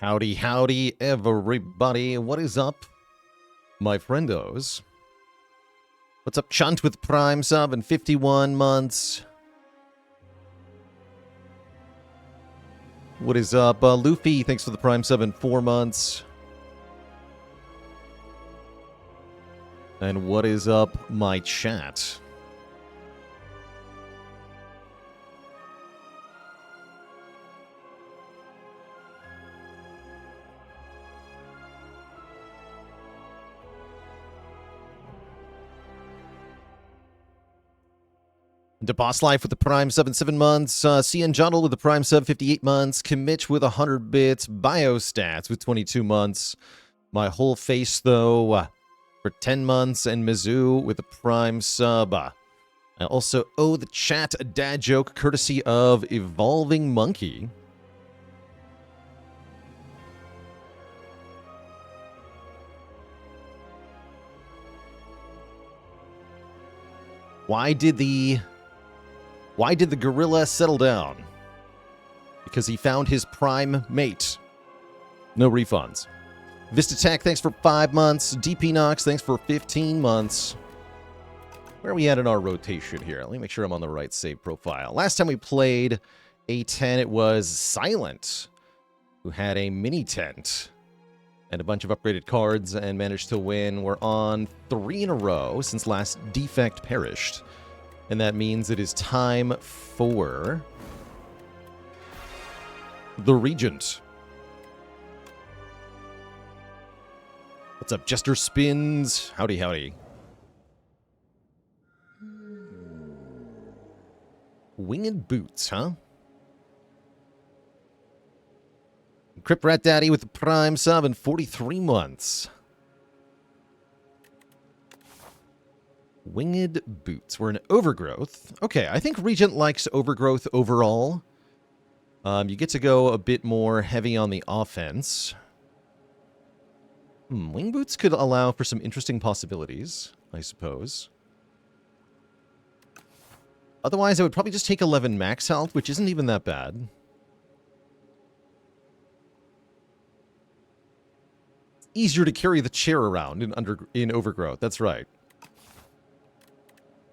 Howdy, howdy, everybody. What is up, my friendos? What's up, Chunt with Prime Sub and 51 months? What is up, Luffy? Thanks for the Prime Sub and 4 months. And what is up, my chat? DeBoss Life with the Prime Sub and 7 months. CN Jondal with the Prime Sub 58 months. Kimmich with 100 bits. Biostats with 22 months. My whole face, though, for 10 months. And Mizzou with the Prime Sub. I also owe the chat a dad joke courtesy of Evolving Monkey. Why did the gorilla settle down? Because he found his prime mate. No refunds. Vistatech, thanks for 5 months. DP Knox, thanks for 15 months. Where are we at in our rotation here? Let me make sure I'm on the right save profile. Last time we played A10, it was Silent, who had a mini tent and a bunch of upgraded cards and managed to win. We're on 3 in a row since last Defect perished. And that means it is time for the Regent. What's up, Jester Spins? Howdy, howdy. Winged Boots, huh? Crypt Rat Daddy with the Prime Sub and 43 months. Winged Boots. We're in Overgrowth. Okay, I think Regent likes Overgrowth overall. You get to go a bit more heavy on the offense. Wing Boots could allow for some interesting possibilities, I suppose. Otherwise, I would probably just take 11 max health, which isn't even that bad. It's easier to carry the chair around in Overgrowth, that's right.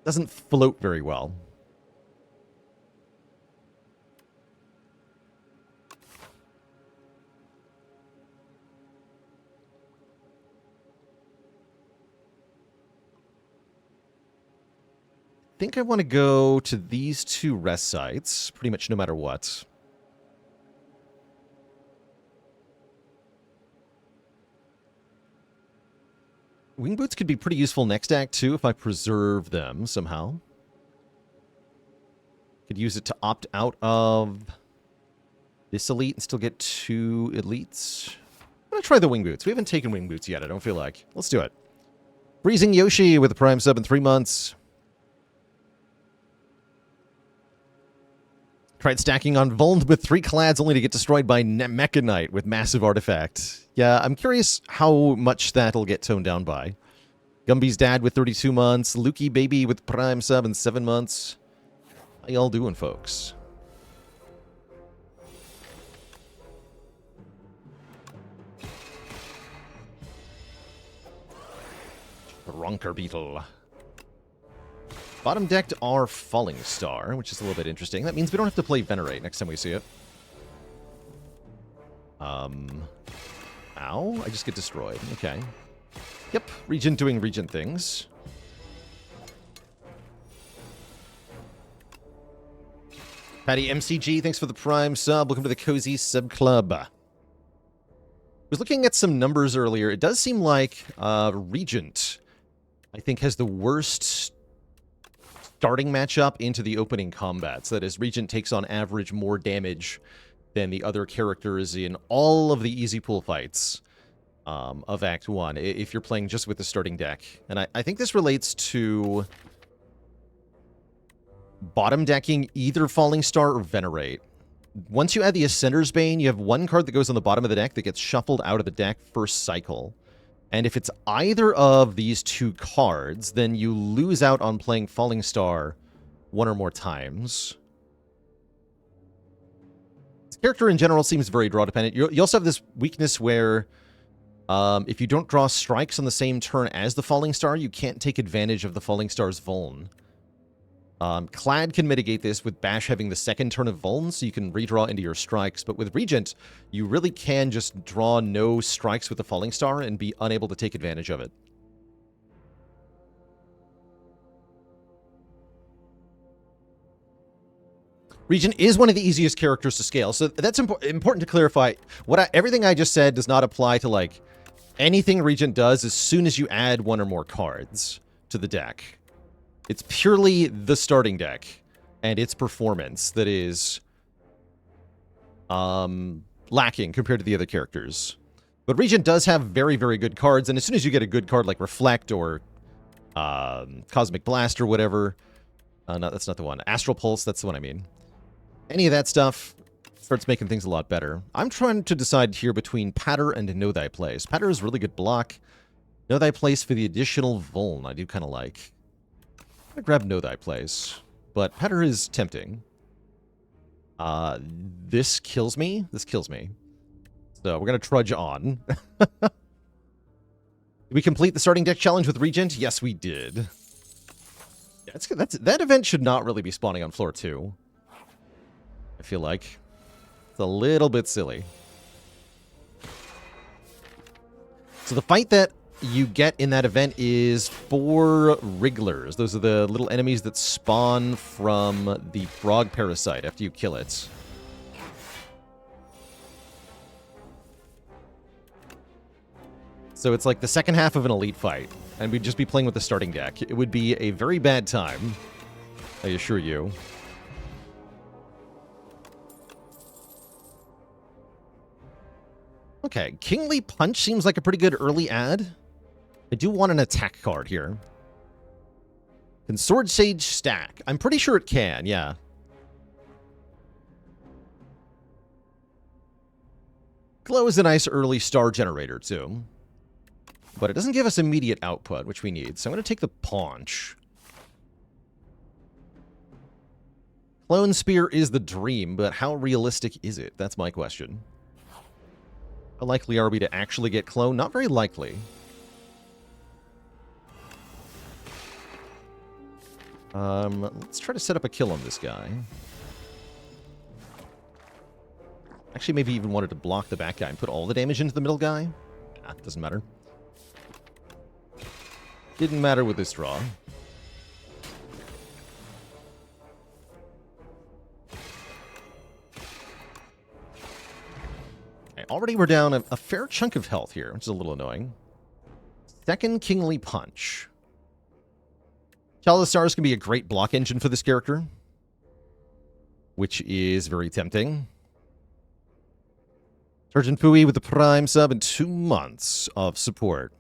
Doesn't float very well. I think I want to go to these 2 rest sites, pretty much no matter what. Wing Boots could be pretty useful next act, too, if I preserve them somehow. Could use it to opt out of this elite and still get 2 elites. I'm going to try the Wing Boots. We haven't taken Wing Boots yet, I don't feel like. Let's do it. Freezing Yoshi with a Prime Sub in 3 months. Tried stacking on Vuln with 3 clads only to get destroyed by Mechanite with massive artifact. Yeah, I'm curious how much that'll get toned down by. Gumby's dad with 32 months. Lukey baby with Prime Sub in 7 months. How y'all doing, folks? Ronker Beetle. Bottom decked are Falling Star, which is a little bit interesting. That means we don't have to play Venerate next time we see it. Ow, I just get destroyed. Okay. Yep, Regent doing Regent things. Patty MCG, thanks for the Prime Sub. Welcome to the Cozy Sub Club. I was looking at some numbers earlier. It does seem like Regent, I think, has the worst starting matchup into the opening combats. That is, Regent takes on average more damage than the other characters in all of the easy pool fights of Act 1, if you're playing just with the starting deck. And I think this relates to bottom decking either Falling Star or Venerate. Once you add the Ascender's Bane, you have 1 card that goes on the bottom of the deck that gets shuffled out of the deck first cycle. And if it's either of these 2 cards, then you lose out on playing Falling Star 1 or more times. It's Character in general seems very draw dependent. You also have this weakness where if you don't draw strikes on the same turn as the Falling Star, you can't take advantage of the Falling Star's Vuln. Clad can mitigate this with Bash having the second turn of Vuln, so you can redraw into your strikes. But with Regent, you really can just draw no strikes with the Falling Star and be unable to take advantage of it. Regent is one of the easiest characters to scale, so that's important to clarify. Everything I just said does not apply to, like, anything Regent does as soon as you add one or more cards to the deck. It's purely the starting deck and its performance that is lacking compared to the other characters. But Regent does have very, very good cards, and as soon as you get a good card like Reflect or Cosmic Blast or whatever... no, that's not the one. Astral Pulse, that's the one I mean. Any of that stuff starts making things a lot better. I'm trying to decide here between Patter and Know Thy Place. Patter is really good block. Know Thy Place for the additional Vuln I do kind of like. I'm going to grab Know Thy Place, but Patter is tempting. This kills me. This kills me. So we're going to trudge on. Did we complete the starting deck challenge with Regent? Yes, we did. Yeah, that event should not really be spawning on floor 2. I feel like. It's a little bit silly. So the fight that you get in that event is 4 Wrigglers. Those are the little enemies that spawn from the frog parasite after you kill it. So it's like the second half of an elite fight, and we'd just be playing with the starting deck. It would be a very bad time, I assure you. Okay, Kingly Punch seems like a pretty good early ad. I do want an attack card here. Can Sword Sage stack? I'm pretty sure it can, yeah. Glow is a nice early star generator, too. But it doesn't give us immediate output, which we need. So I'm going to take the Paunch. Clone Spear is the dream, but how realistic is it? That's my question. How likely are we to actually get Clone? Not very likely. Let's try to set up a kill on this guy. Actually, maybe even wanted to block the back guy and put all the damage into the middle guy. Ah, doesn't matter. Didn't matter with this draw. Okay, already we're down a fair chunk of health here, which is a little annoying. Second Kingly Punch. Child of the Stars can be a great block engine for this character, which is very tempting. Sergeant Fui with the Prime sub and 2 months of support.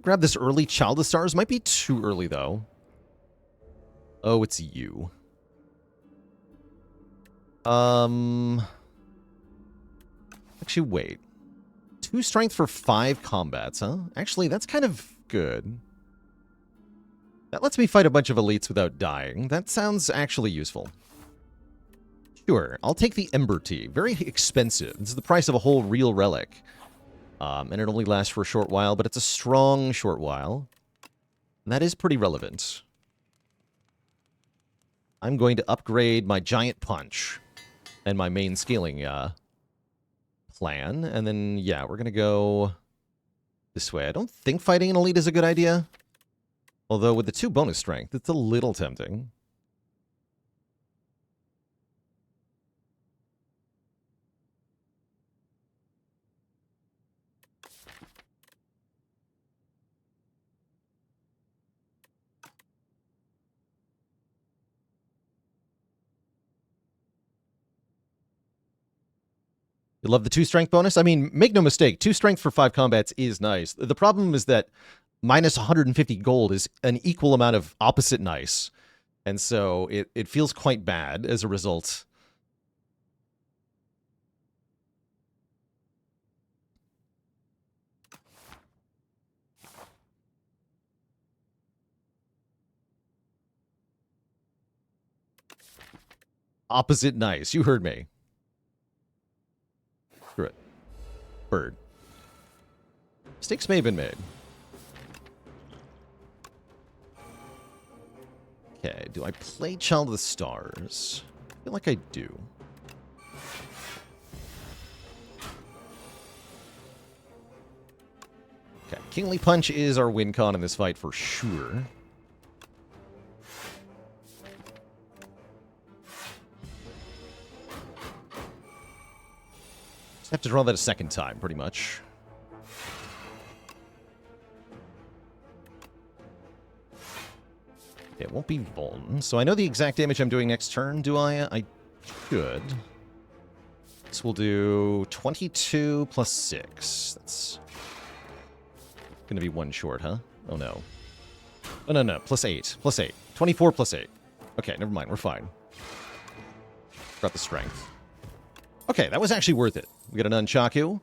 Grab this early Child of Stars. Might be too early, though. Oh, it's you. Actually, wait. 2 strength for 5 combats, huh? Actually, that's kind of good. That lets me fight a bunch of elites without dying. That sounds actually useful. Sure, I'll take the Ember Tea. Very expensive. This is the price of a whole real relic. And it only lasts for a short while, but it's a strong short while. And that is pretty relevant. I'm going to upgrade my Giant Punch and my main scaling plan. And then, yeah, we're going to go this way. I don't think fighting an elite is a good idea. Although with the 2 bonus strength, it's a little tempting. You love the 2 strength bonus? I mean, make no mistake, 2 strength for 5 combats is nice. The problem is that minus 150 gold is an equal amount of opposite nice. And so it feels quite bad as a result. Opposite nice. You heard me. Screw it. Bird. Mistakes may have been made. Okay, do I play Child of the Stars? I feel like I do. Okay, Kingly Punch is our win con in this fight for sure. Just have to draw that a second time, pretty much. It won't be Vuln. So I know the exact damage I'm doing next turn, do I? I should. This will do 22 plus 6. That's going to be one short, huh? Oh, no. Oh, no, no. Plus 8. Plus 8. 24 plus 8. Okay, never mind. We're fine. Got the strength. Okay, that was actually worth it. We got an Unchaku.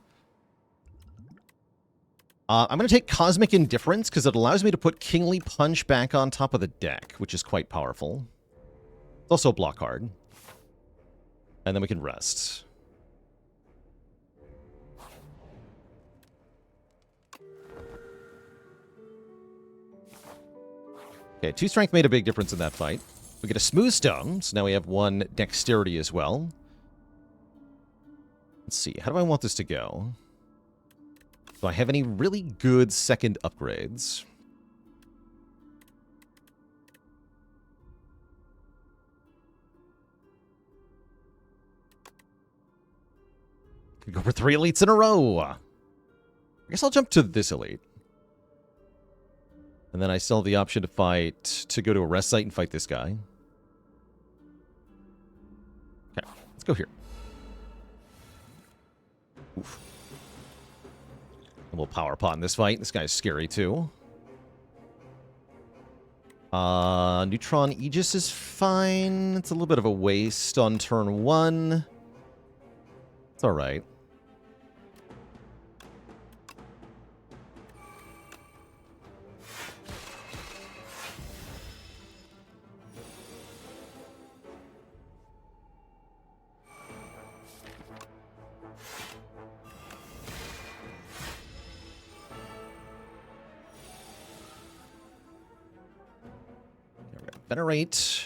I'm going to take Cosmic Indifference because it allows me to put Kingly Punch back on top of the deck, which is quite powerful. It's also a block card. And then we can rest. Okay, 2 strength made a big difference in that fight. We get a Smooth Stone, so now we have 1 dexterity as well. Let's see, how do I want this to go? Do I have any really good second upgrades? Could go for 3 elites in a row. I guess I'll jump to this elite. And then I still have the option to fight, to go to a rest site and fight this guy. Okay, let's go here. Oof. And we'll power upon this fight. This guy's scary too. Neutron Aegis is fine. It's a little bit of a waste on turn 1. It's alright. Venerate.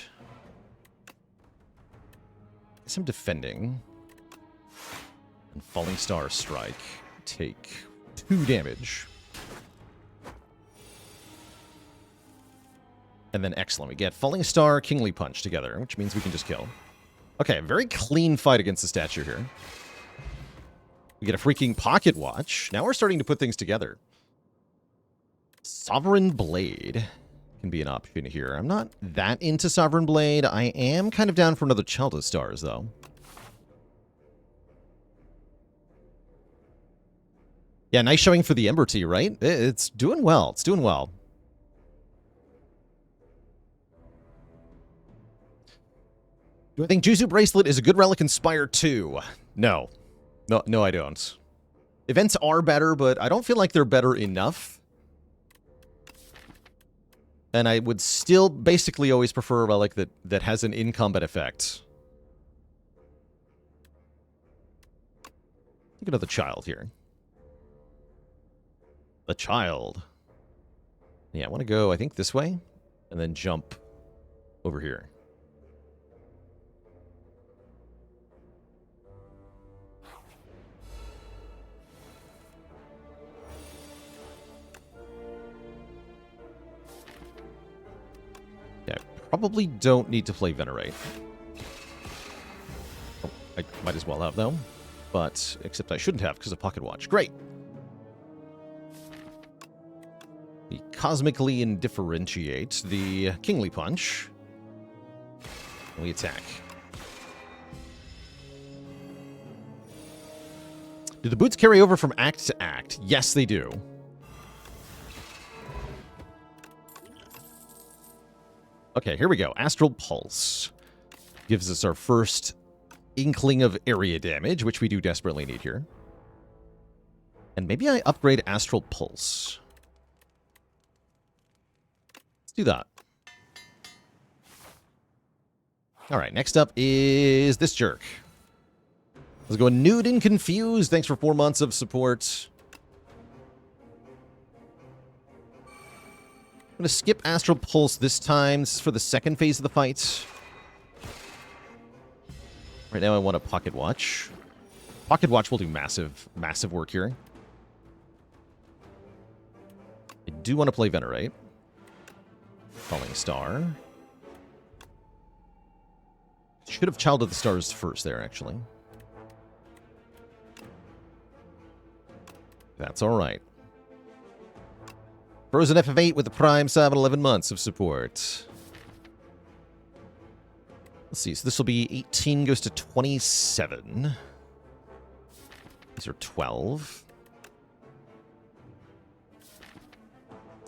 Guess I'm defending. And Falling Star Strike. Take 2 damage. And then excellent. We get Falling Star, Kingly Punch together, which means we can just kill. Okay, very clean fight against the statue here. We get a freaking Pocket Watch. Now we're starting to put things together. Sovereign Blade can be an option here. I'm not that into Sovereign Blade. I am kind of down for another Child of Stars, though. Yeah, nice showing for the Ember Tea, right? It's doing well. It's doing well. Do I think Juzu Bracelet is a good relic in Spire 2? No. No, I don't. Events are better, but I don't feel like they're better enough. And I would still basically always prefer a relic that has an in-combat effect. Take another child here. The child. Yeah, I want to go, I think, this way. And then jump over here. Probably don't need to play Venerate. Oh, I might as well have, though. But, except I shouldn't have because of Pocket Watch. Great! We cosmically indifferentiate the Kingly Punch. And we attack. Do the boots carry over from act to act? Yes, they do. Okay, here we go. Astral Pulse gives us our first inkling of area damage, which we do desperately need here. And maybe I upgrade Astral Pulse. Let's do that. All right, next up is this jerk. Let's go Nude and Confused. Thanks for 4 months of support. I'm going to skip Astral Pulse this time. This is for the second phase of the fight. Right now I want a Pocket Watch. Pocket Watch will do massive, massive work here. I do want to play Venerate. Falling Star. Should have Child of the Stars first there, actually. That's alright. Frozen FF8 with the Prime sub and 11 months of support. Let's see, so this will be 18 goes to 27. These are 12.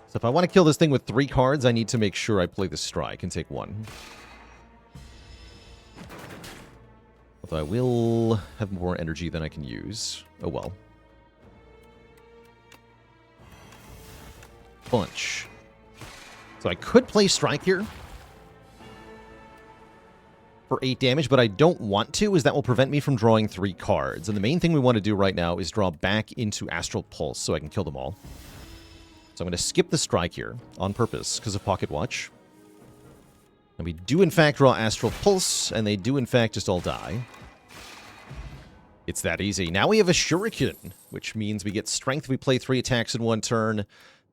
So if I want to kill this thing with 3 cards, I need to make sure I play the Strike and take 1. Although I will have more energy than I can use. Oh well. Bunch. So I could play Strike here for 8 damage, but I don't want to, as that will prevent me from drawing 3 cards. And the main thing we want to do right now is draw back into Astral Pulse so I can kill them all. So I'm going to skip the Strike here on purpose because of Pocket Watch. And we do in fact draw Astral Pulse, and they do in fact just all die. It's that easy. Now we have a Shuriken, which means we get Strength if we play 3 attacks in 1 turn.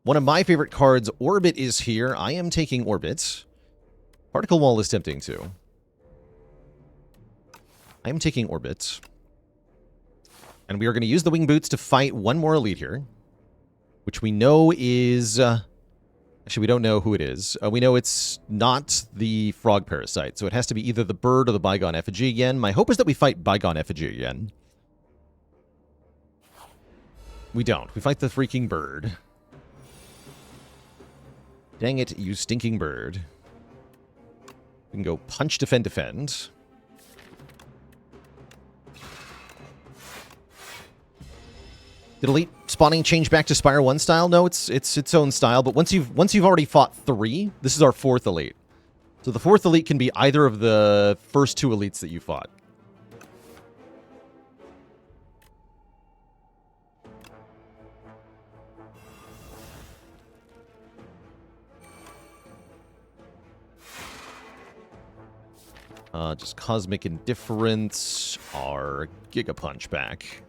One of my favorite cards, Orbit, is here. I am taking Orbit. Particle Wall is tempting too. I am taking Orbit. And we are going to use the Wing Boots to fight one more elite here. Which we know is... actually, we don't know who it is. We know it's not the Frog Parasite. So it has to be either the Bird or the Bygone Effigy again. My hope is that we fight Bygone Effigy again. We don't. We fight the freaking Bird. Dang it, you stinking bird. We can go Punch, Defend, Defend. Did Elite spawning change back to Spire 1 style? No, it's its own style, but once you've already fought 3, this is our 4th Elite. So the 4th Elite can be either of the first 2 Elites that you fought. Just Cosmic Indifference, our Giga Punch back.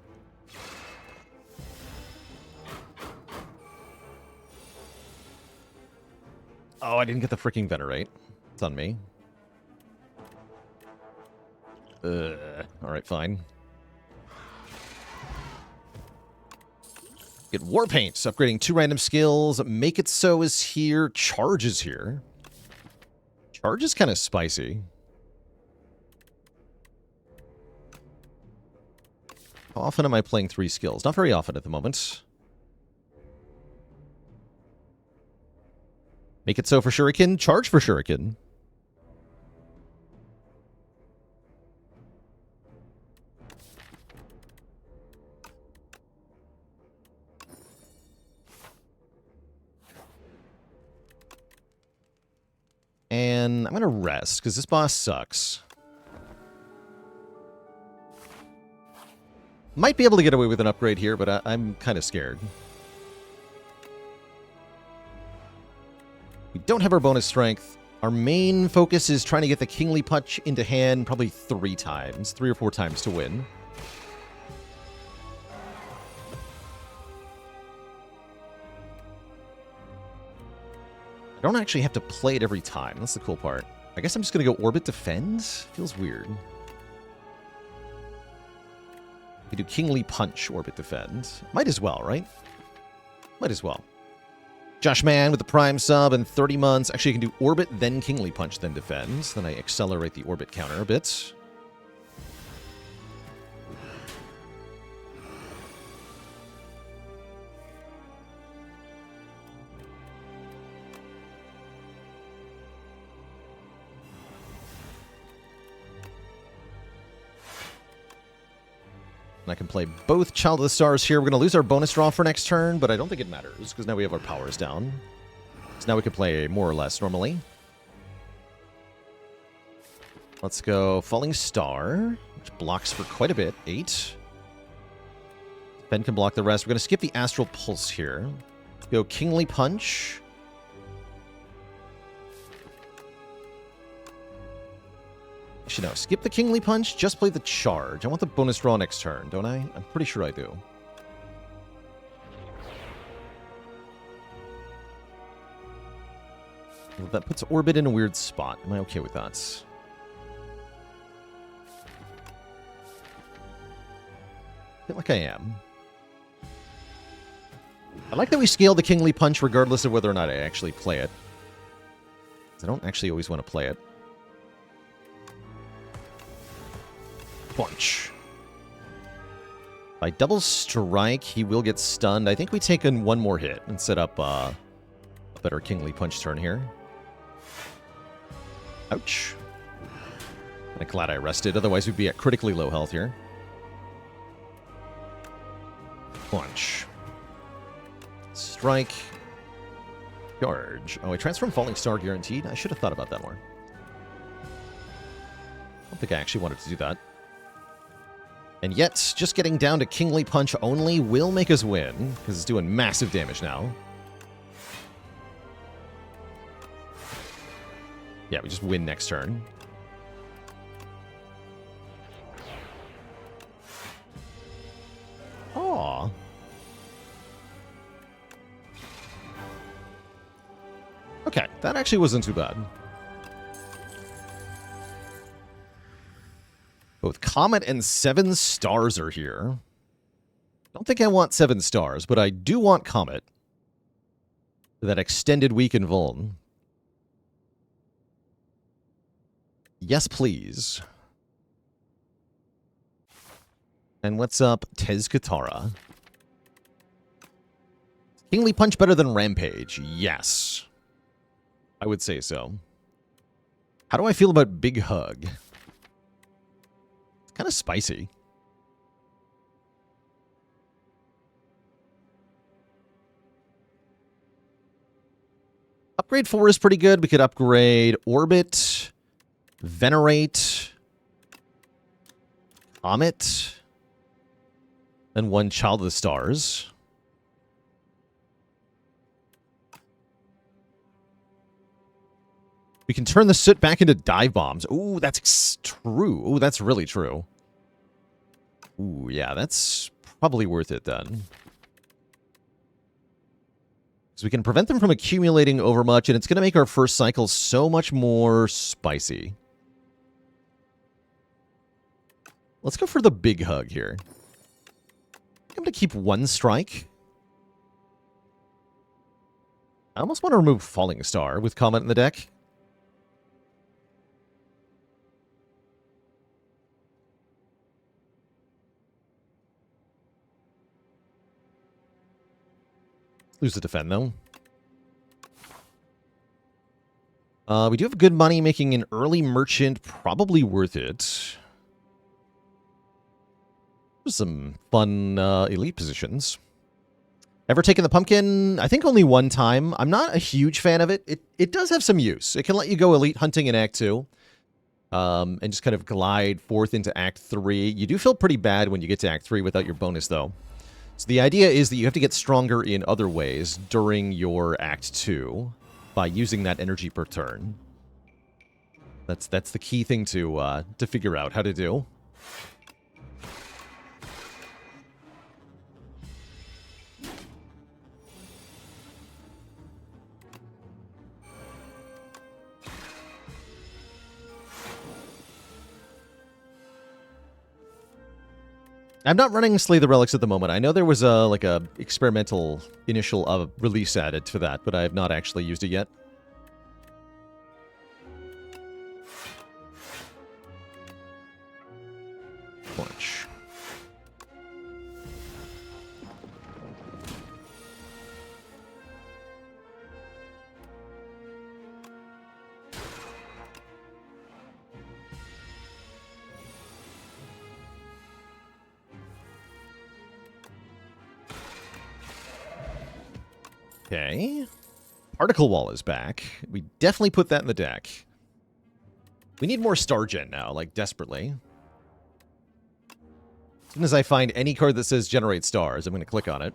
Oh, I didn't get the freaking Venerate. It's on me. Alright, fine. Get Warpaint, upgrading 2 random skills. Make It So is here. Charge is here. Charge is kind of spicy. How often am I playing 3 skills? Not very often at the moment. Make It So for Shuriken. Charge for Shuriken. And I'm going to rest, because this boss sucks. Might be able to get away with an upgrade here, but I'm kind of scared. We don't have our bonus strength. Our main focus is trying to get the Kingly Punch into hand probably 3 times. 3 or 4 times to win. I don't actually have to play it every time. That's the cool part. I guess I'm just going to go Orbit Defend. Feels weird. We do Kingly Punch, Orbit Defend. Might as well, right? Might as well. Josh Mann with the Prime sub and 30 months. Actually, I can do Orbit, then Kingly Punch, then Defend. Then I accelerate the Orbit counter a bit. And I can play both Child of the Stars here. We're going to lose our bonus draw for next turn, but I don't think it matters, because now we have our powers down. So now we can play more or less normally. Let's go Falling Star, which blocks for quite a bit. 8. Ben can block the rest. We're going to skip the Astral Pulse here. Let's go Kingly Punch. Actually, no. Skip the Kingly Punch. Just play the Charge. I want the bonus draw next turn, don't I? I'm pretty sure I do. Well, that puts Orbit in a weird spot. Am I okay with that? I feel like I am. I like that we scale the Kingly Punch regardless of whether or not I actually play it. I don't actually always want to play it. Punch. By double strike, he will get stunned. I think we take in one more hit and set up a better Kingly Punch turn here. Ouch. I'm glad I rested, otherwise we'd be at critically low health here. Punch. Strike. Charge. Oh, I transform Falling Star guaranteed? I should have thought about that more. I don't think I actually wanted to do that. And yet, just getting down to Kingly Punch only will make us win, because it's doing massive damage now. Yeah, we just win next turn. Aww. Okay, that actually wasn't too bad. Both Comet and 7 stars are here. Don't think I want 7 stars, but I do want Comet. That extended week in Vuln. Yes, please. And what's up, Tez Katara? Kingly Punch better than Rampage? Yes. I would say so. How do I feel about Big Hug? It's kind of spicy. Upgrade 4 is pretty good. We could upgrade Orbit, Venerate, Comet, and 1 Child of the Stars. We can turn the Soot back into dive bombs. Ooh, that's true. Ooh, that's really true. Ooh, yeah, that's probably worth it then. So we can prevent them from accumulating overmuch, and it's going to make our first cycle so much more spicy. Let's go for the Big Hug here. I'm going to keep 1 strike. I almost want to remove Falling Star with Comet in the deck. Lose the defend, though. We do have good money making an early merchant. Probably worth it. There's some fun elite positions. Ever taken the pumpkin? I think only 1 time. I'm not a huge fan of it. It does have some use. It can let you go elite hunting in Act 2. And just kind of glide forth into Act 3. You do feel pretty bad when you get to Act 3 without your bonus, though. So the idea is that you have to get stronger in other ways during your Act 2 by using that energy per turn. That's the key thing to figure out how to do. I'm not running Slay the Relics at the moment. I know there was a experimental initial release added for that, but I have not actually used it yet. Punch. Okay. Particle Wall is back. We definitely put that in the deck. We need more Stargen now, like, desperately. As soon as I find any card that says generate stars, I'm going to click on it.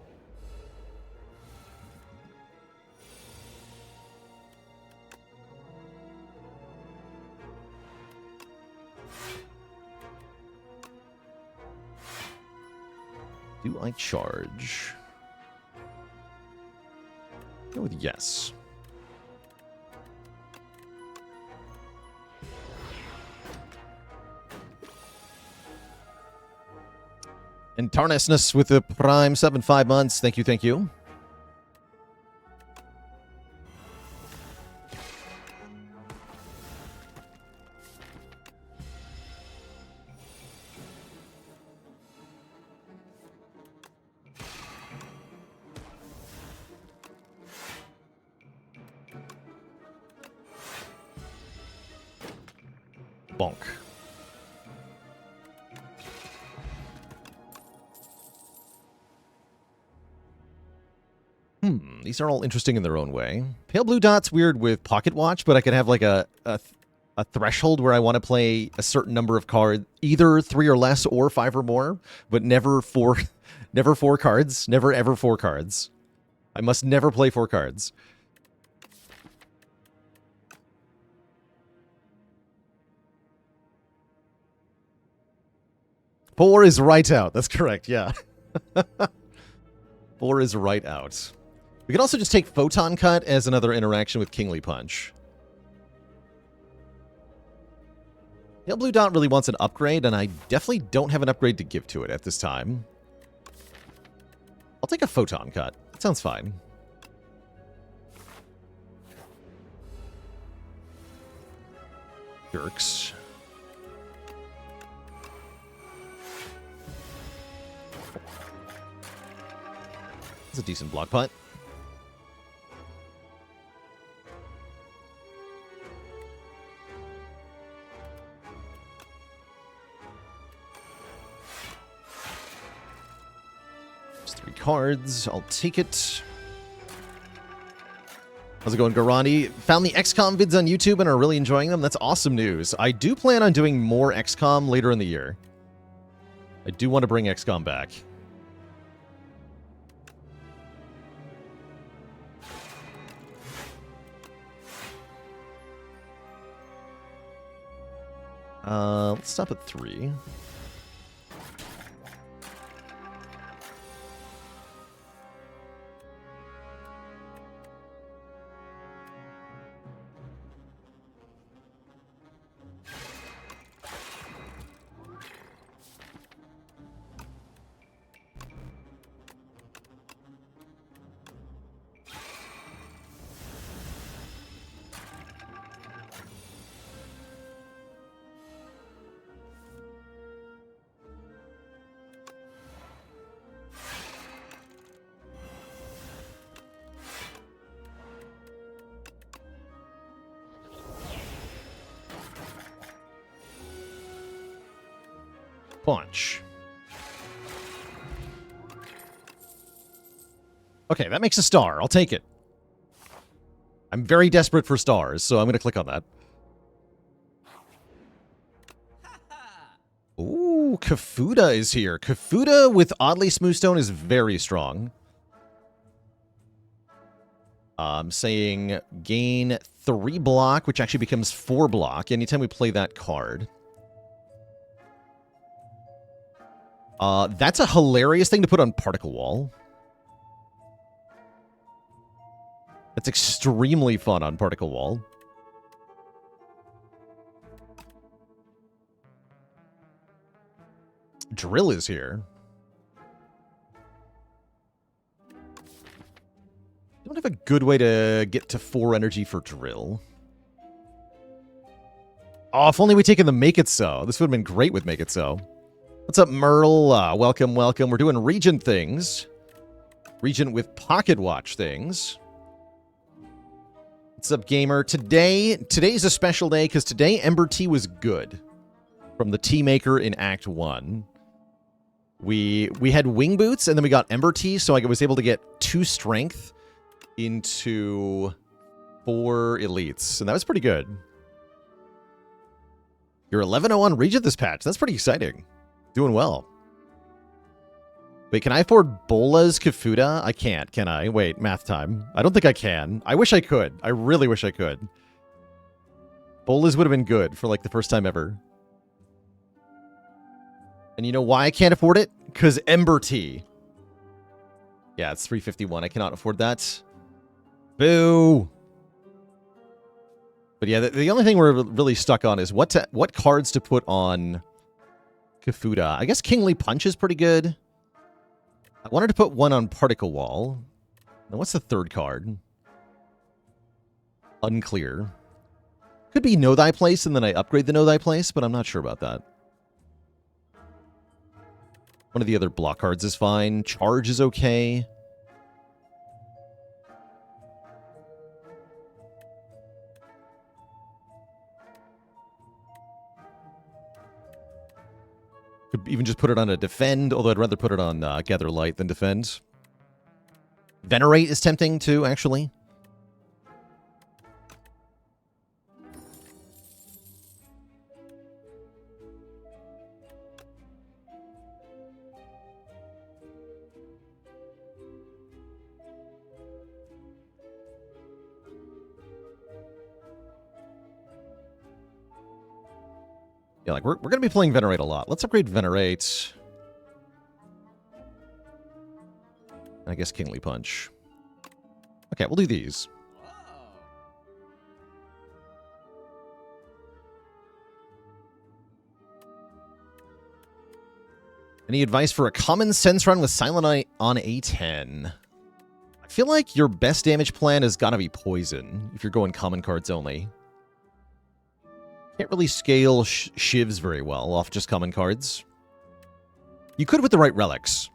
Do I charge? Go with yes. And Tarnisness with the Prime 7 months. Thank you, thank you. Bonk. These are all interesting in their own way. Pale Blue Dot's weird with Pocket Watch, but I could have like a threshold where I want to play a certain number of cards, either 3 or less or 5 or more, but never 4 cards, never ever 4 cards. I must never play 4 cards. Four is right out. That's correct, yeah. 4 is right out. We could also just take Photon Cut as another interaction with Kingly Punch. Pale Blue Dot really wants an upgrade, and I definitely don't have an upgrade to give to it at this time. I'll take a Photon Cut. That sounds fine. Jerks. That's a decent block punt. Just 3 cards. I'll take it. How's it going, Garani? Found the XCOM vids on YouTube and are really enjoying them. That's awesome news. I do plan on doing more XCOM later in the year. I do want to bring XCOM back. Let's stop at 3. Punch. Okay, that makes a star. I'll take it. I'm very desperate for stars, so I'm going to click on that. Ooh, Kafuda is here. Kafuda with Oddly Smooth Stone is very strong. I'm saying gain 3 block, which actually becomes 4 block anytime we play that card. That's a hilarious thing to put on Particle Wall. That's extremely fun on Particle Wall. Drill is here. Don't have a good way to get to 4 energy for Drill. Oh, if only we'd taken the Make It So. This would have been great with Make It So. What's up, Merle? Welcome, welcome. We're doing Regent things. Regent with Pocket Watch things. What's up, gamer? Today's a special day because today Ember Tea was good. From the Tea Maker in Act 1. We had Wing Boots and then we got Ember Tea, so I was able to get 2 strength into 4 elites. And that was pretty good. You're 11-0 on Regent this patch. That's pretty exciting. Doing well. Wait, can I afford Bola's Kafuda? I can't, can I? Wait, math time. I don't think I can. I wish I could. I really wish I could. Bola's would have been good for like the first time ever. And you know why I can't afford it? Because Ember Tea. Yeah, it's 351. I cannot afford that. Boo! But yeah, the only thing we're really stuck on is what cards to put on Kafuda. I guess Kingly Punch is pretty good. I wanted to put one on Particle Wall. Now, what's the third card? Unclear. Could be Know Thy Place, and then I upgrade the Know Thy Place, but I'm not sure about that. One of the other block cards is fine. Charge is okay. Could even just put it on a Defend, although I'd rather put it on Gather Light than Defend. Venerate is tempting too, actually. Yeah, like we're going to be playing Venerate a lot. Let's upgrade Venerate. I guess Kingly Punch. Okay, we'll do these. Any advice for a common sense run with Silent Eye on A10? I feel like your best damage plan has got to be Poison if you're going common cards only. Can't really scale shivs very well off just common cards. You could with the right relics.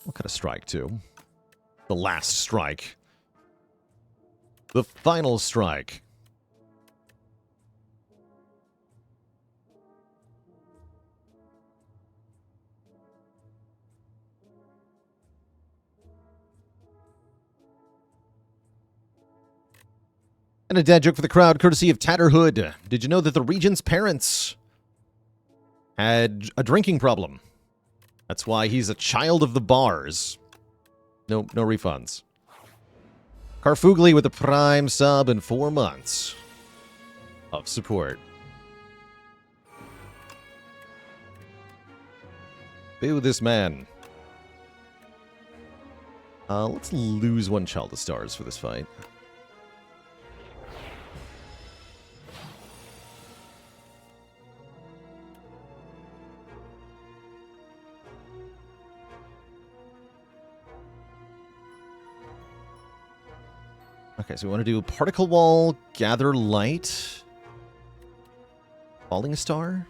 What kind of strike, too? The last strike. The final strike. And a dad joke for the crowd, courtesy of Tatterhood. Did you know that the Regent's parents had a drinking problem? That's why he's a child of the bars. No refunds. Carfugly with a Prime sub in 4 months of support. Boo this man. Let's lose one Child of Stars for this fight. Okay, so we want to do Particle Wall, Gather Light, Falling Star?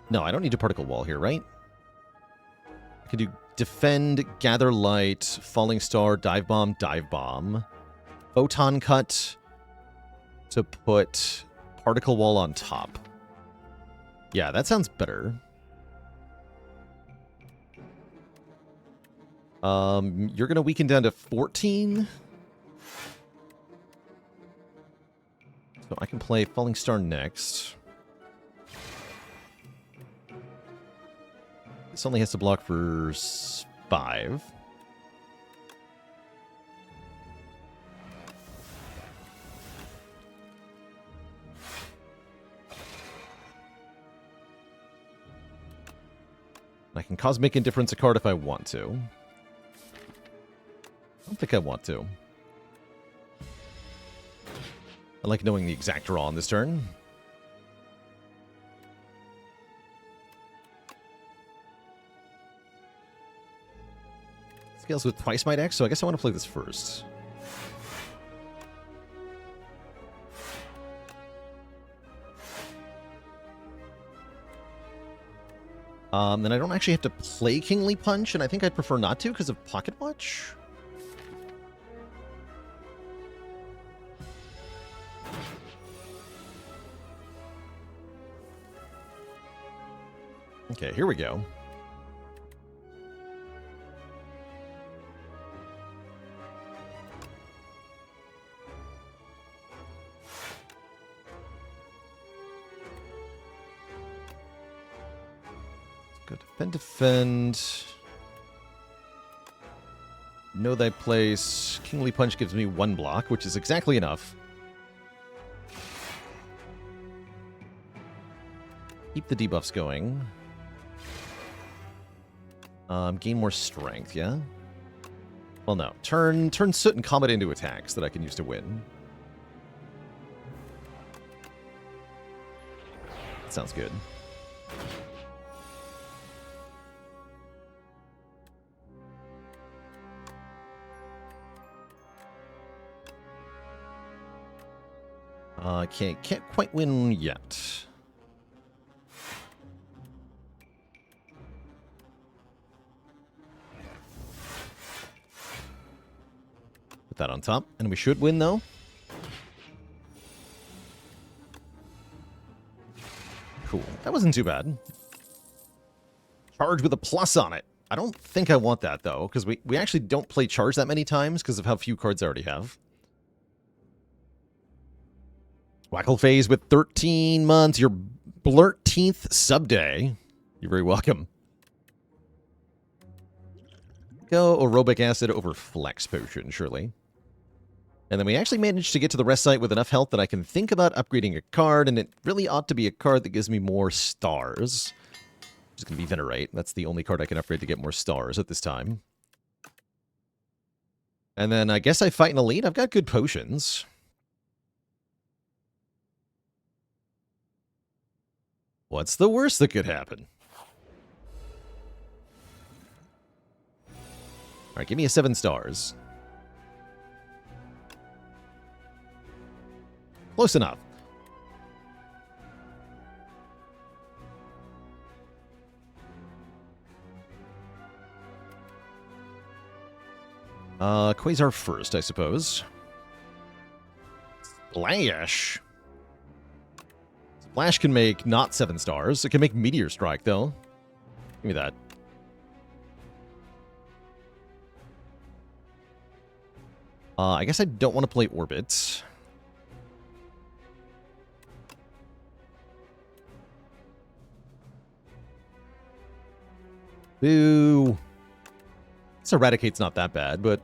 No, I don't need to Particle Wall here, right? I can do Defend, Gather Light, Falling Star, Dive Bomb, Photon Cut to put Particle Wall on top. Yeah, that sounds better. You're going to weaken down to 14. So I can play Falling Star next. This only has to block for 5. I can Cosmic Indifference a card if I want to. I don't think I want to. I like knowing the exact draw on this turn. Scales with twice my deck, so I guess I want to play this first. Then I don't actually have to play Kingly Punch, and I think I'd prefer not to because of Pocket Watch. Okay, here we go. Good. Defend. Know thy place. Kingly Punch gives me 1 block, which is exactly enough. Keep the debuffs going. Gain more strength, yeah? Well, no. Turn Soot and Comet into attacks that I can use to win. That sounds good. Can't quite win yet. Put that on top, and we should win, though. Cool. That wasn't too bad. Charge with a plus on it. I don't think I want that, though, because we actually don't play charge that many times because of how few cards I already have. Wackle Phase with 13 months. Your 13th sub day. You're very welcome. Go aerobic acid over flex potion, surely. And then we actually managed to get to the rest site with enough health that I can think about upgrading a card, and it really ought to be a card that gives me more stars. Which is going to be Venerate. That's the only card I can upgrade to get more stars at this time. And then I guess I fight an elite. I've got good potions. What's the worst that could happen? Alright, give me a 7 stars. Close enough. Quasar first, I suppose. Splash. Splash can make not 7 stars. It can make Meteor Strike, though. Give me that. I guess I don't want to play Orbit. Boo. This Eradicate's not that bad, but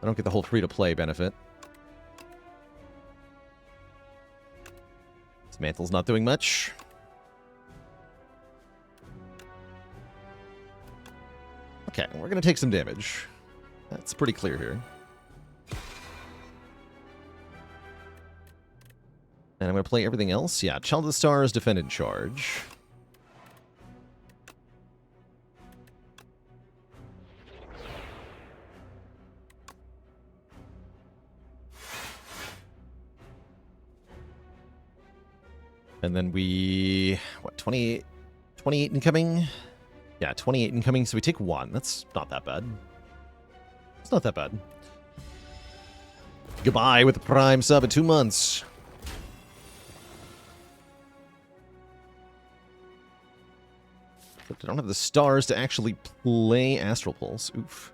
I don't get the whole free-to-play benefit. This Mantle's not doing much. Okay, we're going to take some damage. That's pretty clear here. And I'm going to play everything else. Yeah, Child of the Stars, Defend and Charge. And then we... What, 28 incoming? Yeah, 28 incoming, so we take 1. That's not that bad. It's not that bad. Goodbye with the Prime sub in 2 months. But I don't have the stars to actually play Astral Pulse. Oof.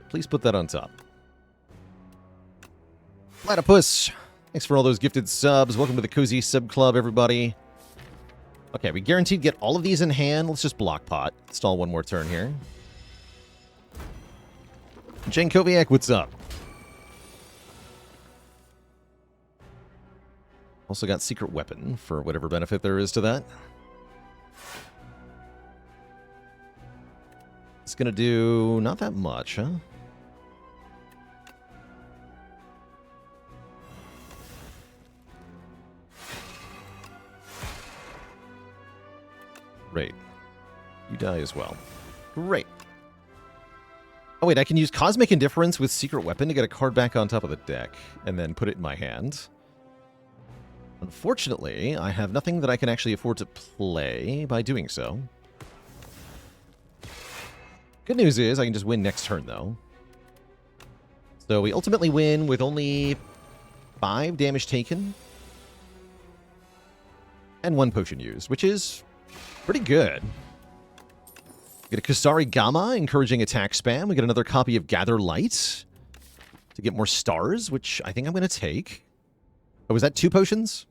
Please put that on top. Platypus! Thanks for all those gifted subs. Welcome to the Cozy Sub Club, everybody. Okay, we guaranteed get all of these in hand. Let's just block pot. Stall one more turn here. Jane Koviak, what's up? Also got Secret Weapon for whatever benefit there is to that. It's gonna do not that much, huh? Great. You die as well. Great. Oh wait, I can use Cosmic Indifference with Secret Weapon to get a card back on top of the deck, and then put it in my hand. Unfortunately, I have nothing that I can actually afford to play by doing so. Good news is I can just win next turn, though. So we ultimately win with only 5 damage taken. And 1 potion used, which is pretty good. Get a Kusari Gamma, encouraging attack spam. We get another copy of Gather Light to get more stars, which I think I'm going to take. Oh, was that 2 potions?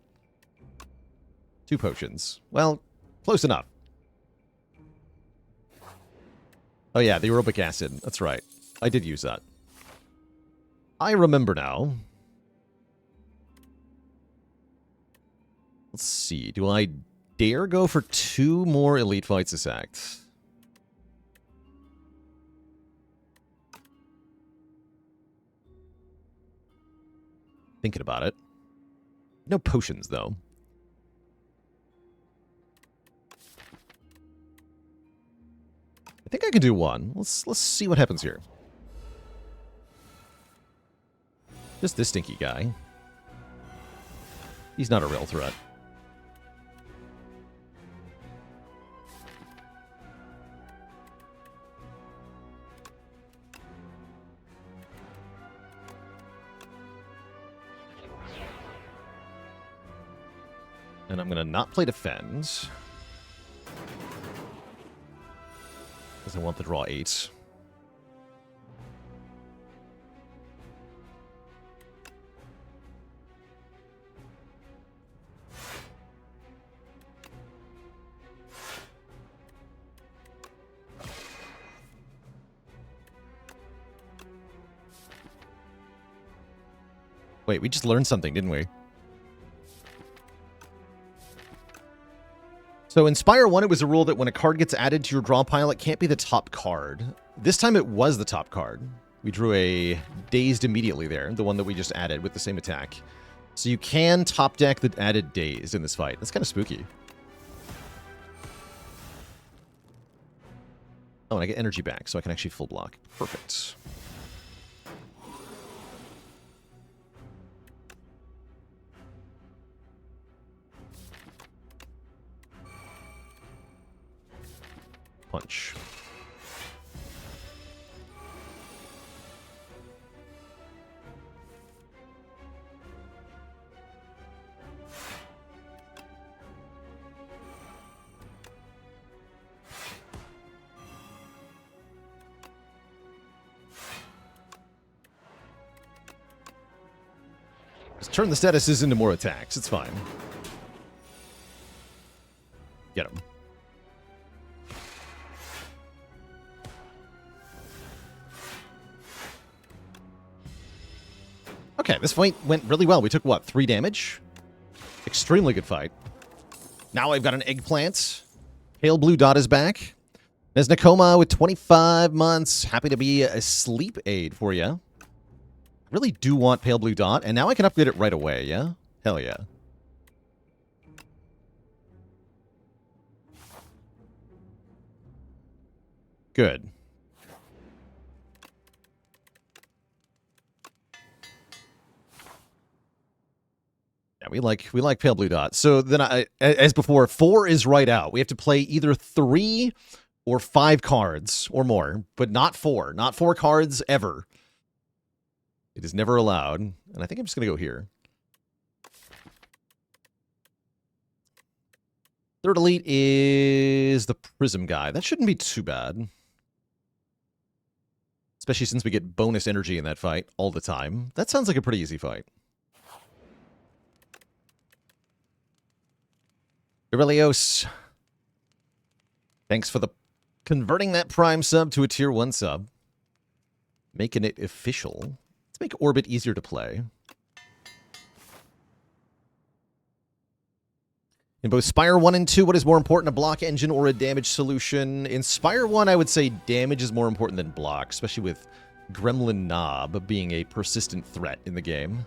2 potions. Well, close enough. Oh yeah, the aerobic acid. That's right. I did use that. I remember now. Let's see. Do I dare go for 2 more Elite Fights this act? Thinking about it. No potions, though. I think I can do 1. Let's see what happens here. Just this stinky guy. He's not a real threat. And I'm going to not play defend. Because I want to draw 8. Wait, we just learned something, didn't we? So in Spire 1, it was a rule that when a card gets added to your draw pile, it can't be the top card. This time it was the top card. We drew a Dazed immediately there, the one that we just added with the same attack. So you can top deck the added Dazed in this fight. That's kind of spooky. Oh, and I get energy back, so I can actually full block. Perfect. Punch. Just turn the statuses into more attacks. It's fine. Get him. Okay, this fight went really well. We took, what, 3 damage? Extremely good fight. Now I've got an eggplant. Pale Blue Dot is back. There's Nakoma with 25 months. Happy to be a sleep aid for you. I really do want Pale Blue Dot, and now I can upgrade it right away, yeah? Hell yeah. Good. Yeah, we like Pale Blue Dot. So then as before, 4 is right out. We have to play either 3 or 5 cards or more, but not 4. Not 4 cards ever. It is never allowed. And I think I'm just going to go here. Third elite is the Prism guy. That shouldn't be too bad. Especially since we get bonus energy in that fight all the time. That sounds like a pretty easy fight. Aurelios, thanks for converting that Prime sub to a Tier 1 sub. Making it official. Let's make Orbit easier to play. In both Spire 1 and 2, what is more important, a block engine or a damage solution? In Spire 1, I would say damage is more important than block, especially with Gremlin Knob being a persistent threat in the game.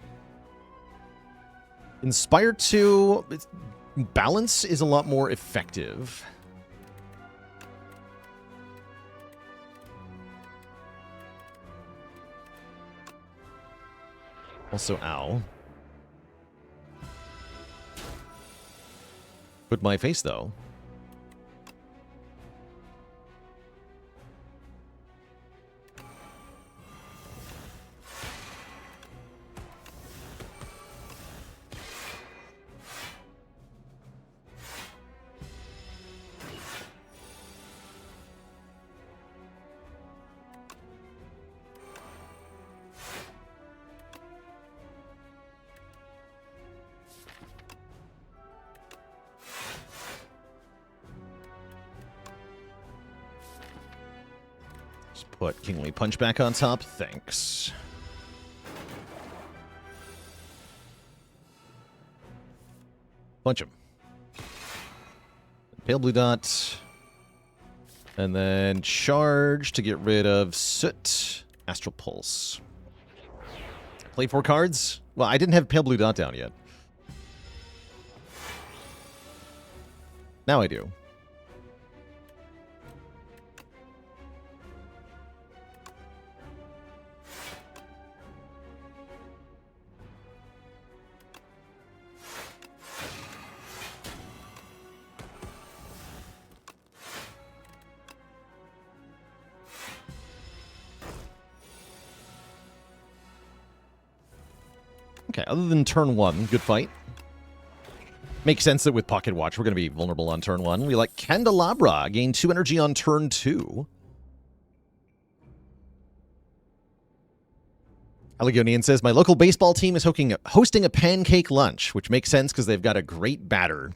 In Spire 2, balance is a lot more effective. Also, ow. Put my face, though. Just put Kingly Punch back on top. Thanks. Punch him. Pale blue dot. And then charge to get rid of Soot. Astral Pulse. Play 4 cards? Well, I didn't have Pale blue dot down yet. Now I do. Okay, other than turn 1, good fight. Makes sense that with Pocket Watch, we're going to be vulnerable on turn 1. We like Candelabra, gain 2 energy on turn 2. Allegonian says, my local baseball team is hosting a pancake lunch, which makes sense because they've got a great batter.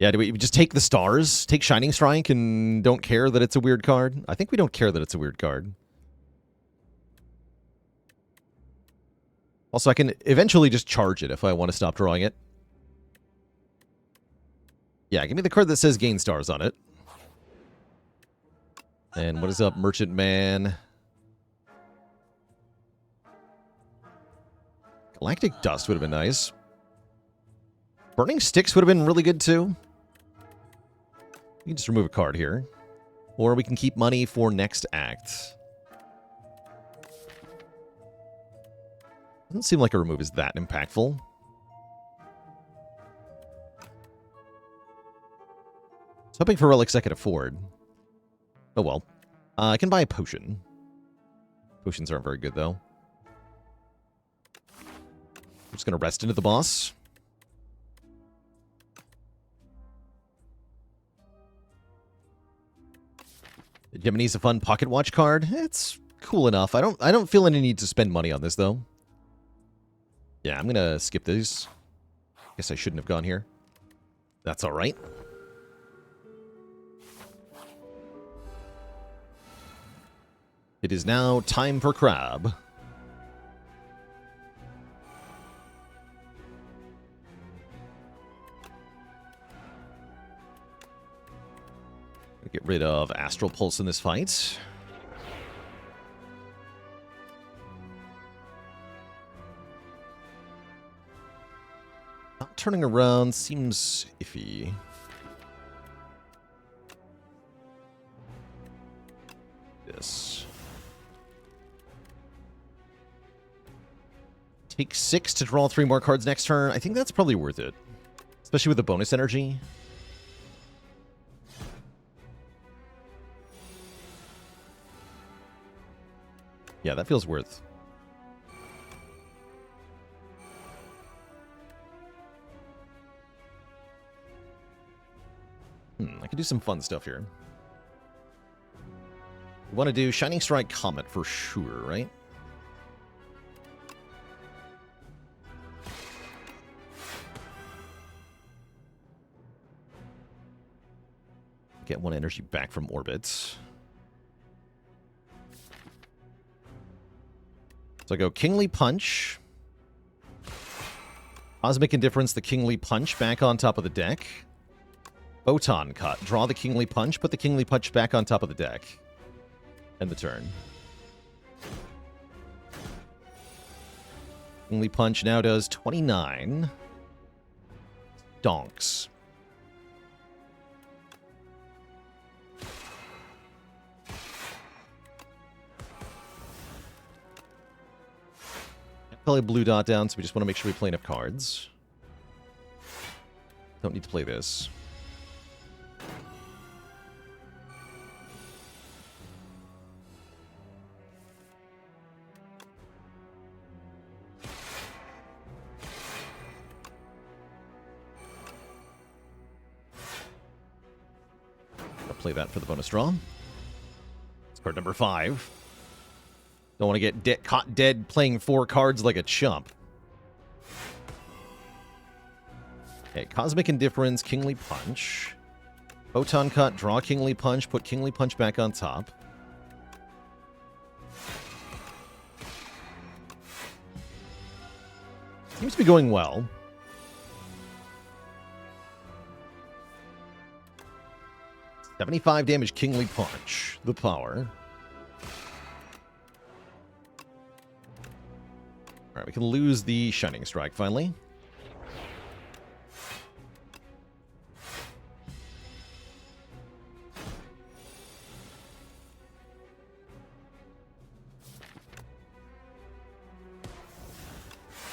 Yeah, do we just take the stars, take Shining Strike, and don't care that it's a weird card? I think we don't care that it's a weird card. Also, I can eventually just charge it if I want to stop drawing it. Yeah, give me the card that says gain stars on it. And what is up, Merchant Man? Galactic Dust would have been nice. Burning Sticks would have been really good, too. We can just remove a card here. Or we can keep money for next act. Doesn't seem like a remove is that impactful. I was hoping for relics I could afford. Oh well. I can buy a potion. Potions aren't very good, though. I'm just going to rest into the boss. Gemini's a fun pocket watch card. It's cool enough. I don't feel any need to spend money on this, though. Yeah, I'm going to skip these. Guess I shouldn't have gone here. That's all right. It is now time for Crab. Get rid of Astral Pulse in this fight. Not turning around seems iffy. This. Take 6 to draw 3 more cards next turn. I think that's probably worth it. Especially with the bonus energy. Yeah, that feels worth. I can do some fun stuff here. We want to do Shining Strike Comet for sure, right? Get 1 energy back from orbits. So I go Kingly Punch. Cosmic Indifference, the Kingly Punch back on top of the deck. Photon Cut. Draw the Kingly Punch, put the Kingly Punch back on top of the deck. End the turn. Kingly Punch now does 29. Donks. Probably blue dot down, so we just want to make sure we play enough cards. Don't need to play this. I'll play that for the bonus draw. It's card number 5. Don't want to get caught dead playing 4 cards like a chump. Okay, Cosmic Indifference, Kingly Punch. Photon Cut, draw Kingly Punch, put Kingly Punch back on top. Seems to be going well. $75 damage Kingly Punch. The power. Alright, we can lose the Shining Strike finally.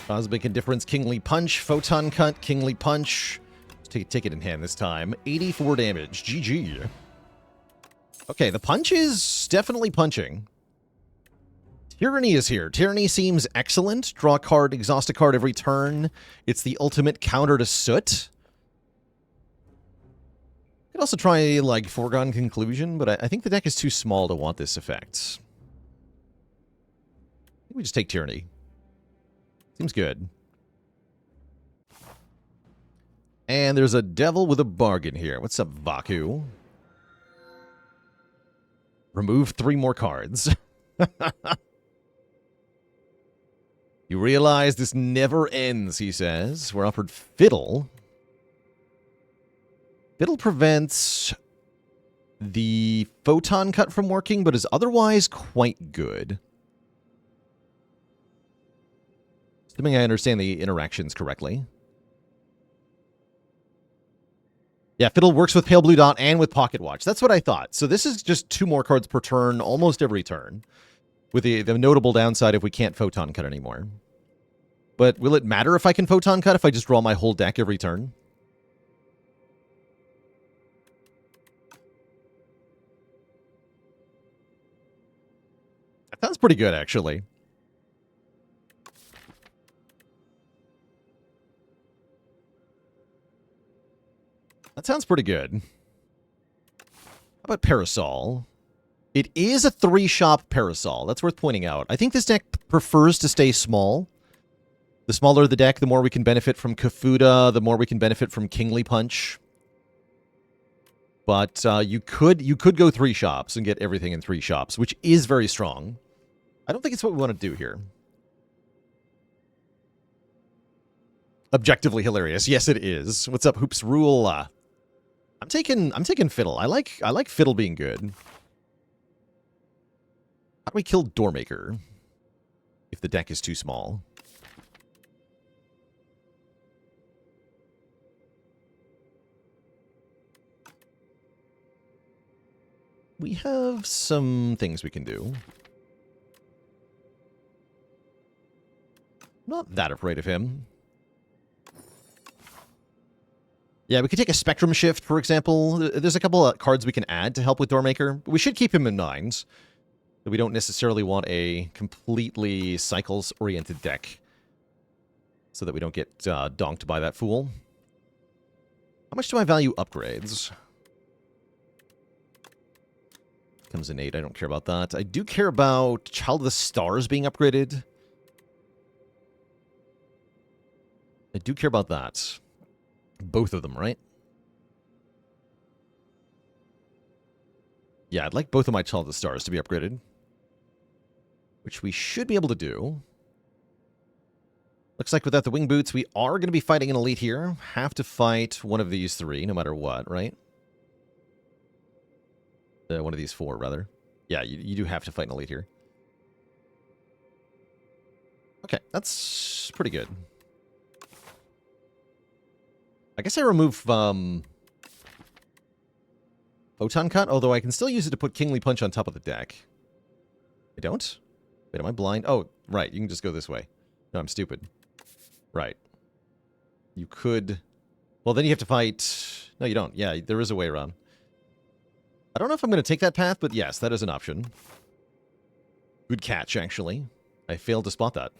Cosmic Indifference, Kingly Punch, Photon Cut, Kingly Punch. Let's take it in hand this time. 84 damage. GG. Okay, the punch is definitely punching. Tyranny is here. Tyranny seems excellent. Draw a card, exhaust a card every turn. It's the ultimate counter to Soot. You could also try, like, Foregone Conclusion, but I think the deck is too small to want this effect. I think we just take Tyranny. Seems good. And there's a devil with a bargain here. What's up, Vaku? Remove 3 more cards. You realize this never ends, he says. We're offered Fiddle. Fiddle prevents the Photon Cut from working, but is otherwise quite good. Assuming I understand the interactions correctly. Yeah, Fiddle works with Pale Blue Dot and with Pocket Watch. That's what I thought. So this is just 2 more cards per turn, almost every turn. With the notable downside if we can't Photon Cut anymore. But will it matter if I can Photon Cut if I just draw my whole deck every turn? That sounds pretty good, actually. That sounds pretty good. How about Parasol? It is a 3-shop Parasol. That's worth pointing out. I think this deck prefers to stay small. The smaller the deck, the more we can benefit from Kafuda, the more we can benefit from Kingly Punch. But you could go 3 shops and get everything in 3 shops, which is very strong. I don't think it's what we want to do here. Objectively hilarious. Yes, it is. What's up, Hoops Rule? I'm taking Fiddle. I like Fiddle being good. How do we kill Doormaker if the deck is too small? We have some things we can do. Not that afraid of him. Yeah, we could take a Spectrum Shift, for example. There's a couple of cards we can add to help with Doormaker. But we should keep him in mind. We don't necessarily want a completely cycles-oriented deck. So that we don't get donked by that fool. How much do I value upgrades? Comes in 8. I don't care about that. I do care about Child of the Stars being upgraded. I do care about that. Both of them, right? Yeah, I'd like both of my Child of the Stars to be upgraded. Which we should be able to do. Looks like without the Wing Boots, we are going to be fighting an Elite here. Have to fight one of these 3, no matter what, right? One of these 4, rather. Yeah, you do have to fight an Elite here. Okay, that's pretty good. I guess I remove Photon Cut, although I can still use it to put Kingly Punch on top of the deck. I don't? Wait, am I blind? Oh, right, you can just go this way. No, I'm stupid. Right. You could... Well, then you have to fight... No, you don't. Yeah, there is a way around. I don't know if I'm going to take that path, but yes, that is an option. Good catch, actually. I failed to spot that.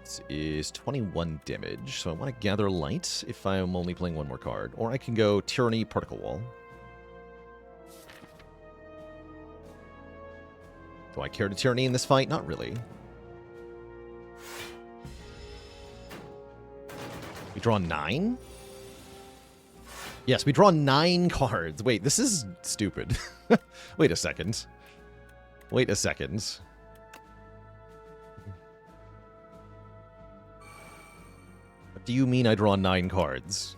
This is 21 damage, so I want to gather light if I'm only playing 1 more card. Or I can go Tyranny, Particle Wall. Do I care to Tyranny in this fight? Not really. We draw 9? Yes, we draw 9 cards. Wait, this is stupid. Wait a second. Wait a second. What do you mean I draw 9 cards?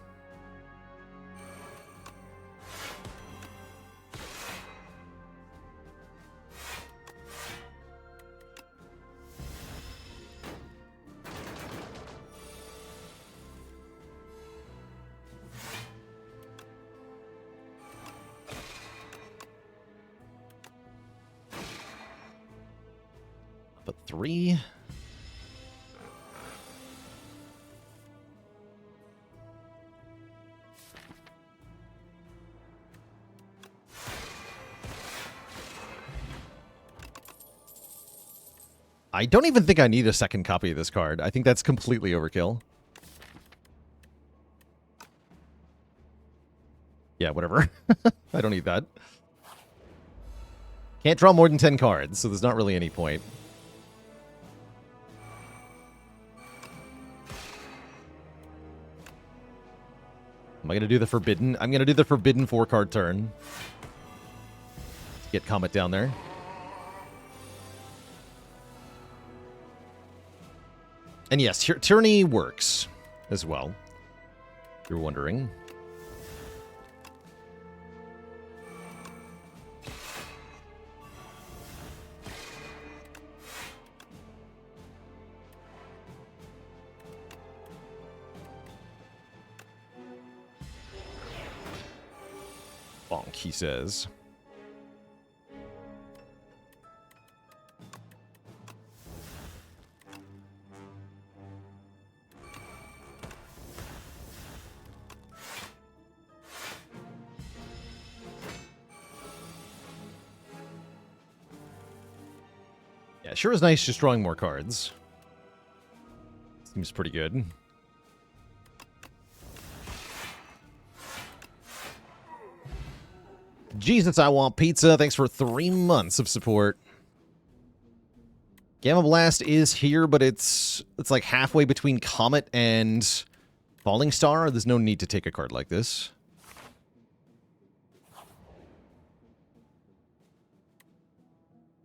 But 3. I don't even think I need a second copy of this card. I think that's completely overkill. Yeah, whatever. I don't need that. Can't draw more than 10 cards, so there's not really any point. Am I going to do the Forbidden? I'm going to do the Forbidden 4-card turn. Get Comet down there. And yes, Tyranny works as well, if you're wondering. Bonk, he says. Yeah, sure is nice just drawing more cards. Seems pretty good. Jesus, I want pizza. Thanks for 3 months of support. Gamma Blast is here, but it's like halfway between Comet and Falling Star. There's no need to take a card like this.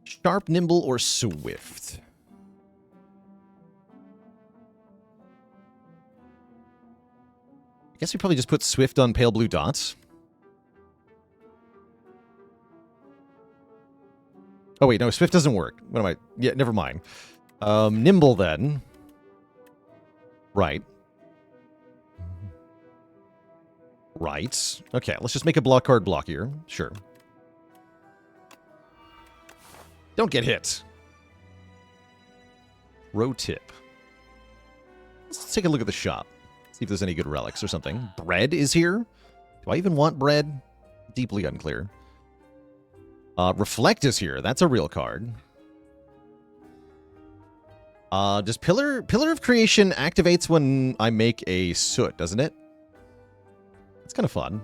Sharp, Nimble, or Swift? I guess we probably just put Swift on pale blue dots. Oh, wait, no, Swift doesn't work. What am I? Yeah, never mind. Nimble, then. Right. Right. Okay, let's just make a block card block here. Sure. Don't get hit. Row tip. Let's take a look at the shop. See if there's any good relics or something. Bread is here? Do I even want bread? Deeply unclear. Reflect is here. That's a real card. Does Pillar of Creation activates when I make a soot, doesn't it? It's kind of fun.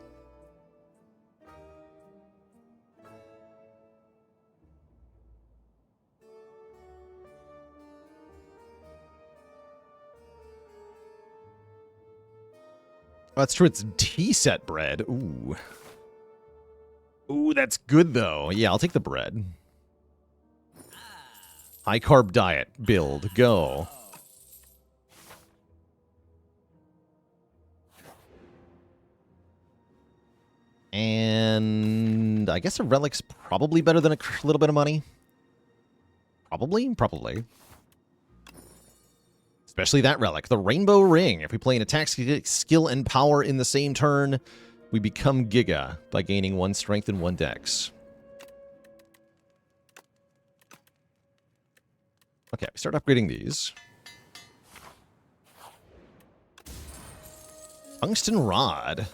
Oh, that's true. It's tea-set bread. Ooh. Ooh, that's good, though. Yeah, I'll take the bread. High-carb diet. Build. Go. And I guess a relic's probably better than a little bit of money. Probably? Probably. Especially that relic. The Rainbow Ring. If we play an attack skill and power in the same turn, we become Giga by gaining 1 strength and 1 dex. Okay, we start upgrading these. Tungsten Rod.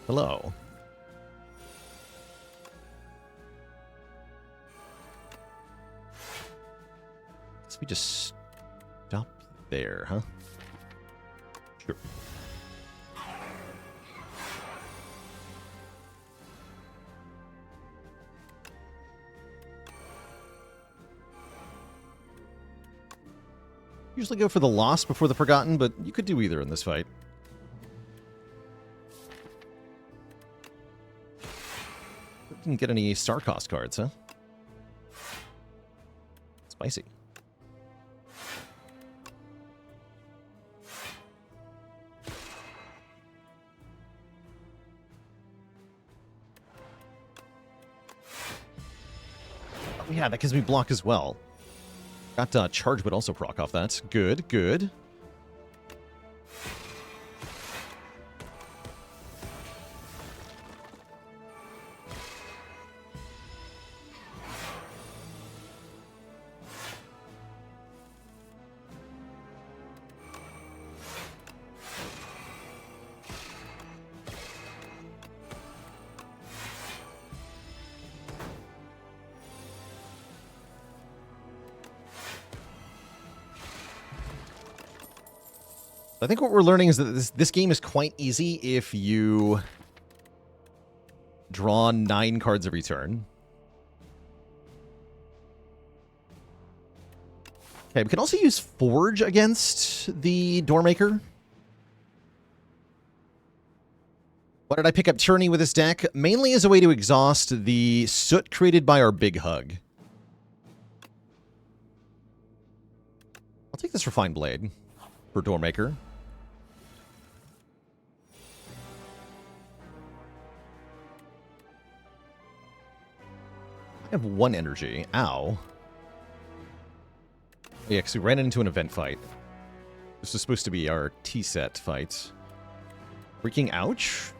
Hello. Guess we just stop there, huh? Sure. Usually go for the Lost before the Forgotten, but you could do either in this fight. Didn't get any star cost cards, huh? Spicy. Oh, yeah, that gives me block as well. Got charge, but also proc off that. Good, good. I think what we're learning is that this game is quite easy if you draw 9 cards every turn. Okay, we can also use Forge against the Doormaker. Why did I pick up Tyranny with this deck? Mainly as a way to exhaust the soot created by our Big Hug. I'll take this Refined Blade for Doormaker. I have 1 energy. Ow. Yeah, because we ran into an event fight. This is supposed to be our T-set fight. Freaking ouch.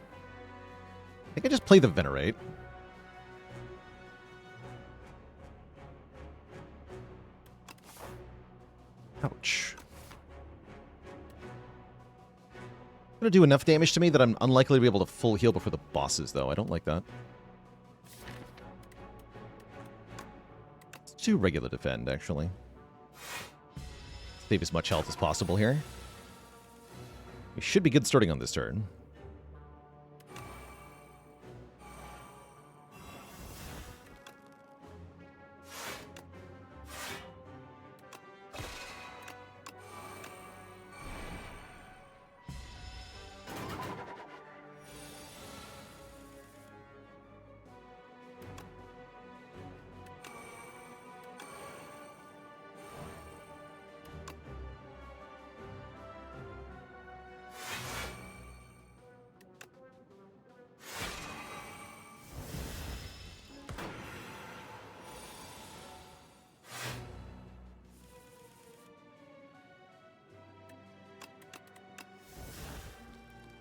I think I just play the Venerate. Ouch. It's going to do enough damage to me that I'm unlikely to be able to full heal before the bosses, though. I don't like that. Let's do regular defend, actually. Save as much health as possible here. We should be good starting on this turn.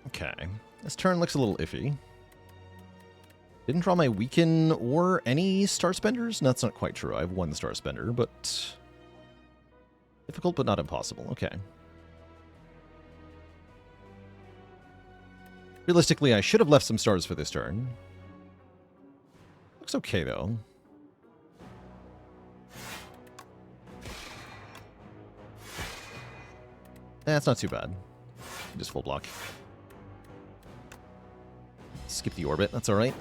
Okay. This turn looks a little iffy. Didn't draw my Weaken or any Star Spenders? No, that's not quite true. I have 1 Star Spender, but... difficult, but not impossible. Okay. Realistically, I should have left some stars for this turn. Looks okay, though. That's not too bad. Just full block. Skip the orbit, that's alright.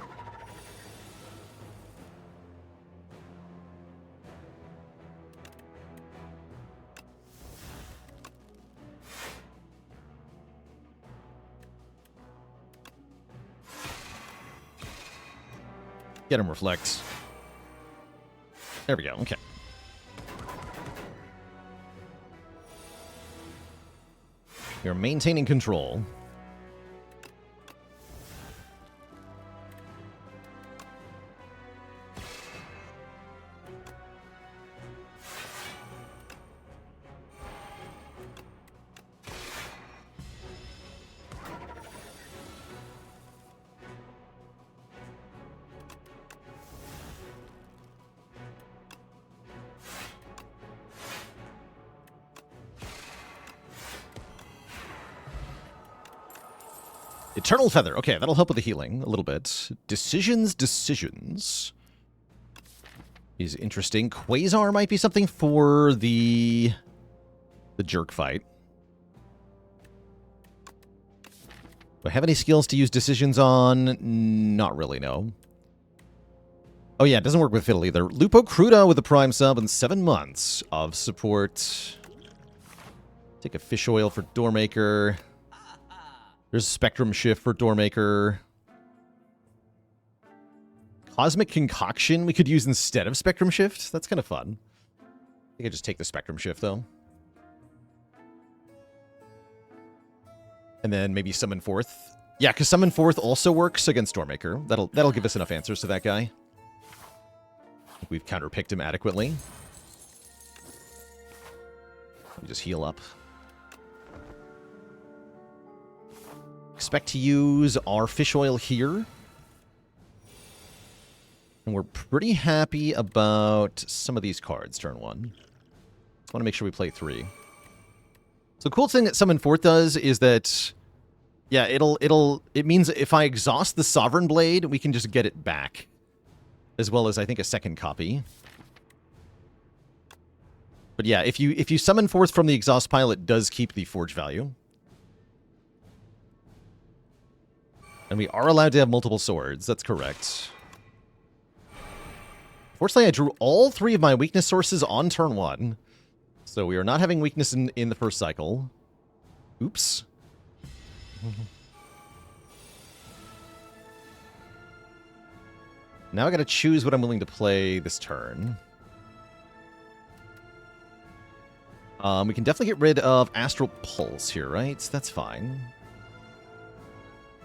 Get him reflect. There we go, okay. You're maintaining control. Eternal Feather. Okay, that'll help with the healing a little bit. Decisions is interesting. Quasar might be something for the jerk fight. Do I have any skills to use decisions on? Not really, no. Oh yeah, it doesn't work with Fiddle either. Lupo Cruda with a Prime sub and 7 months of support. Take a Fish Oil for Doormaker. There's Spectrum Shift for Doormaker. Cosmic Concoction we could use instead of Spectrum Shift. That's kind of fun. I think I just take the Spectrum Shift, though. And then maybe Summon Forth. Yeah, because Summon Forth also works against Doormaker. That'll give us enough answers to that guy. I think we've counterpicked him adequately. Let me just heal up. Expect to use our Fish Oil here. And we're pretty happy about some of these cards, turn 1. Just want to make sure we play 3. So the cool thing that Summon Forth does is that, yeah, it means if I exhaust the Sovereign Blade, we can just get it back. As well as, I think, a second copy. But yeah, if you Summon Forth from the exhaust pile, it does keep the Forge value. And we are allowed to have multiple swords, that's correct. Fortunately, I drew all 3 of my weakness sources on turn 1. So we are not having weakness in the first cycle. Oops. Now I gotta choose what I'm willing to play this turn. We can definitely get rid of Astral Pulse here, right? That's fine.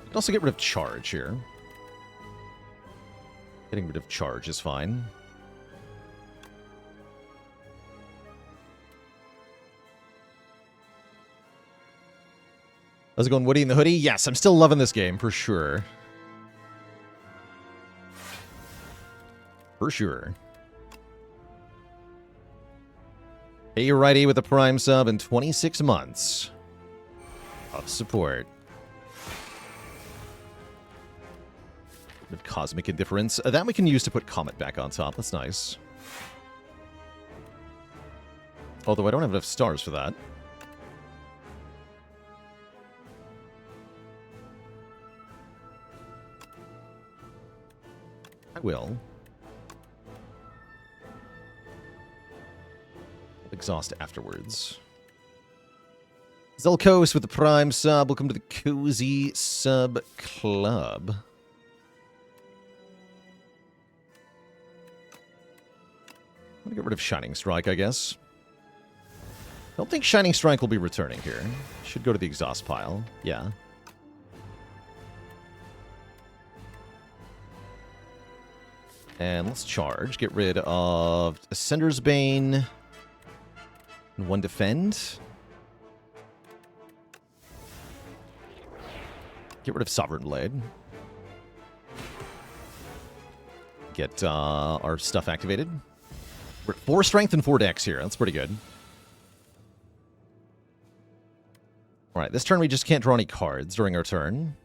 We can also get rid of Charge here. Getting rid of Charge is fine. How's it going, Woody in the hoodie? Yes, I'm still loving this game, for sure. For sure. Hey, righty with a Prime sub and 26 months of support. With Cosmic Indifference. That we can use to put Comet back on top. That's nice. Although I don't have enough stars for that. I will. Exhaust afterwards. Zelkos with the Prime sub. Welcome to the Cozy Sub Club. I'm gonna get rid of Shining Strike, I guess. I don't think Shining Strike will be returning here. Should go to the exhaust pile. Yeah. And let's charge. Get rid of Ascender's Bane. And 1 defend. Get rid of Sovereign Blade. Get our stuff activated. We're at 4 strength and 4 dex here. That's pretty good. Alright, this turn we just can't draw any cards during our turn.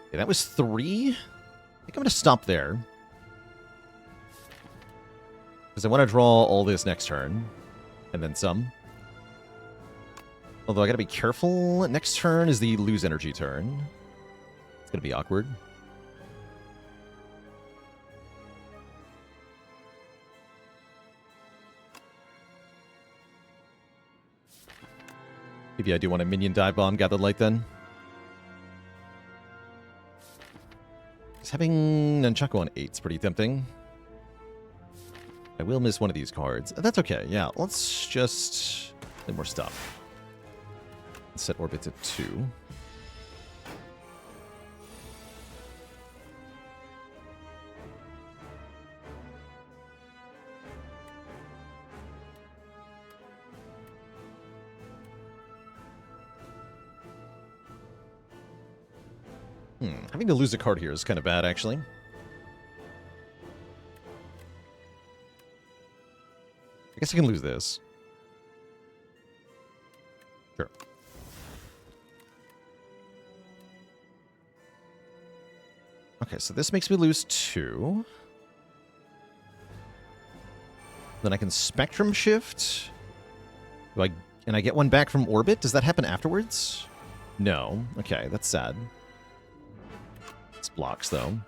Okay, that was 3. I think I'm going to stop there. Because I want to draw all this next turn. And then some. Although I got to be careful. Next turn is the lose energy turn. It's going to be awkward. Maybe I do want a minion dive bomb Gathered Light then. Because having Nunchaku on 8 is pretty tempting. I will miss one of these cards. That's okay, yeah. Let's just play more stuff. Set orbit to 2. Having to lose a card here is kind of bad, actually. I guess I can lose this. Sure. Okay, so this makes me lose 2. Then I can Spectrum Shift. And I get one back from orbit? Does that happen afterwards? No. Okay, that's sad. It's blocks, though.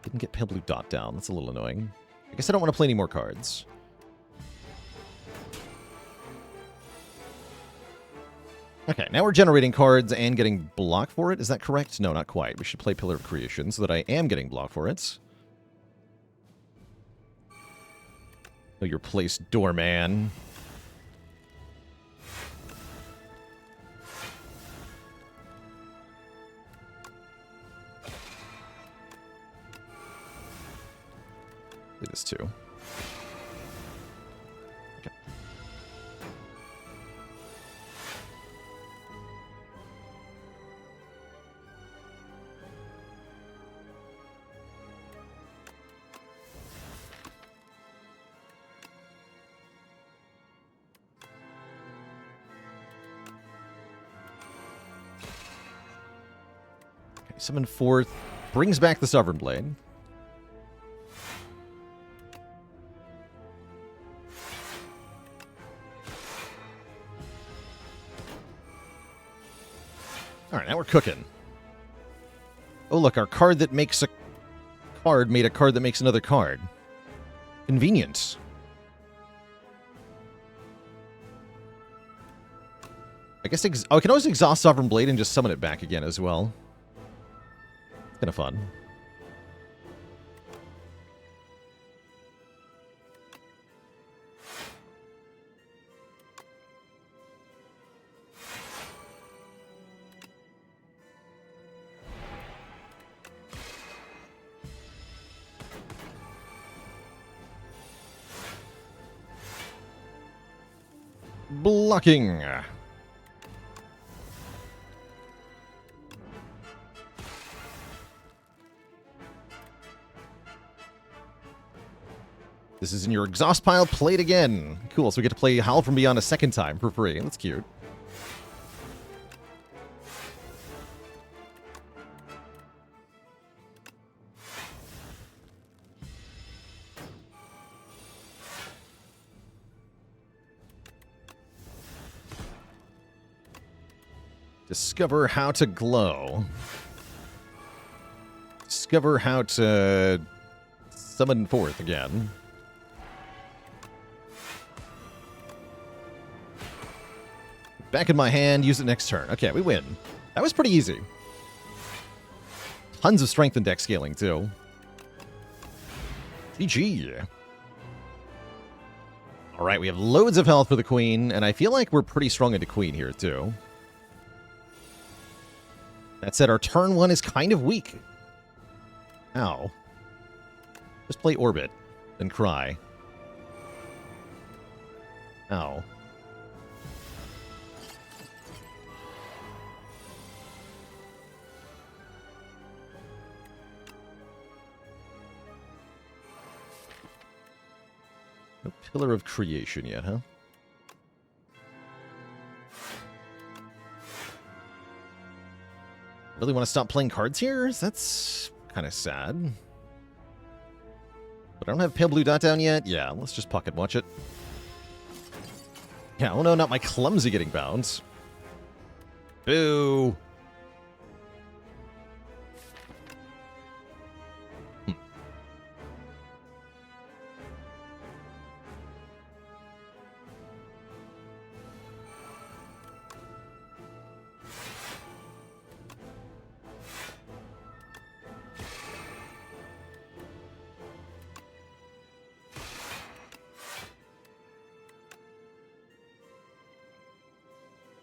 Didn't get Pale Blue Dot down. That's a little annoying. I guess I don't want to play any more cards. Okay, now we're generating cards and getting block for it. Is that correct? No, not quite. We should play Pillar of Creation so that I am getting block for it. Oh, your place, doorman. Do this too. Okay. Summon forth, brings back the Sovereign Blade. Alright, now we're cooking. Oh look, our card that makes a card made a card that makes another card. Convenient. I guess I can always exhaust Sovereign Blade and just summon it back again as well. Kind of fun. Blocking. This is in your exhaust pile. Play it again. Cool, so we get to play Howl from Beyond a second time for free. That's cute. Discover how to glow. Discover how to summon forth again. Back in my hand, use it next turn. Okay, we win. That was pretty easy. Tons of strength and deck scaling, too. GG. Alright, we have loads of health for the Queen, and I feel like we're pretty strong into Queen here, too. That said, our turn 1 is kind of weak. Ow. Just play Orbit, then cry. Ow. No Pillar of Creation yet, huh? Really want to stop playing cards here? That's kind of sad. But I don't have Pale Blue Dot down yet? Yeah, let's just pocket watch it. Yeah, oh no, not my Clumsy getting bounced. Boo!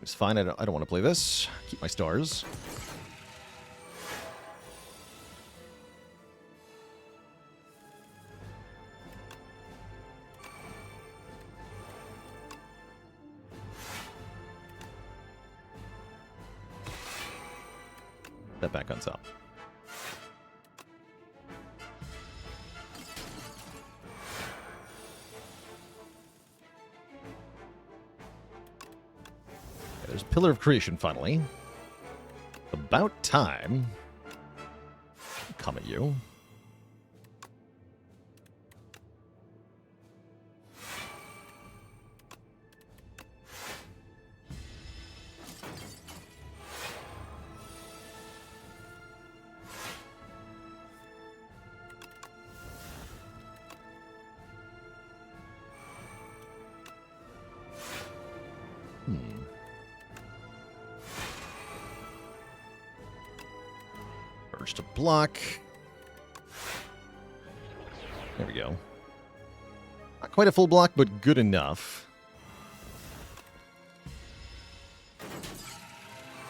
It's fine. I don't want to play this. Keep my stars. That back on top. There's Pillar of Creation, finally. About time. Come at you. Urge to block. There we go. Not quite a full block, but good enough.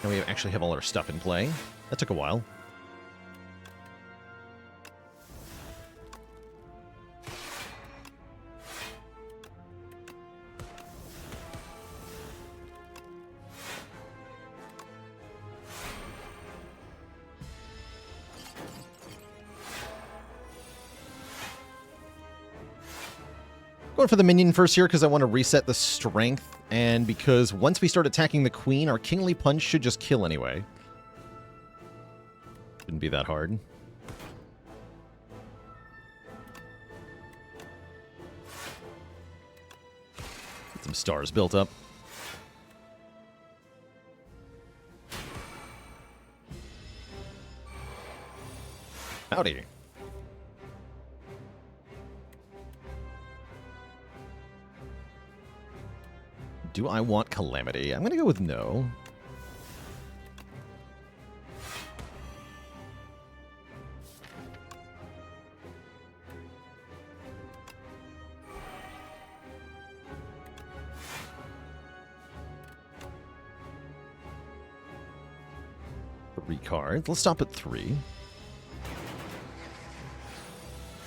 And we actually have all our stuff in play. That took a while. Going for the minion first here because I want to reset the strength, and because once we start attacking the queen, our kingly punch should just kill anyway. Shouldn't be that hard. Get some stars built up. Howdy. Do I want Calamity? I'm going to go with no. Three cards. Let's stop at 3.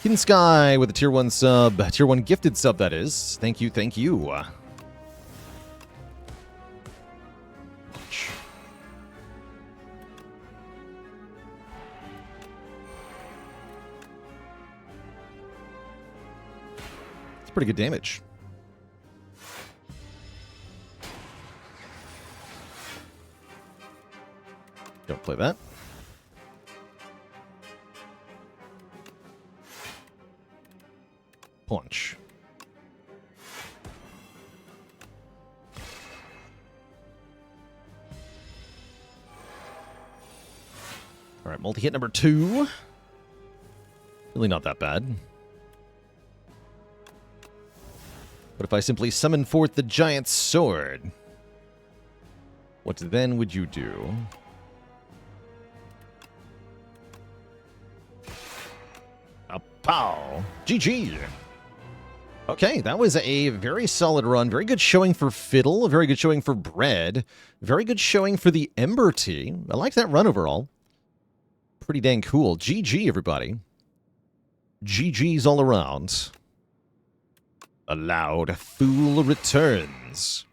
Hidden Sky with a tier 1 sub. Tier 1 gifted sub, that is. Thank you, thank you. Pretty good damage. Don't play that. Punch. All right, multi-hit number 2. Really not that bad. But if I simply summon forth the giant sword, what then would you do? A pow! GG! Okay, that was a very solid run. Very good showing for Fiddle. A very good showing for Bread. Very good showing for the Ember Tea. I like that run overall. Pretty dang cool. GG, everybody. GG's all around. A loud fool returns.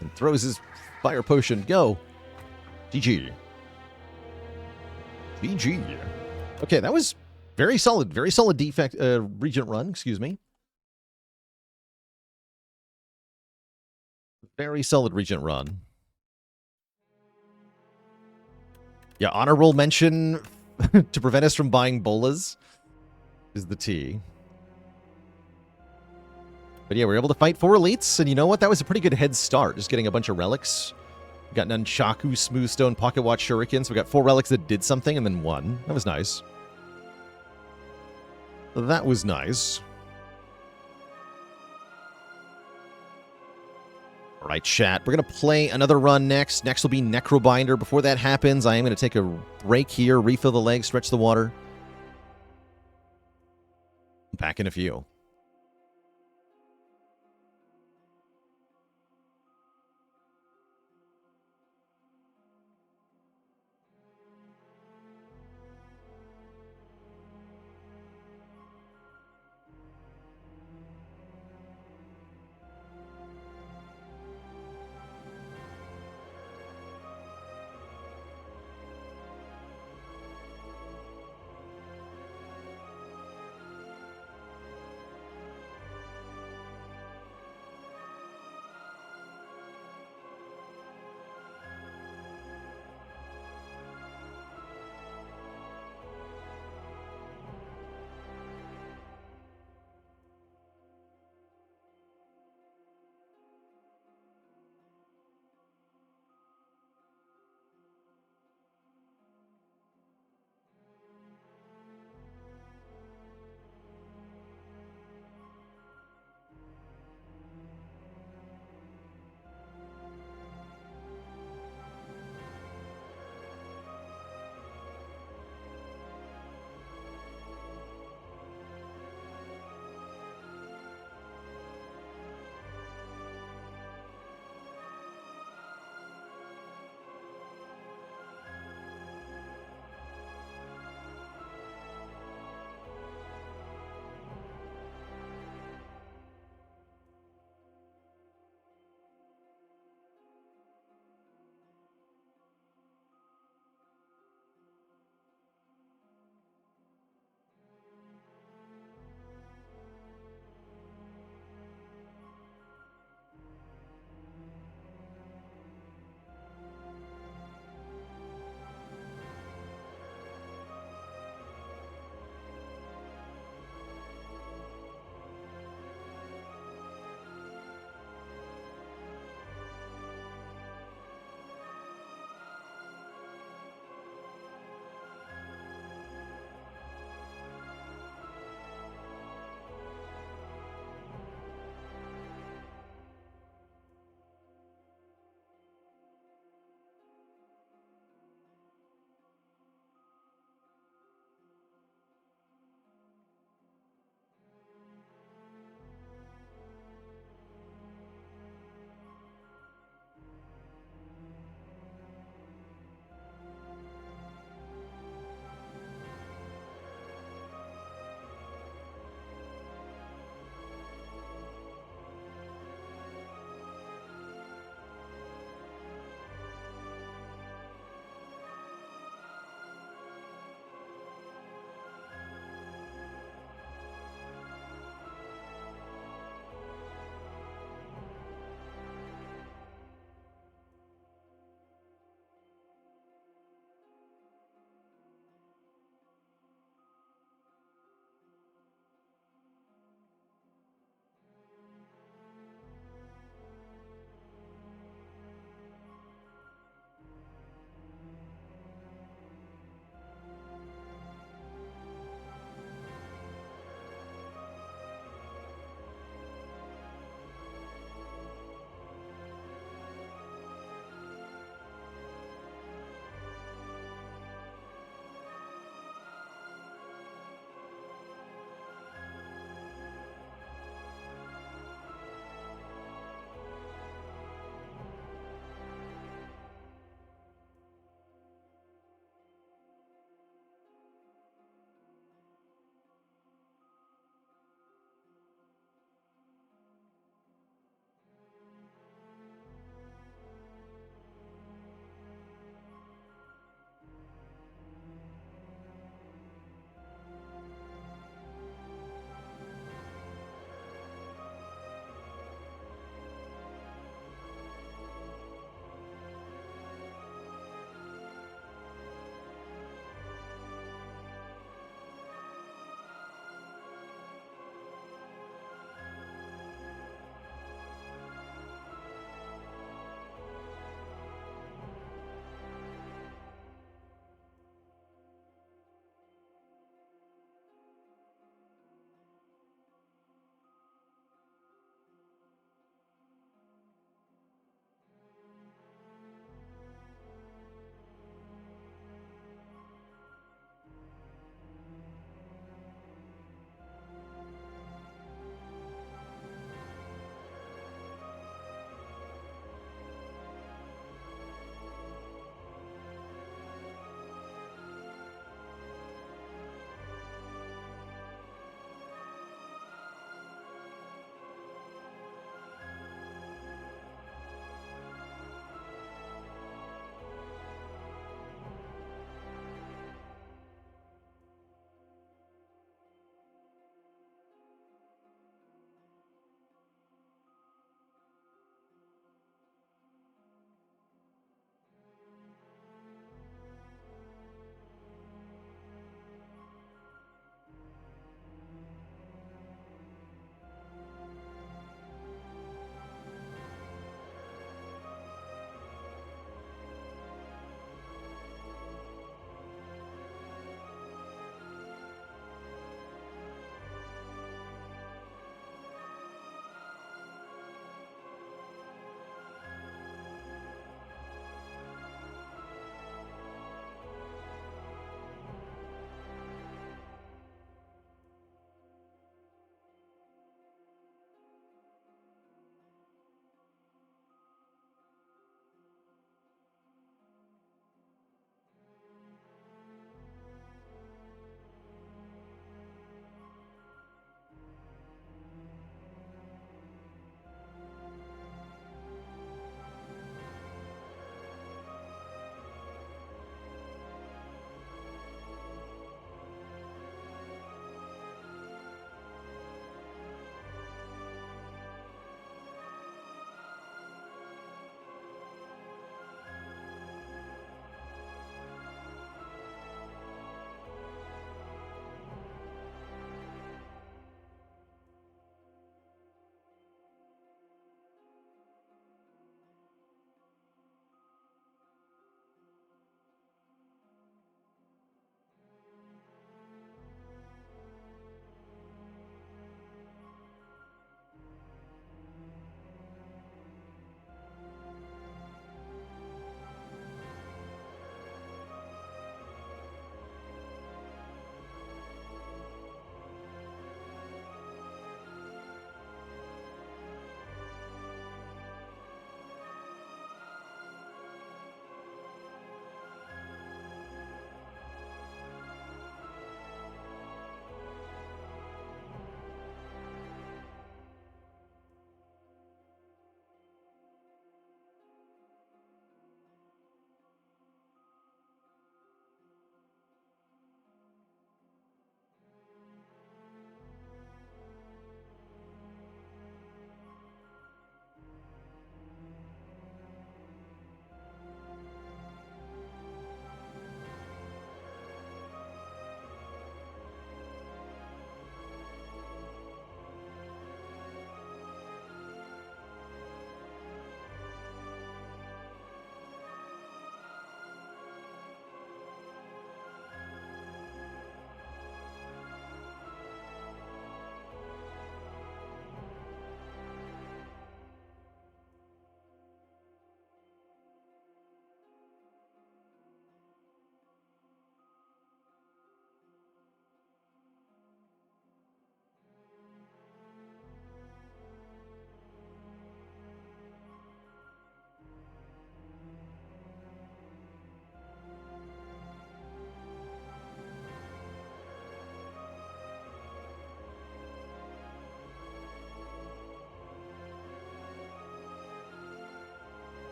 And throws his fire potion. Go. GG. GG. Okay, that was very solid defect Regent run, excuse me. Very solid Regent run. Yeah, honor roll mention to prevent us from buying bolas is the T. But yeah, we were able to fight 4 elites, and you know what? That was a pretty good head start, just getting a bunch of relics. We got Nunchaku, Smoothstone, Pocket Watch, Shurikens. We got 4 relics that did something, and then 1. That was nice. That was nice. All right, chat. We're going to play another run next. Next will be Necrobinder. Before that happens, I am going to take a break here, refill the legs, stretch the water. Back in a few.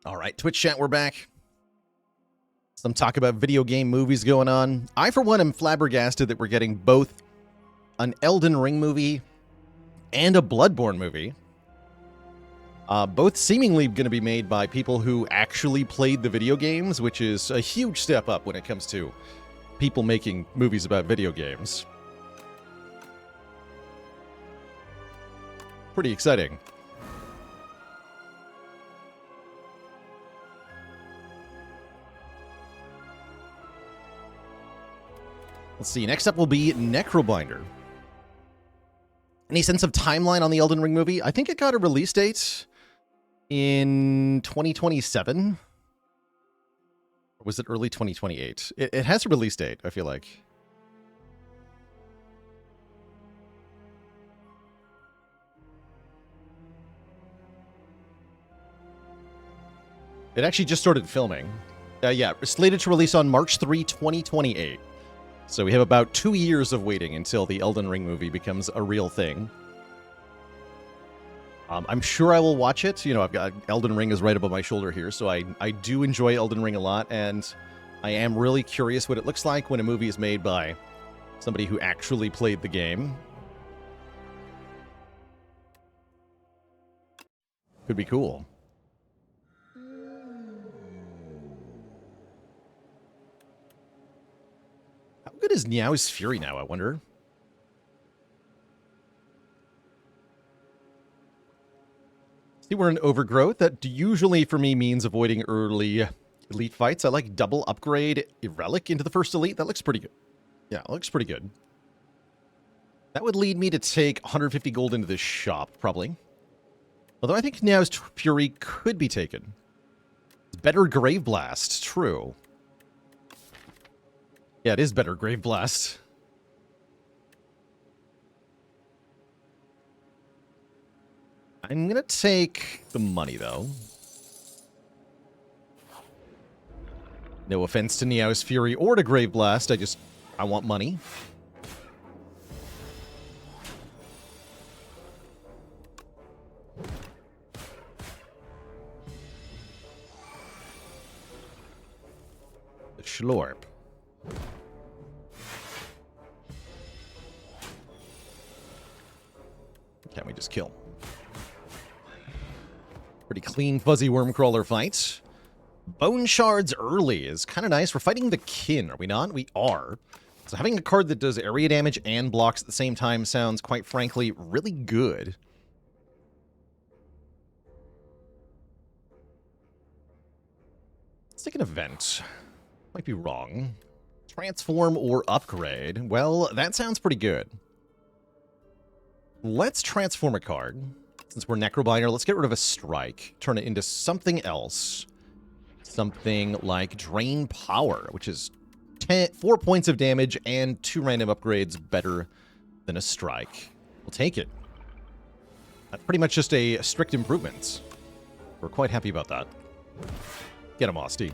All right, Twitch chat, we're back. Some talk about video game movies going on. I, for one, am flabbergasted that we're getting both an Elden Ring movie and a Bloodborne movie. Both seemingly going to be made by people who actually played the video games, which is a huge step up when it comes to people making movies about video games. Pretty exciting. Let's see, next up will be Necrobinder. Any sense of timeline on the Elden Ring movie? I think it got a release date in 2027. Or was it early 2028? It has a release date, I feel like. It actually just started filming. Yeah, slated to release on March 3, 2028. So we have about 2 years of waiting until the Elden Ring movie becomes a real thing. I'm sure I will watch it. You know, I've got Elden Ring is right above my shoulder here, so I do enjoy Elden Ring a lot, and I am really curious what it looks like when a movie is made by somebody who actually played the game. Could be cool. How good is Niao's Fury now, I wonder? See, we're in Overgrowth. That usually, for me, means avoiding early elite fights. I like double upgrade Relic into the first elite. That looks pretty good. Yeah, it looks pretty good. That would lead me to take 150 gold into this shop, probably. Although I think Niao's Fury could be taken. Better Grave Blast, true. Yeah, it is better Grave Blast. I'm gonna take the money, though. No offense to Niao's Fury or to Grave Blast, I want money. The Schlorp. Can't we just kill? Pretty clean, fuzzy worm crawler fight. Bone Shards early is kind of nice. We're fighting the Kin, are we not? We are. So having a card that does area damage and blocks at the same time sounds, quite frankly, really good. Let's take an event. Might be wrong. Transform or upgrade. Well, that sounds pretty good. Let's transform a card. Since we're Necrobinder, let's get rid of a strike. Turn it into something else. Something like Drain Power, which is 4 points of damage and 2 random upgrades better than a strike. We'll take it. That's pretty much just a strict improvement. We're quite happy about that. Get him, Austin.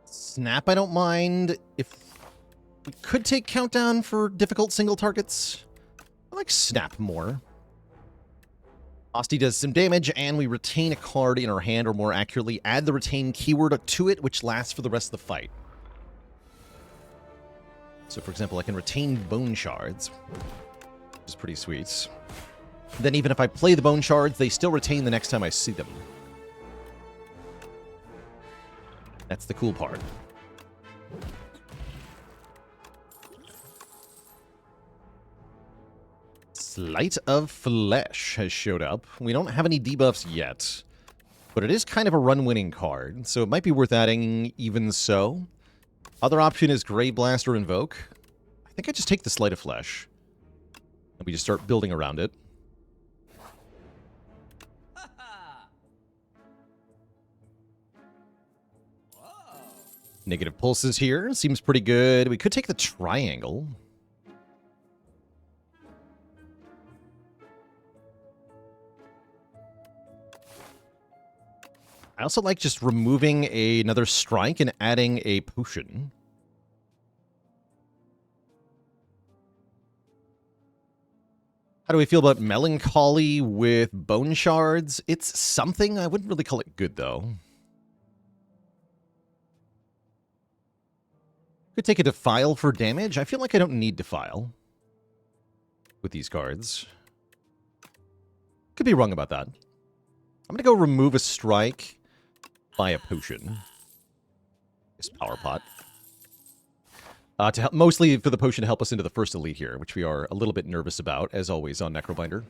Snap, I don't mind. If we could take Countdown for difficult single targets, I like Snap more. Asti does some damage, and we retain a card in our hand, or more accurately, add the retain keyword to it, which lasts for the rest of the fight. So, for example, I can retain Bone Shards, which is pretty sweet. Then even if I play the Bone Shards, they still retain the next time I see them. That's the cool part. Sleight of Flesh has showed up. We don't have any debuffs yet, but it is kind of a run-winning card, so it might be worth adding even so. Other option is Grave Blast or Invoke. I think I just take the Sleight of Flesh, and we just start building around it. Negative pulses here. Seems pretty good. We could take the triangle. I also like just removing another strike and adding a potion. How do we feel about Melancholy with Bone Shards? It's something. I wouldn't really call it good, though. Could take a Defile for damage. I feel like I don't need Defile with these cards. Could be wrong about that. I'm going to go remove a strike, buy a potion. This Power Pot. To help, mostly for the potion to help us into the first elite here, which we are a little bit nervous about, as always, on Necrobinder.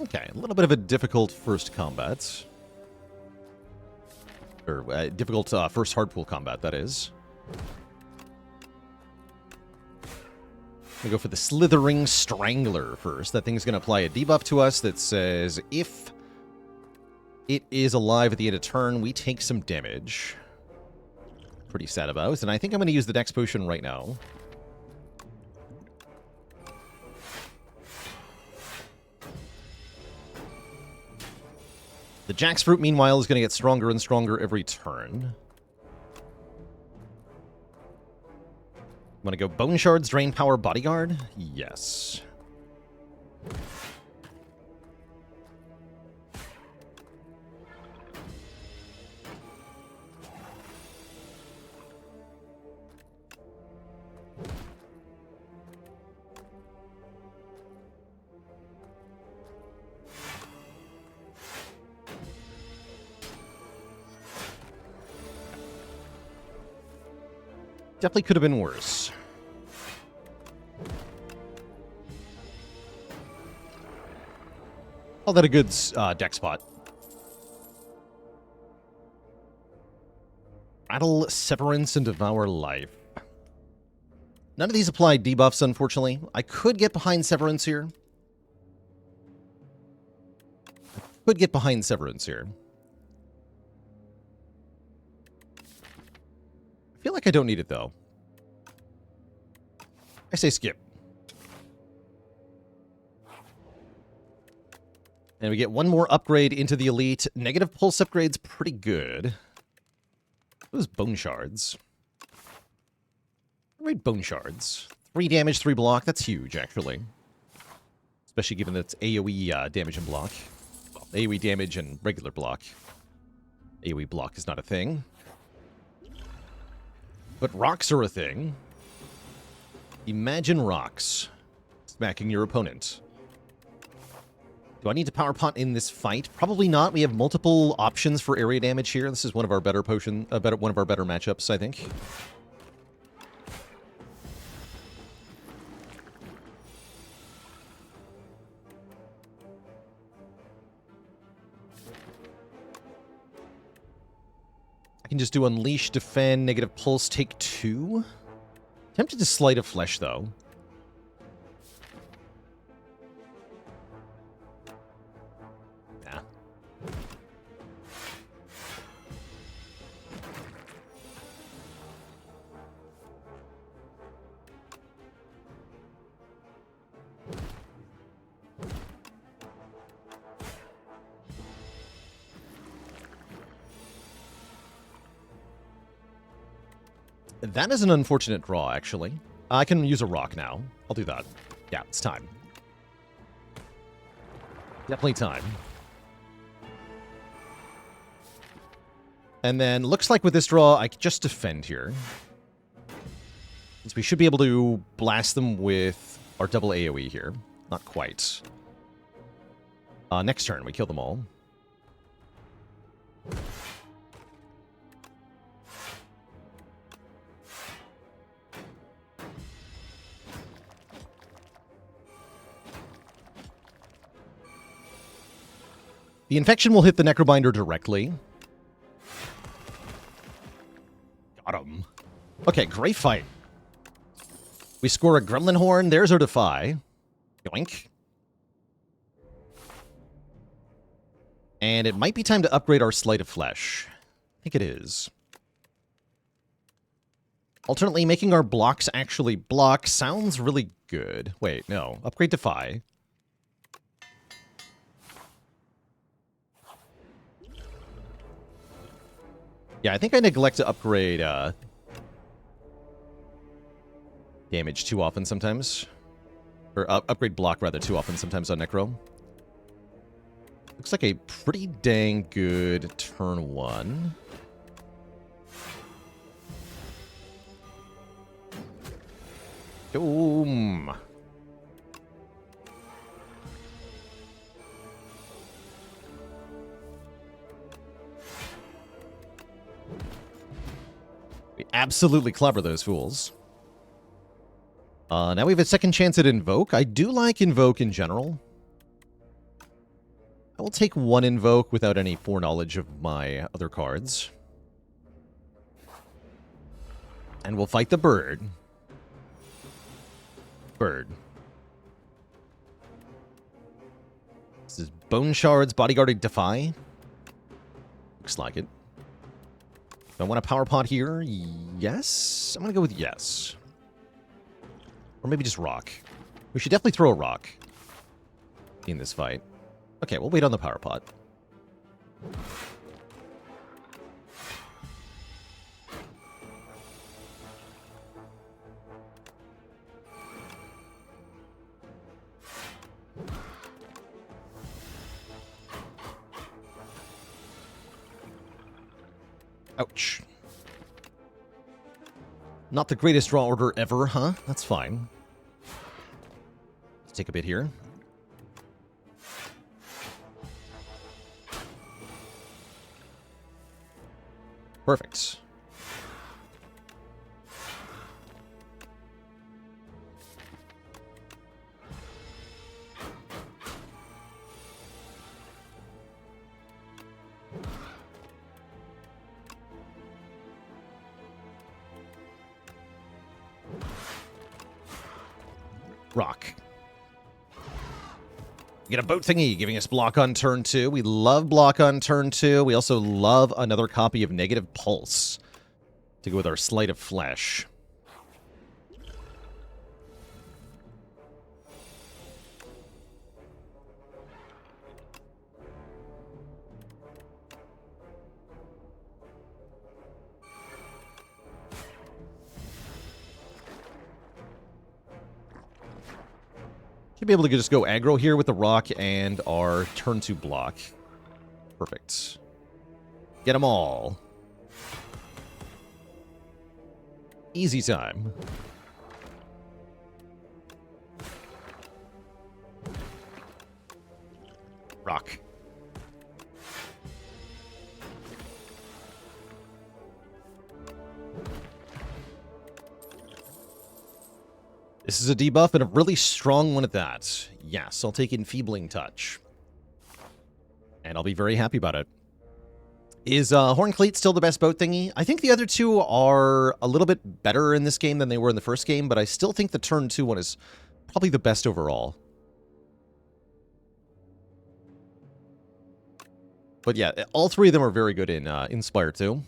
Okay, a little bit of a difficult first combat. Or difficult first hard pool combat, that is. We go for the Slithering Strangler first. That thing's going to apply a debuff to us that says if it is alive at the end of turn, we take some damage. Pretty sad about. And I think I'm going to use the Dex Potion right now. The Jackfruit, meanwhile, is going to get stronger and stronger every turn. Want to go Bone Shards, Drain Power, Bodyguard? Yes. Definitely could have been worse. Call that a good deck spot. Rattle, Severance, and Devour Life. None of these apply debuffs, unfortunately. I could get behind Severance here. I feel like I don't need it, though. I say skip. And we get one more upgrade into the elite. Negative pulse upgrade's pretty good. Those Bone Shards. Right, Bone Shards. 3 damage, 3 block. That's huge, actually. Especially given that it's AoE damage and block. Well, AoE damage and regular block. AoE block is not a thing. But rocks are a thing. Imagine rocks smacking your opponent. Do I need to power pot in this fight? Probably not. We have multiple options for area damage here. This is one of our better one of our better matchups, I think. I can just do Unleash, Defend, Negative Pulse, take 2. Tempted to Sleight of Flesh, though. Nah. That is an unfortunate draw, actually. I can use a rock now. I'll do that. Yeah, it's time. Definitely time. And then, looks like with this draw, I could just defend here. Since we should be able to blast them with our double AoE here. Not quite. Next turn, we kill them all. The Infection will hit the Necrobinder directly. Got him. Okay, great fight. We score a Gremlin Horn. There's our Defy. Yoink. And it might be time to upgrade our Sleight of Flesh. I think it is. Alternately, making our blocks actually block sounds really good. Wait, no. Upgrade Defy. Yeah, I think I neglect to upgrade damage too often sometimes. Or upgrade block, rather, too often sometimes on Necro. Looks like a pretty dang good turn 1. Boom. We absolutely clobber those fools. Now we have a second chance at Invoke. I do like Invoke in general. I will take one Invoke without any foreknowledge of my other cards. And we'll fight the bird. Bird. This is Bone Shards, Bodyguarded Defy. Looks like it. Do I want a Power Pot here? Yes. I'm going to go with yes. Or maybe just rock. We should definitely throw a rock in this fight. Okay, we'll wait on the Power Pot. Ouch. Not the greatest draw order ever, huh? That's fine. Let's take a bit here. Perfect. Rock. Get a boat thingy, giving us block on turn 2. We love block on turn 2. We also love another copy of Negative Pulse to go with our Sleight of Flesh. Should be able to just go aggro here with the rock and our turn 2 block. Perfect. Get them all. Easy time. Rock. This is a debuff and a really strong one at that. Yes, I'll take Enfeebling Touch. And I'll be very happy about it. Is Horncleat still the best boat thingy? I think the other two are a little bit better in this game than they were in the first game, but I still think the turn 2 one is probably the best overall. But yeah, all three of them are very good in Spire 2.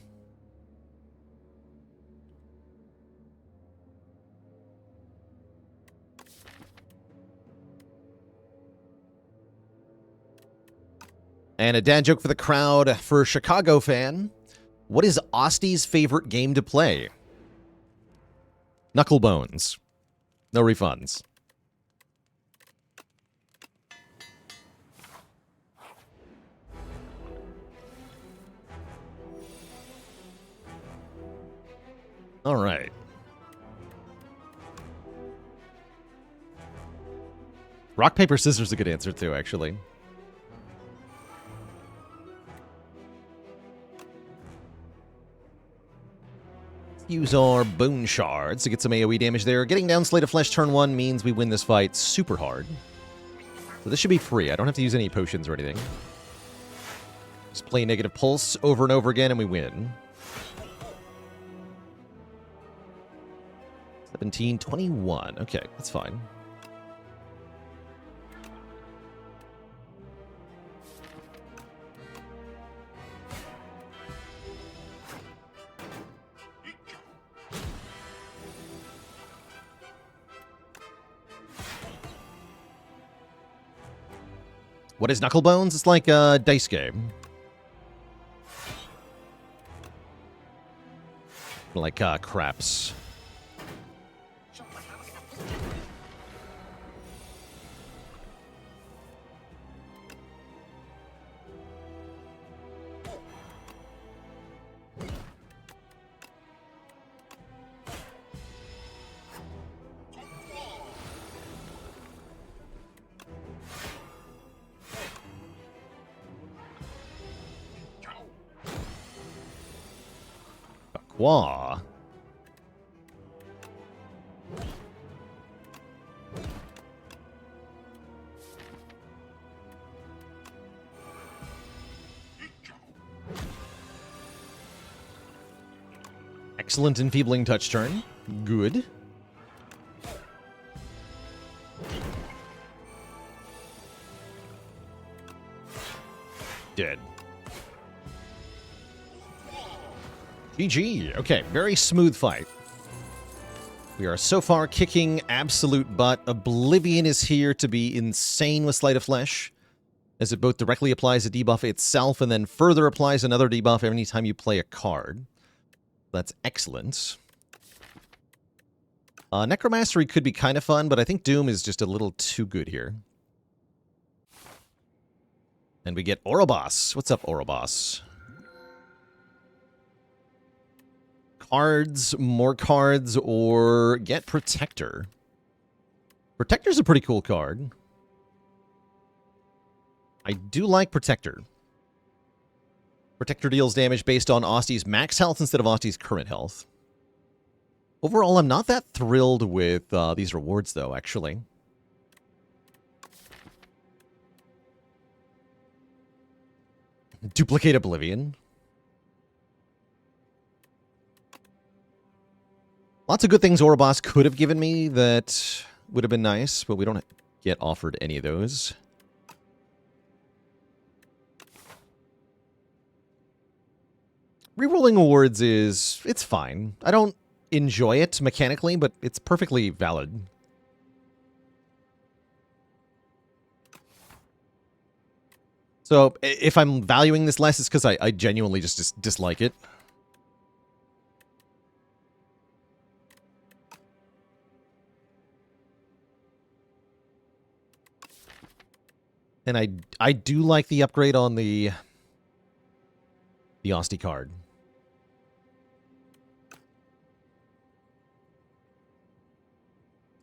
And a dad joke for the crowd. For a Chicago fan, what is Osty's favorite game to play? Knucklebones. No refunds. All right. Rock, paper, scissors is a good answer, too, actually. Use our Bone Shards to get some AoE damage there. Getting down Sleight of Flesh turn 1 means we win this fight super hard. So this should be free. I don't have to use any potions or anything. Just play Negative Pulse over and over again and we win. 17-21. Okay, that's fine. What is Knucklebones? It's like a dice game. Like craps. Wah. Excellent enfeebling touch turn. Good. Dead. GG. Okay, very smooth fight. We are so far kicking absolute butt. Oblivion is here to be insane with Sleight of Flesh, as it both directly applies a debuff itself and then further applies another debuff every time you play a card. That's excellent. Necromastery could be kind of fun, but I think Doom is just a little too good here. And we get Ouroboros. What's up, Ouroboros? Cards, more cards, or get Protector. Protector's a pretty cool card. I do like Protector. Protector deals damage based on Austy's max health instead of Austy's current health. Overall, I'm not that thrilled with these rewards, though, actually. Duplicate Oblivion. Lots of good things Ouroboros could have given me that would have been nice, but we don't get offered any of those. Rerolling awards it's fine. I don't enjoy it mechanically, but it's perfectly valid. So if I'm valuing this less, it's because I genuinely just dislike it. And I do like the upgrade on the Austy card.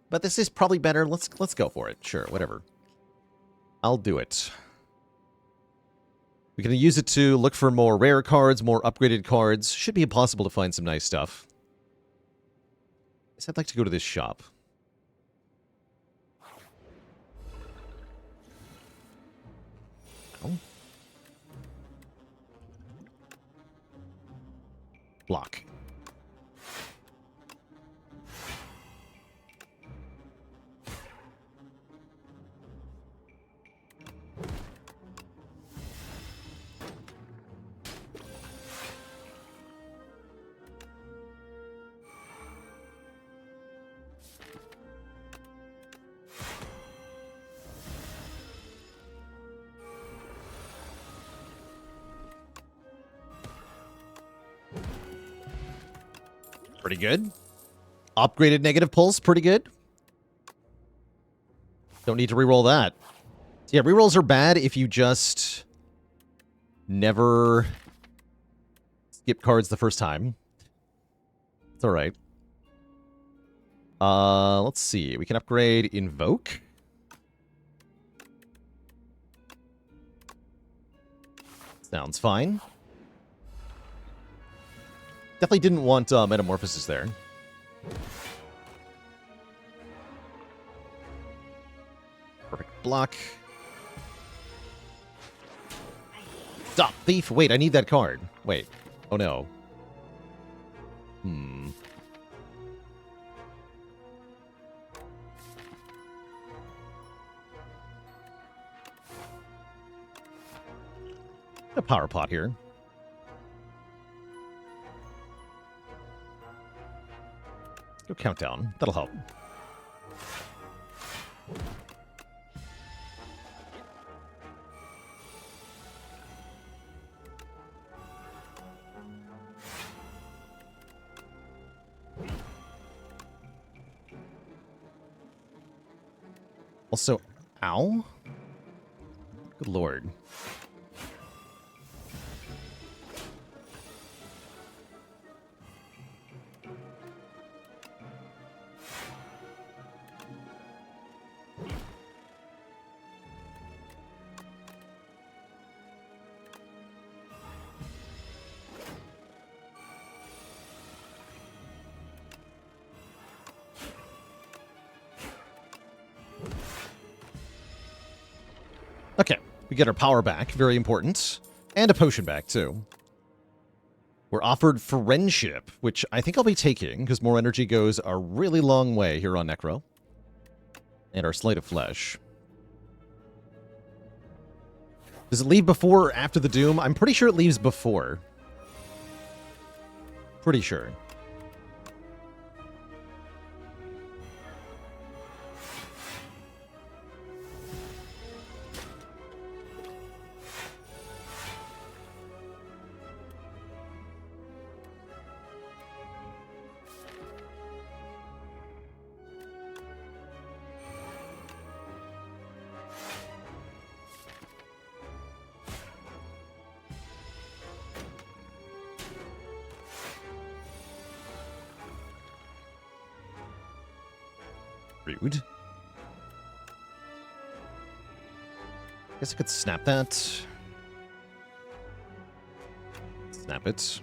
But this is probably better. Let's go for it. Sure, whatever. I'll do it. We can use it to look for more rare cards, more upgraded cards. Should be impossible to find some nice stuff. I guess I'd like to go to this shop. Oh. Block. Pretty good. Upgraded negative pulse, pretty good. Don't need to reroll that. So yeah, rerolls are bad if you just never skip cards the first time. It's alright. Let's see. We can upgrade Invoke. Sounds fine. Definitely didn't want Metamorphosis there. Perfect block. Stop, thief! Wait, I need that card. Wait. Oh no. A power pot here. Go countdown. That'll help. Also, ow. Good lord. Okay, we get our power back, very important. And a potion back, too. We're offered friendship, which I think I'll be taking, because more energy goes a really long way here on Necro. And our Slate of Flesh. Does it leave before or after the Doom? I'm pretty sure it leaves before. Pretty sure. Rude. Guess I could snap that. Snap it.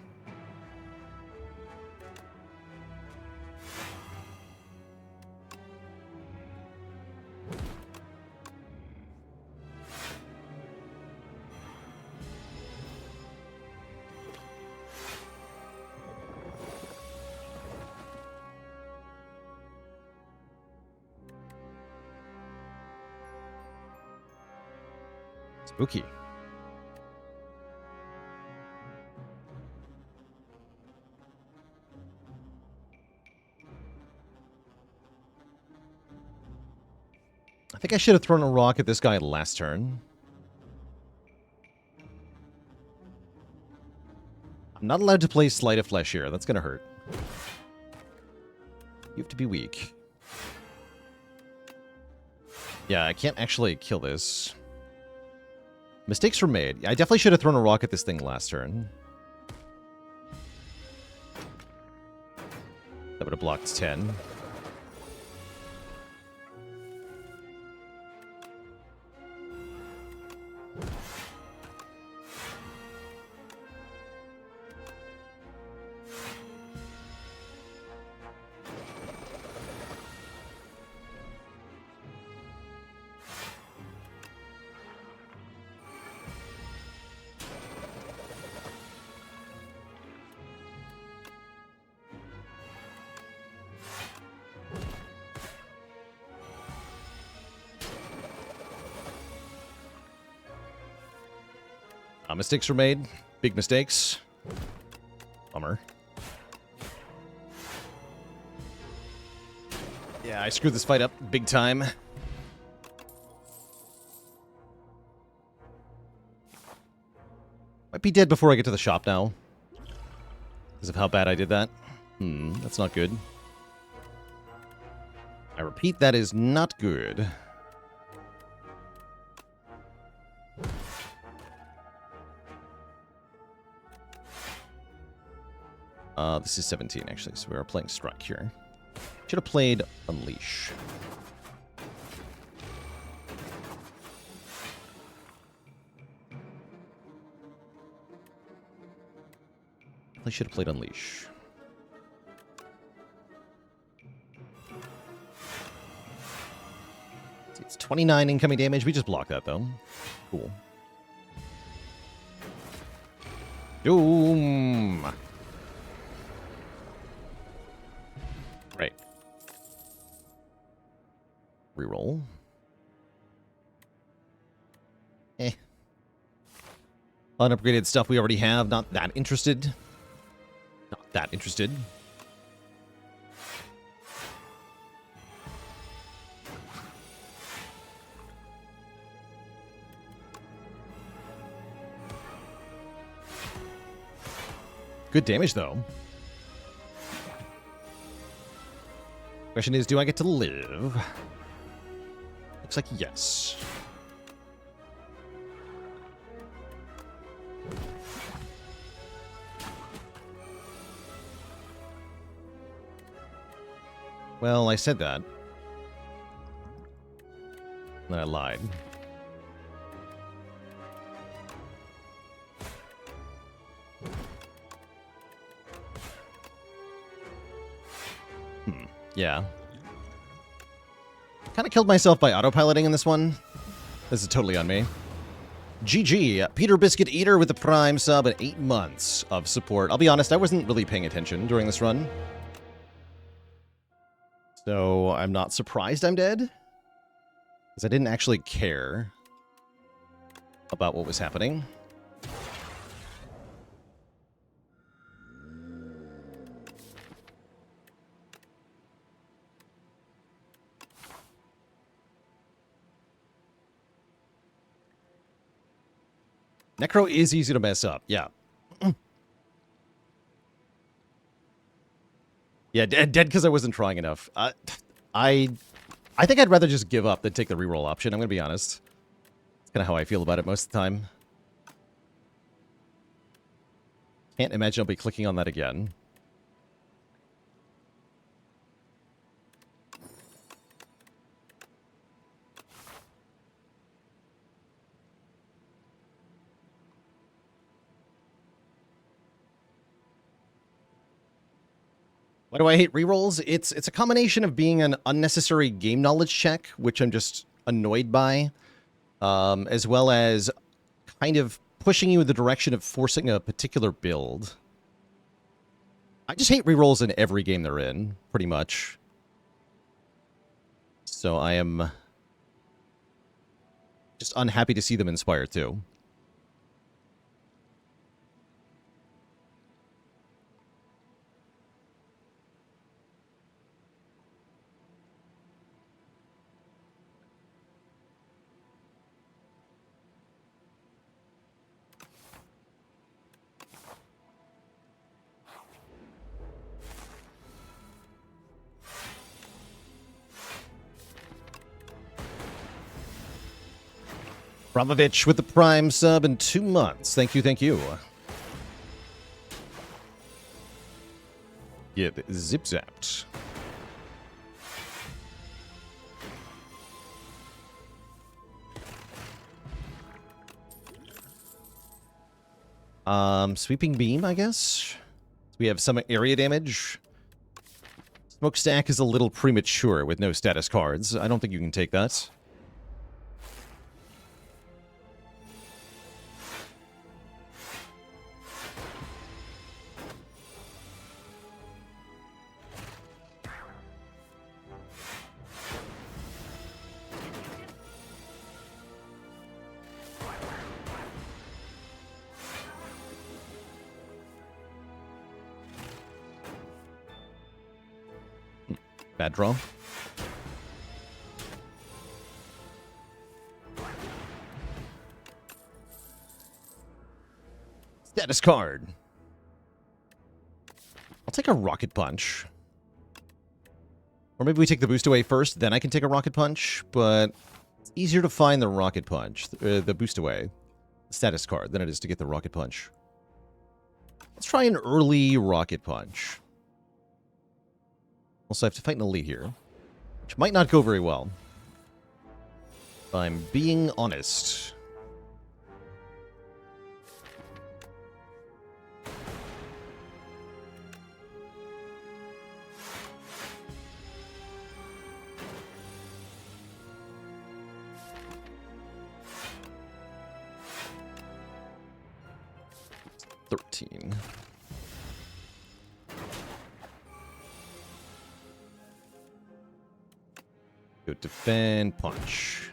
Spooky. I think I should have thrown a rock at this guy last turn. I'm not allowed to play Sleight of Flesh here. That's going to hurt. You have to be weak. Yeah, I can't actually kill this. Mistakes were made. I definitely should have thrown a rock at this thing last turn. That would have blocked 10. Mistakes were made. Big mistakes. Bummer. Yeah, I screwed this fight up big time. Might be dead before I get to the shop now. Because of how bad I did that. That's not good. I repeat, that is not good. This is 17, actually, so we are playing Strike here. Should have played Unleash. I should have played Unleash. It's 29 incoming damage. We just blocked that, though. Cool. Doom! Right. Reroll. Unupgraded stuff we already have. Not that interested. Not that interested. Good damage, though. Question is, do I get to live? Looks like yes. Well, I said that. Then I lied. Yeah. Kind of killed myself by autopiloting in this one. This is totally on me. GG, Peter Biscuit Eater with the Prime sub and 8 months of support. I'll be honest, I wasn't really paying attention during this run. So I'm not surprised I'm dead. Because I didn't actually care about what was happening. Necro is easy to mess up, yeah. Yeah, dead because I wasn't trying enough. I think I'd rather just give up than take the reroll option, I'm going to be honest. That's kind of how I feel about it most of the time. Can't imagine I'll be clicking on that again. Why do I hate rerolls? It's a combination of being an unnecessary game knowledge check, which I'm just annoyed by, as well as kind of pushing you in the direction of forcing a particular build. I just hate rerolls in every game they're in, pretty much. So I am just unhappy to see them in Spire too. Ramovich with the Prime sub in 2 months. Thank you, thank you. Get zip-zapped. Sweeping beam, I guess. We have some area damage. Smokestack is a little premature with no status cards. I don't think you can take that. Bad draw. Status card. I'll take a Rocket Punch. Or maybe we take the boost away first, then I can take a Rocket Punch, but it's easier to find the Rocket Punch, the boost away, the status card, than it is to get the Rocket Punch. Let's try an early Rocket Punch. Also, I have to fight an elite here, which might not go very well. If I'm being honest. $13. Go defend, punch.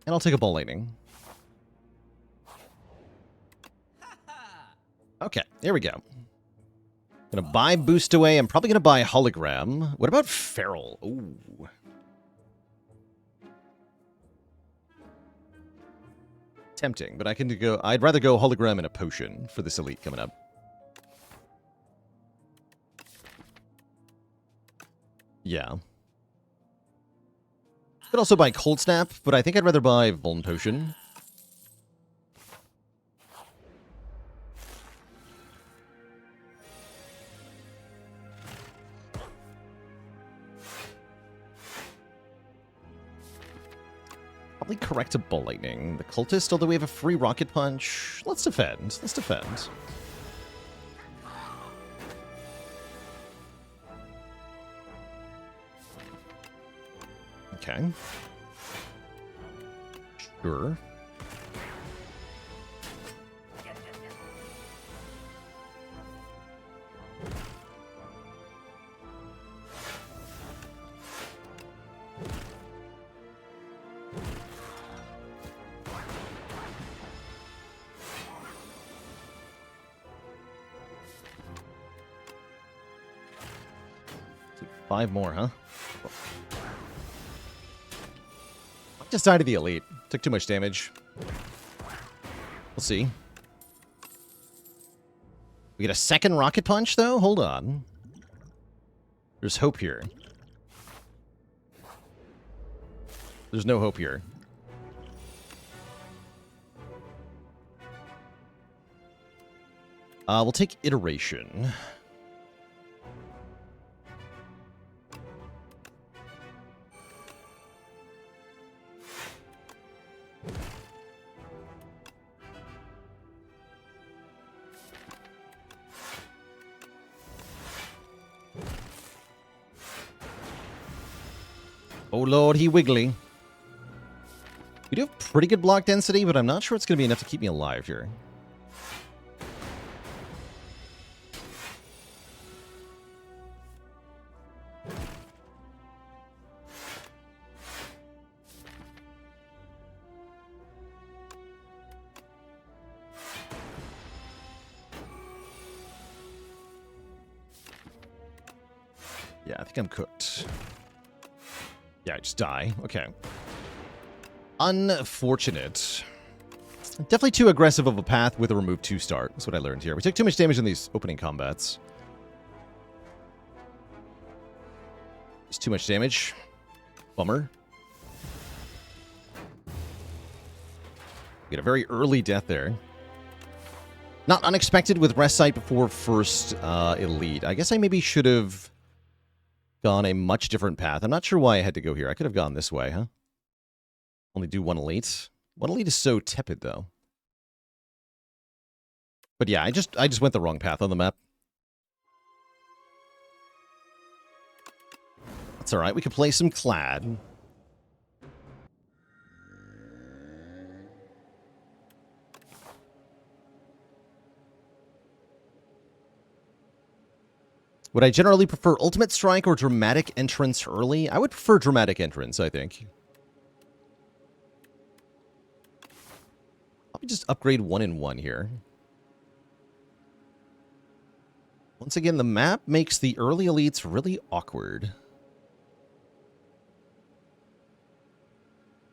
And I'll take a ball lightning. Okay, here we go. Gonna buy boost away. I'm probably gonna buy hologram. What about feral? Ooh. Tempting, but I can go. I'd rather go hologram and a potion for this elite coming up. Yeah. Could also buy Cold Snap, but I think I'd rather buy Vuln Potion. Probably correctable lightning. The cultist, although we have a free rocket punch. Let's defend. Let's defend. Okay. Sure. Five more, huh? I just died to the elite. Took too much damage. We'll see. We get a second rocket punch, though? Hold on. There's hope here. There's no hope here. We'll take iteration. Oh lord, he wiggly. We do have pretty good block density, but I'm not sure it's going to be enough to keep me alive here. Yeah, I think I'm cooked. Yeah, I just die. Okay. Unfortunate. Definitely too aggressive of a path with a remove 2 start. That's what I learned here. We took too much damage in these opening combats. It's too much damage. Bummer. We get a very early death there. Not unexpected with rest sight before first elite. I guess I maybe should have gone a much different path. I'm not sure why I had to go here. I could have gone this way, huh? Only do one elite. One elite is so tepid, though. But yeah, I just went the wrong path on the map. That's all right. We could play some Clad. Would I generally prefer Ultimate Strike or Dramatic Entrance early? I would prefer Dramatic Entrance, I think. Let me just upgrade 1 in 1 here. Once again, the map makes the early elites really awkward.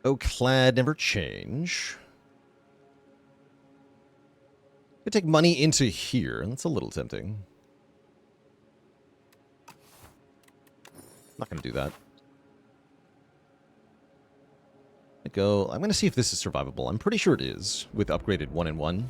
Oh, Clad never change. Could take money into here. That's a little tempting. Not going to do that. I'm going to see if this is survivable. I'm pretty sure it is, with upgraded 1 in 1.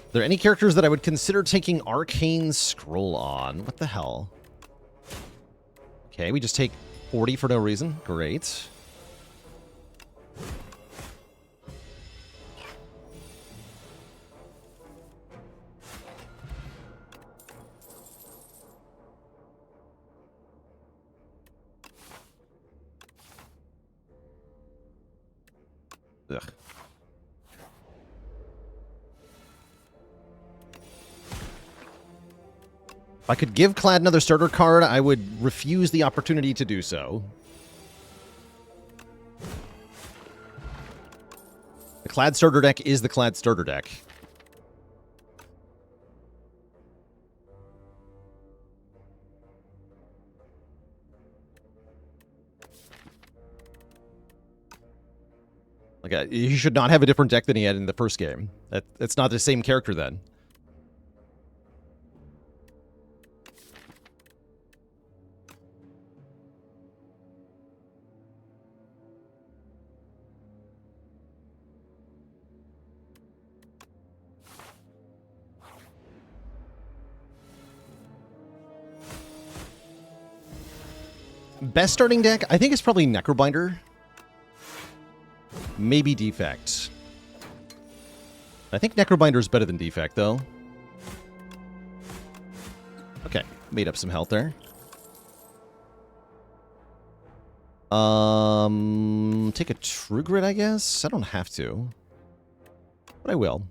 Are there any characters that I would consider taking Arcane Scroll on? What the hell? Okay, we just take 40 for no reason. Great. Ugh. If I could give Clad another starter card, I would refuse the opportunity to do so. The Clad starter deck is the Clad starter deck. Like, he should not have a different deck than he had in the first game. It's not the same character then. Best starting deck, I think it's probably Necrobinder. Maybe Defect. I think Necrobinder is better than Defect, though. Okay, made up some health there. Take a True Grit, I guess? I don't have to. But I will.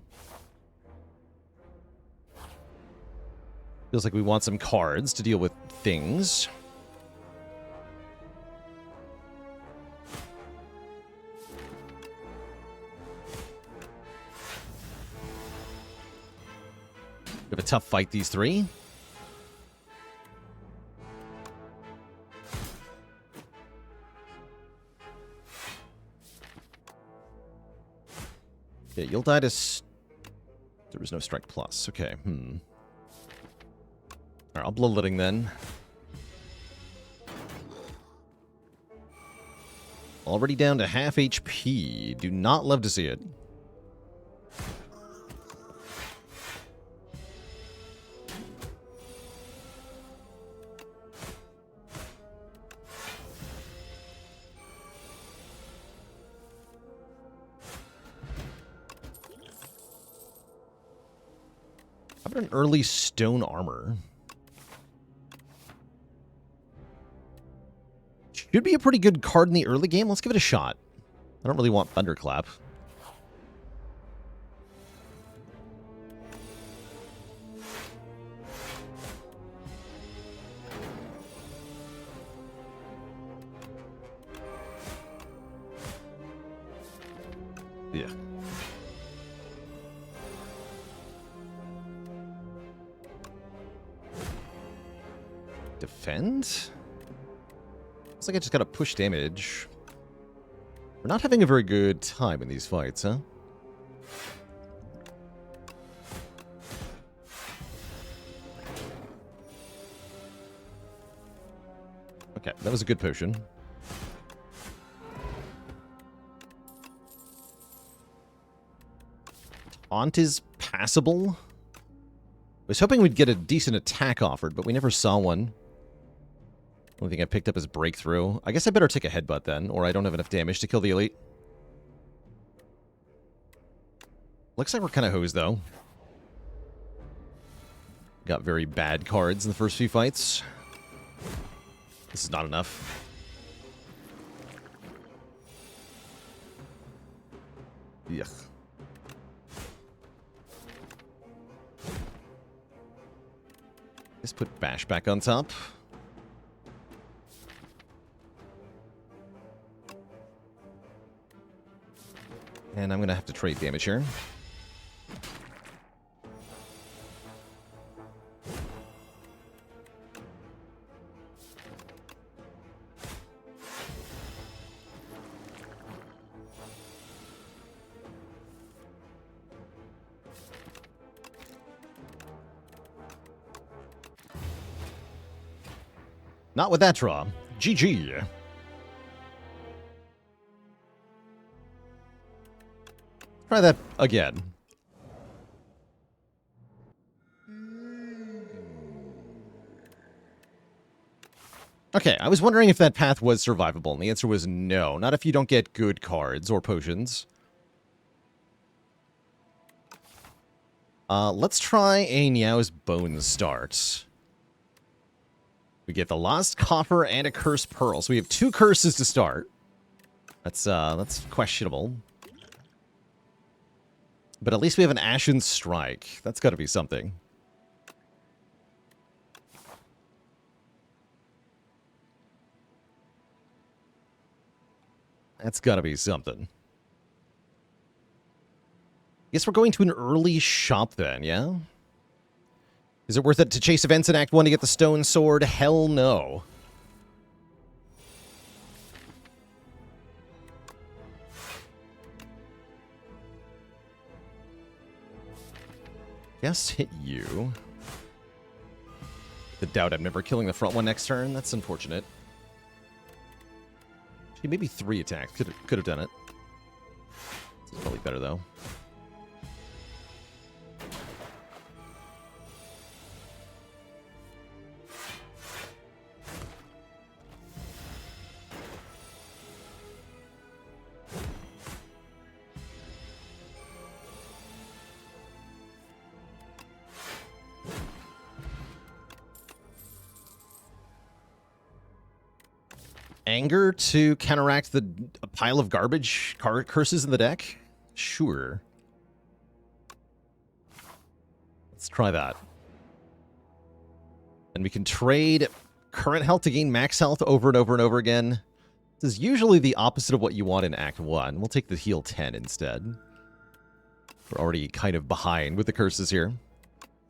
Feels like we want some cards to deal with things. We have a tough fight, these three. Yeah, you'll die to... There was no strike plus. Okay, Alright, I'll bloodletting then. Already down to half HP. Do not love to see it. How about an early stone armor? Should be a pretty good card in the early game. Let's give it a shot. I don't really want Thunderclap. Yeah. Defend? Looks like I just gotta push damage. We're not having a very good time in these fights, huh? Okay, that was a good potion. Taunt is passable. I was hoping we'd get a decent attack offered, but we never saw one. Only thing I picked up is Breakthrough. I guess I better take a Headbutt then, or I don't have enough damage to kill the elite. Looks like we're kind of hosed, though. Got very bad cards in the first few fights. This is not enough. Yuck. Just put Bash back on top. And I'm going to have to trade damage here. Not with that draw. GG. Try that again. Okay, I was wondering if that path was survivable, and the answer was no. Not if you don't get good cards or potions. Let's try a Niao's Bones start. We get the Lost Coffer and a Cursed Pearl, so we have 2 curses to start. That's questionable. But at least we have an Ashen Strike. That's got to be something. That's got to be something. Guess we're going to an early shop then, yeah? Is it worth it to chase events in Act 1 to get the Stone Sword? Hell no. Guess hit you. The doubt I'm never killing the front one next turn. That's unfortunate. Actually, maybe 3 attacks. Could have done it. This is probably better, though. Anger to counteract a pile of garbage curses in the deck? Sure. Let's try that. And we can trade current health to gain max health over and over and over again. This is usually the opposite of what you want in Act 1. We'll take the heal 10 instead. We're already kind of behind with the curses here.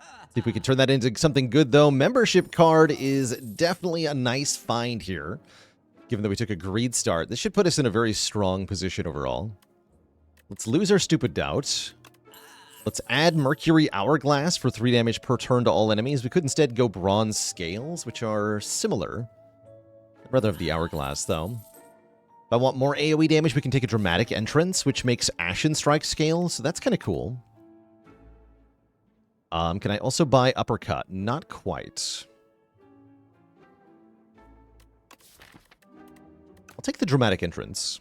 See if we can turn that into something good, though. Membership card is definitely a nice find here. Given that we took a greed start, this should put us in a very strong position overall. Let's lose our stupid doubt. Let's add Mercury Hourglass for 3 damage per turn to all enemies. We could instead go Bronze Scales, which are similar. I'd rather have the Hourglass, though. If I want more AoE damage, we can take a Dramatic Entrance, which makes Ashen Strike scale, so that's kind of cool. Can I also buy Uppercut? Not quite. I'll take the Dramatic Entrance.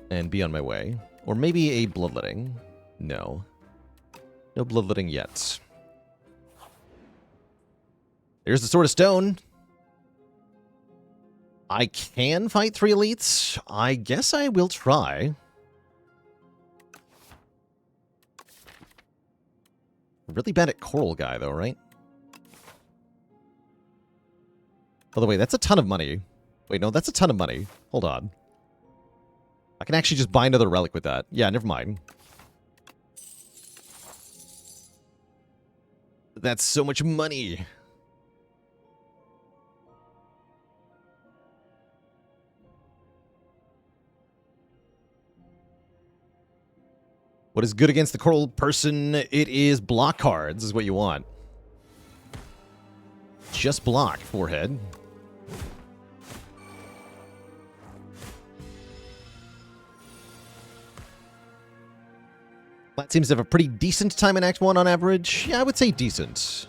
And be on my way. Or maybe a Bloodletting. No. No Bloodletting yet. There's the Sword of Stone. I can fight 3 elites. I guess I will try. Really bad at Coral Guy, though, right? By the way, that's a ton of money. Wait, no, that's a ton of money. Hold on. I can actually just buy another relic with that. Yeah, never mind. That's so much money. What is good against the coral person? It is block cards, is what you want. Just block, forehead. That seems to have a pretty decent time in Act 1 on average. Yeah, I would say decent.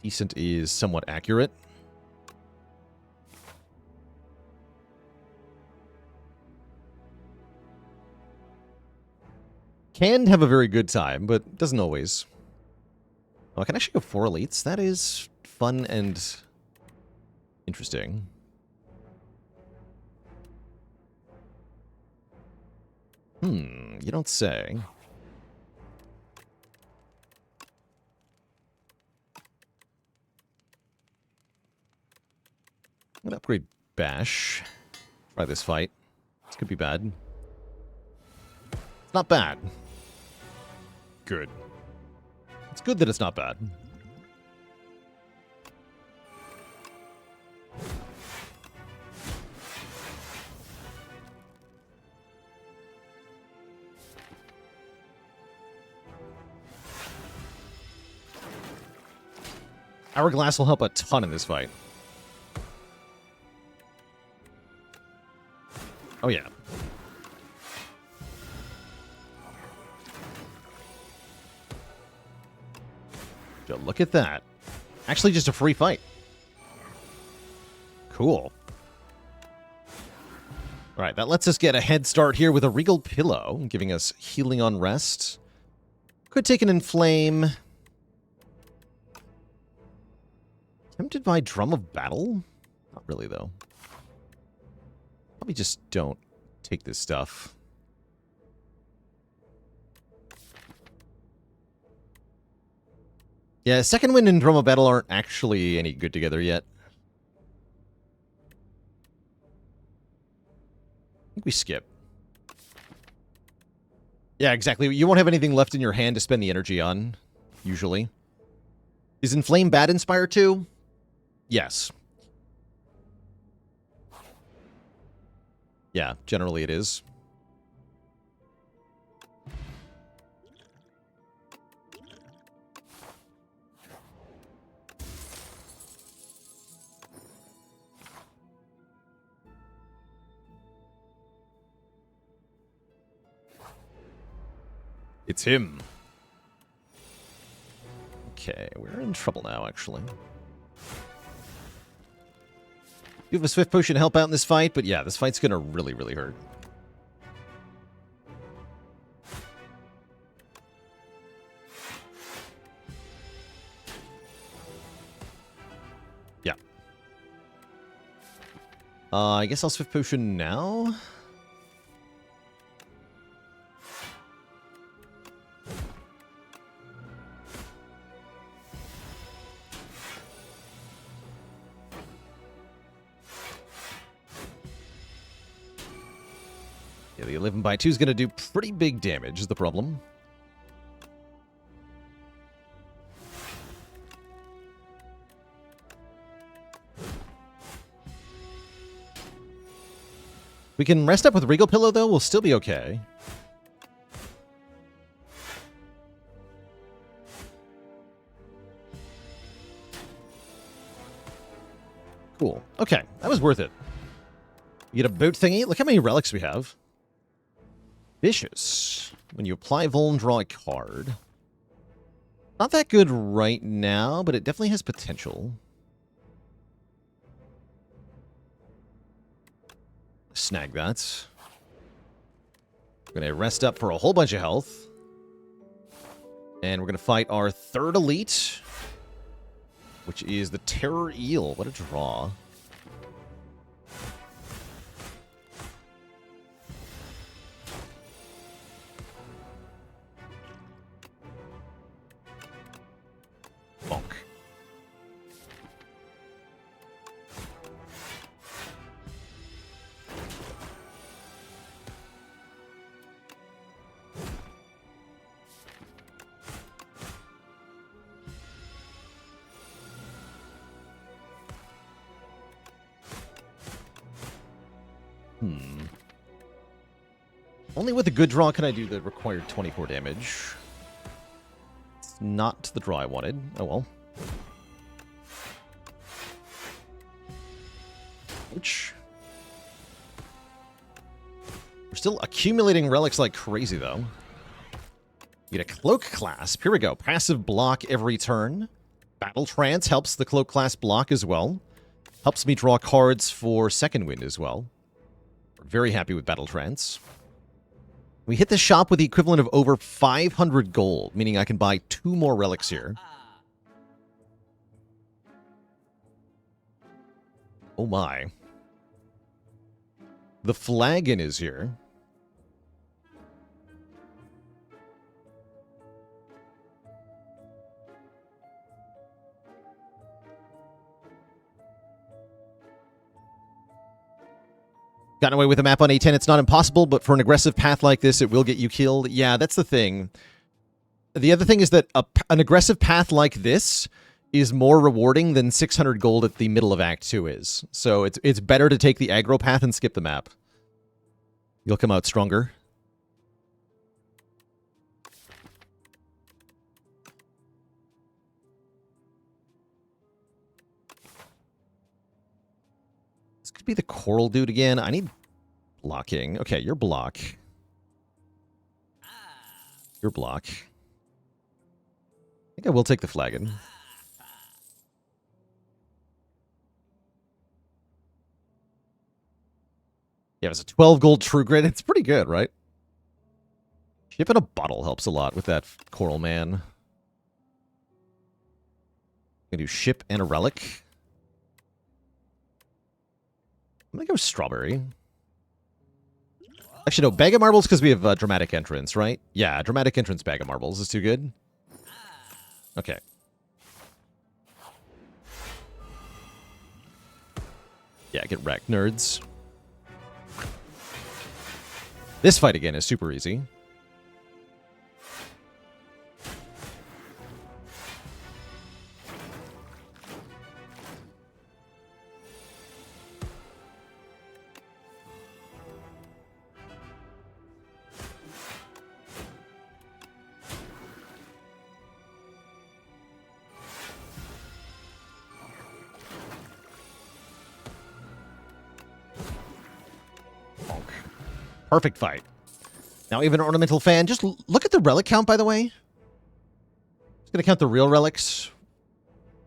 Decent is somewhat accurate. Can have a very good time, but doesn't always. Oh, I can actually go 4 elites. That is fun and interesting. You don't say. I'm gonna upgrade Bash. Try this fight. This could be bad. It's not bad. Good. It's good that it's not bad. Hourglass will help a ton in this fight. Oh, yeah. Yo, look at that. Actually, just a free fight. Cool. Alright, that lets us get a head start here with a Regal Pillow, giving us healing on rest. Could take an Inflame. Tempted by Drum of Battle? Not really, though. Probably just don't take this stuff. Yeah, Second Wind and Drum of Battle aren't actually any good together yet. I think we skip. Yeah, exactly. You won't have anything left in your hand to spend the energy on, usually. Is Inflame bad in Spire 2? Yes. Yeah, generally it is. It's him. Okay, we're in trouble now, actually. You have a Swift Potion to help out in this fight, but yeah, this fight's gonna really, really hurt. Yeah. I guess I'll Swift Potion now. Yeah, the 11x2 is going to do pretty big damage, is the problem. We can rest up with Regal Pillow, though. We'll still be okay. Cool. Okay, that was worth it. You get a boot thingy. Look how many relics we have. Vicious. When you apply Vuln, draw a card. Not that good right now, but it definitely has potential. Snag that. We're going to rest up for a whole bunch of health. And we're going to fight our third elite, which is the Terror Eel. What a draw. Bonk. Only with a good draw can I do the required 24 damage. It's not the draw I wanted. Oh well. Ouch. We're still accumulating relics like crazy, though. You get a Cloak Clasp. Here we go. Passive block every turn. Battle Trance helps the Cloak Clasp block as well. Helps me draw cards for Second Wind as well. We're very happy with Battle Trance. We hit the shop with the equivalent of over 500 gold, meaning I can buy 2 more relics here. Oh my. The Flagon is here. Gotten away with a map on A10, it's not impossible, but for an aggressive path like this, it will get you killed. Yeah, that's the thing. The other thing is that an aggressive path like this is more rewarding than 600 gold at the middle of Act 2 is. So it's better to take the aggro path and skip the map. You'll come out stronger. This could be the Coral Dude again. I need blocking. Okay, you're block. You're block. I think I will take the Flagon. Yeah, it's a 12 gold True Grit. It's pretty good, right? Ship in a bottle helps a lot with that Coral Man. I'm gonna do ship and a relic. I'm gonna go strawberry. Actually, no, bag of marbles because we have dramatic entrance, right? Yeah, dramatic entrance bag of marbles is too good. Okay. Yeah, get wrecked, nerds. This fight, again, is super easy. Perfect fight. Now we have an ornamental fan. Just look at the relic count, by the way. Just going to count the real relics.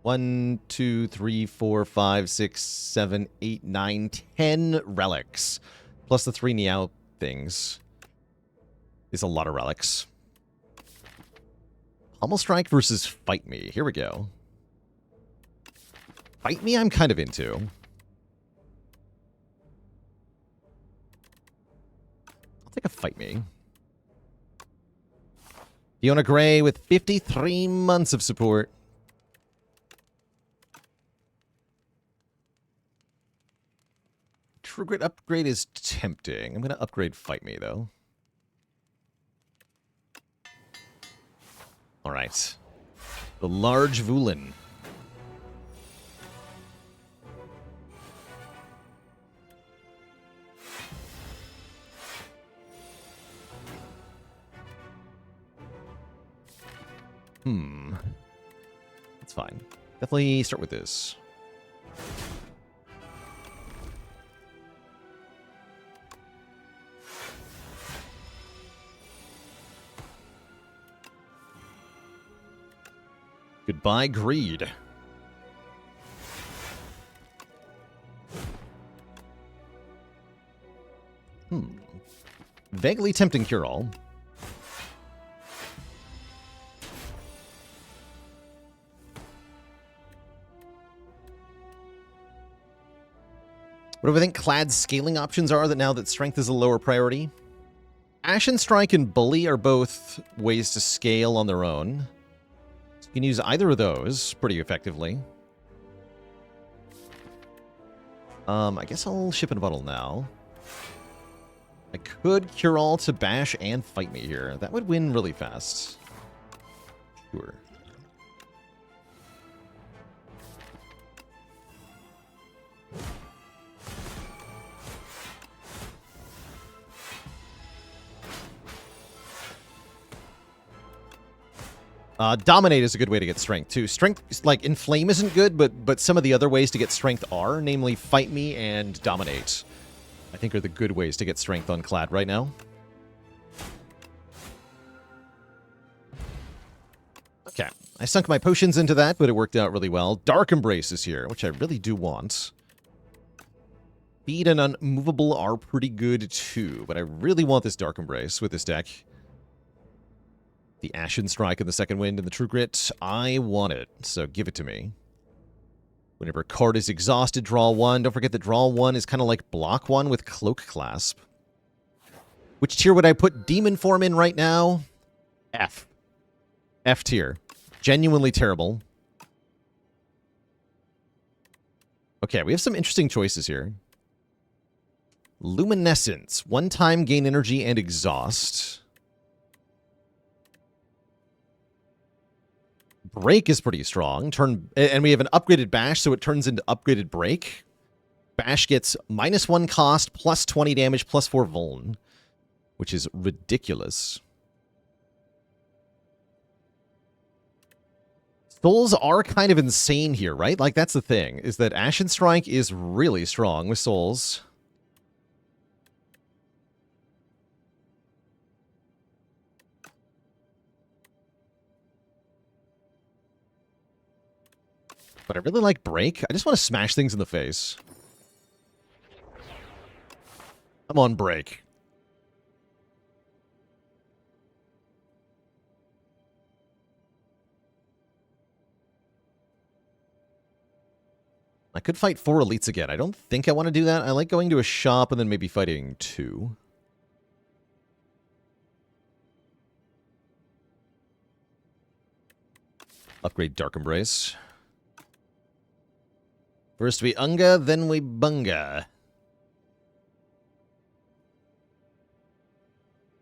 1, 2, 3, 4, 5, 6, 7, 8, 9, 10 relics. Plus the 3 Niao things. Is a lot of relics. Pummel Strike versus Fight Me. Here we go. Fight Me I'm kind of into. I'll take a Fight Me. Fiona Gray with 53 months of support. True Grit upgrade is tempting. I'm going to upgrade Fight Me, though. All right. The Large Vulin. That's fine. Definitely start with this. Goodbye, greed. Vaguely tempting cure-all. What do we think Clad's scaling options are now that strength is a lower priority? Ashen Strike and Bully are both ways to scale on their own. So you can use either of those pretty effectively. I guess I'll ship in a bottle now. I could Cure All to bash and fight me here. That would win really fast. Sure. Dominate is a good way to get strength, too. Strength, like, Inflame isn't good, but some of the other ways to get strength are, namely Fight Me and Dominate. I think are the good ways to get strength on Clad right now. Okay. I sunk my potions into that, but it worked out really well. Dark Embrace is here, which I really do want. Speed and Unmovable are pretty good, too, but I really want this Dark Embrace with this deck. The Ashen Strike and the Second Wind and the True Grit, I want it, so give it to me. Whenever a card is exhausted, draw one. Don't forget that draw one is kind of like block one with Cloak Clasp. Which tier would I put Demon Form in right now? F. F tier. Genuinely terrible. Okay, we have some interesting choices here. Luminescence. One-time gain energy and exhaust. Break is pretty strong. And we have an upgraded Bash, so it turns into upgraded Break. Bash gets -1 cost, plus 20 damage, plus 4 vuln, which is ridiculous. Souls are kind of insane here, right? Like, that's the thing, is that Ashen Strike is really strong with Souls. But I really like Break. I just want to smash things in the face. Come on, Break. I could fight 4 elites again. I don't think I want to do that. I like going to a shop and then maybe fighting 2. Upgrade Dark Embrace. First we Unga, then we Bunga.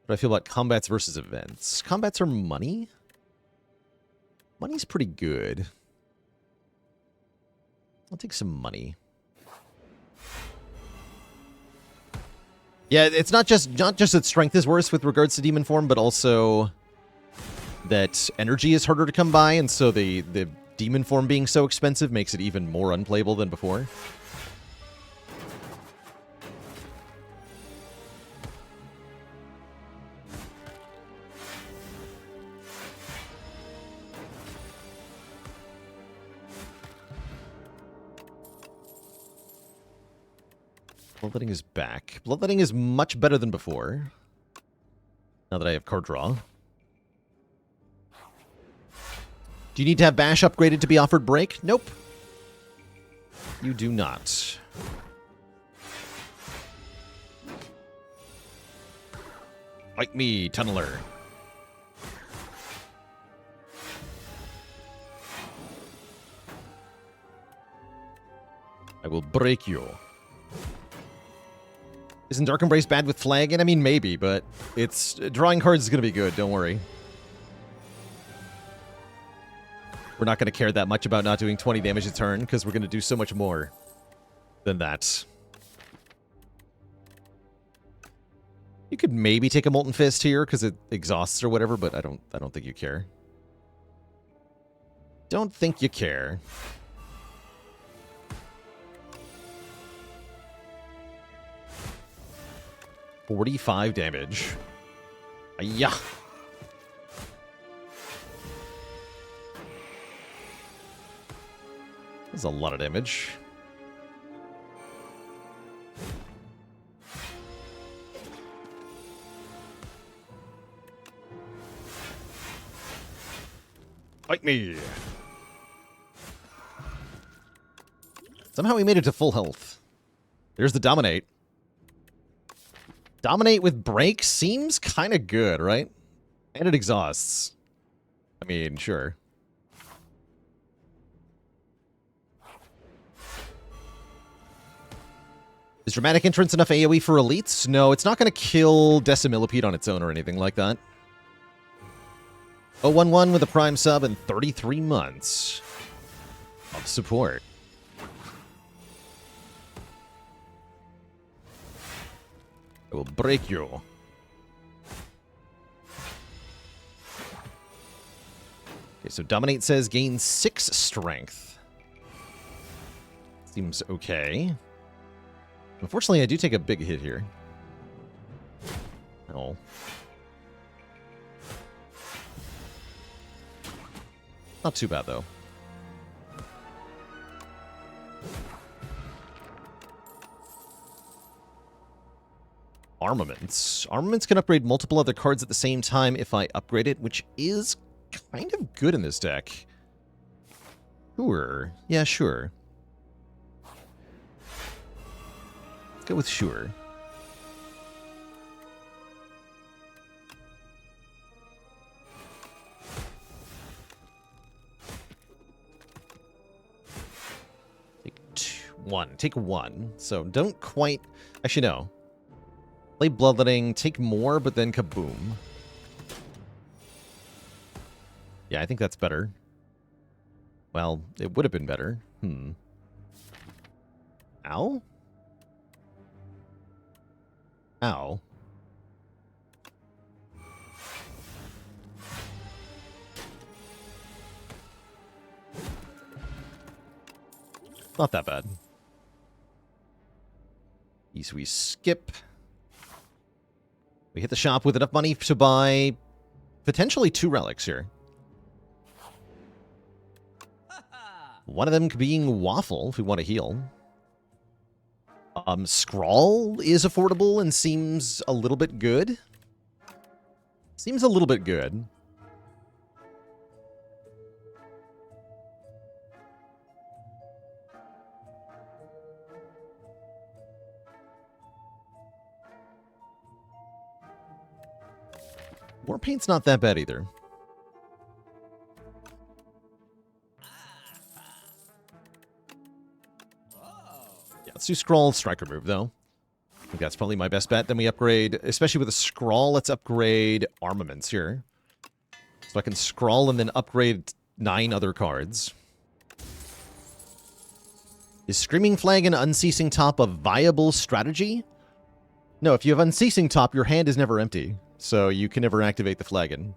What do I feel about combats versus events? Combats are money? Money's pretty good. I'll take some money. Yeah, it's not just that strength is worse with regards to Demon Form, but also that energy is harder to come by, and so the Demon Form being so expensive makes it even more unplayable than before. Bloodletting is back. Bloodletting is much better than before. Now that I have card draw. Do you need to have Bash upgraded to be offered Break? Nope. You do not. Fight me, Tunneler. I will break you. Isn't Dark Embrace bad with Flagon? I mean, maybe, but it's drawing cards is going to be good. Don't worry. We're not going to care that much about not doing 20 damage a turn because we're going to do so much more than that. You could maybe take a Molten Fist here because it exhausts or whatever, but I don't think you care. Don't think you care. $45 damage. Ayah. That's a lot of damage. Fight me. Somehow he made it to full health. There's the Dominate. Dominate with Break seems kind of good, right? And it exhausts. I mean, sure. Is Dramatic Entrance enough AoE for elites? No, it's not going to kill Decimillipede on its own or anything like that. 011 with a Prime sub and 33 months of support. I will break you. Okay, so Dominate says gain 6 strength. Seems okay. Unfortunately, I do take a big hit here. Oh. Not too bad, though. Armaments. Armaments can upgrade multiple other cards at the same time if I upgrade it, which is kind of good in this deck. Sure. Yeah, sure. Let's go with sure. Take one. So don't quite... Actually, no. Play Bloodletting, take more, but then kaboom. Yeah, I think that's better. Well, it would have been better. Ow? Ow. Not that bad. Ease we skip. We hit the shop with enough money to buy potentially 2 relics here. One of them being Waffle, if we want to heal. Scrawl is affordable and seems a little bit good. Seems a little bit good. Warpaint's not that bad either. Yeah, let's do Scrawl, Striker move, though. I think that's probably my best bet. Then we upgrade, especially with a Scrawl, let's upgrade Armaments here. So I can Scrawl and then upgrade 9 other cards. Is Screaming Flag and Unceasing Top a viable strategy? No, if you have Unceasing Top, your hand is never empty. So you can never activate the flagon.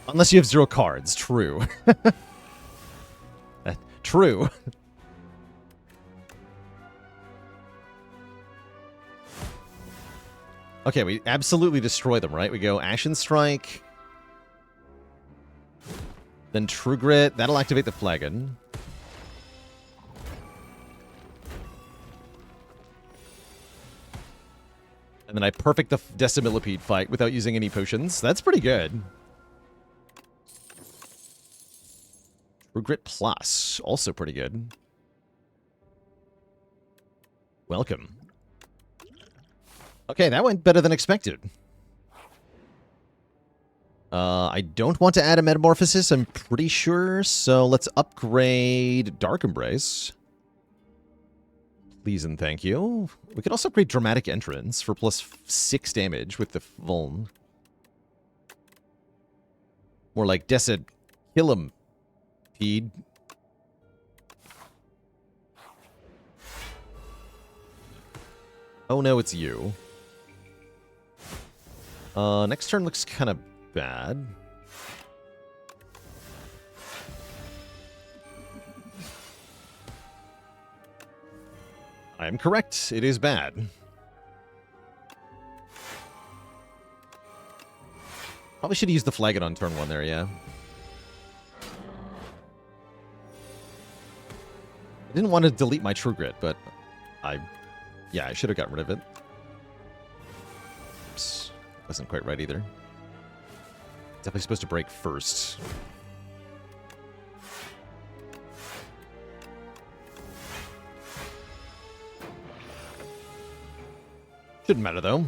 Unless you have 0 cards. True. True. Okay, we absolutely destroy them, right? We go Ashen Strike. Then True Grit. That'll activate the Flagon. And then I perfect the Decimillipede fight without using any potions. That's pretty good. True Grit Plus. Also pretty good. Welcome. Okay, that went better than expected. I don't want to add a Metamorphosis, I'm pretty sure, so let's upgrade Dark Embrace. Please and thank you. We could also upgrade Dramatic Entrance for plus 6 damage with the Vuln. More like Decid. Kill him, Pede. Oh no, it's you. Next turn looks kind of bad. I am correct. It is bad. Probably should have used the Flagon on turn 1 there, yeah. I didn't want to delete my True Grit, but yeah, I should have gotten rid of it. Oops. Wasn't quite right either. Definitely supposed to break first. Shouldn't matter, though.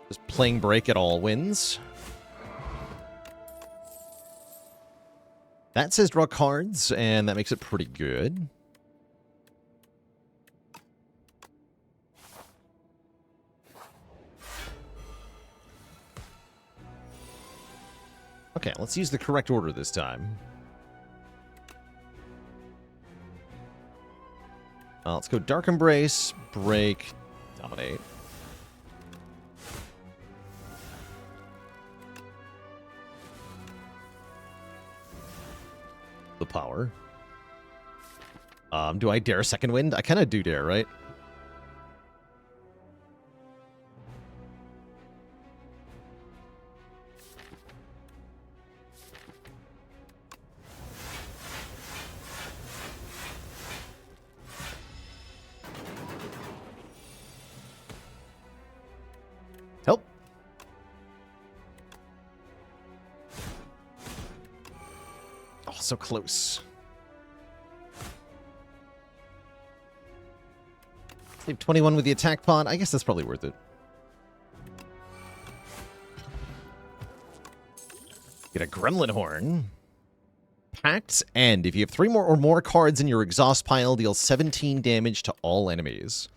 Just playing break at all wins. That says draw cards, and that makes it pretty good. Okay, let's use the correct order this time. Let's go Dark Embrace, Break, Dominate. The power. Do I dare Second Wind? I kind of do dare, right? Help. Oh, so close. Save 21 with the attack pod. I guess that's probably worth it. Get a Gremlin Horn. Pact's End. If you have 3 more or more cards in your exhaust pile, deal 17 damage to all enemies.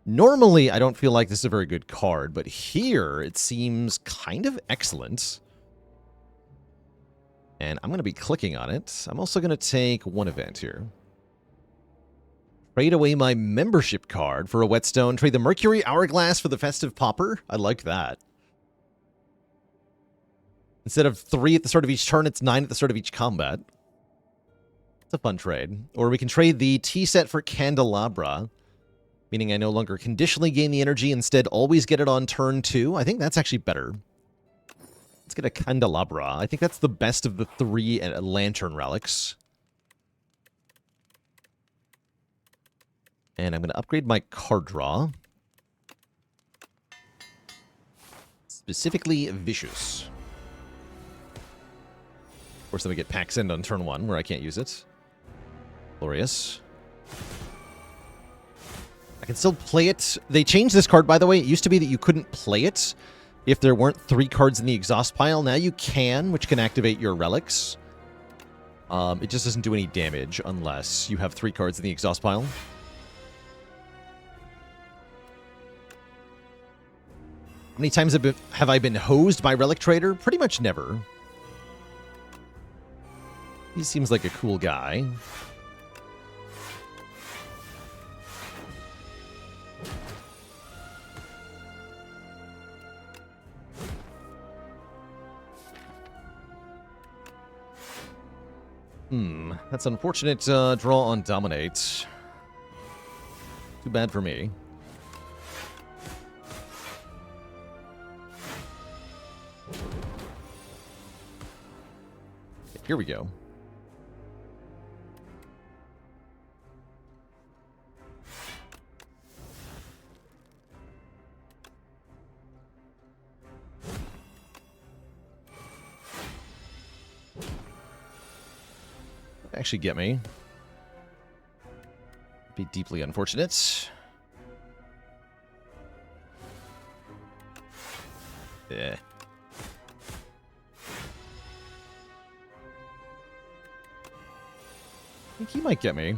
Normally, I don't feel like this is a very good card, but here it seems kind of excellent. And I'm going to be clicking on it. I'm also going to take one event here. Trade away my membership card for a Whetstone. Trade the Mercury Hourglass for the Festive Popper. I like that. Instead of 3 at the start of each turn, it's 9 at the start of each combat. It's a fun trade. Or we can trade the tea set for Candelabra, meaning I no longer conditionally gain the energy, instead always get it on turn 2. I think that's actually better. Let's get a Candelabra. I think that's the best of the 3 Lantern Relics. And I'm going to upgrade my card draw. Specifically, Vicious. Of course, then we get Pact's End on turn 1, where I can't use it. Glorious. I can still play it. They changed this card, by the way. It used to be that you couldn't play it if there weren't 3 cards in the exhaust pile. Now you can, which can activate your relics. It just doesn't do any damage unless you have 3 cards in the exhaust pile. How many times have I been hosed by Relic Trader? Pretty much never. He seems like a cool guy. That's unfortunate draw on Dominate. Too bad for me. Here we go. Actually get me. Be deeply unfortunate. Yeah. I think he might get me.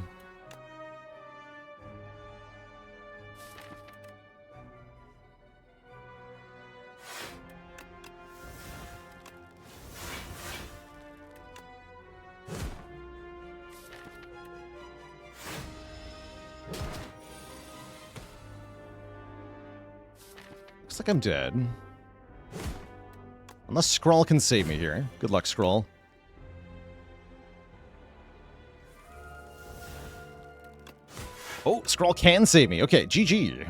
Looks like I'm dead. Unless Skrull can save me here. Good luck, Skrull. Oh, Skrull can save me. Okay, GG.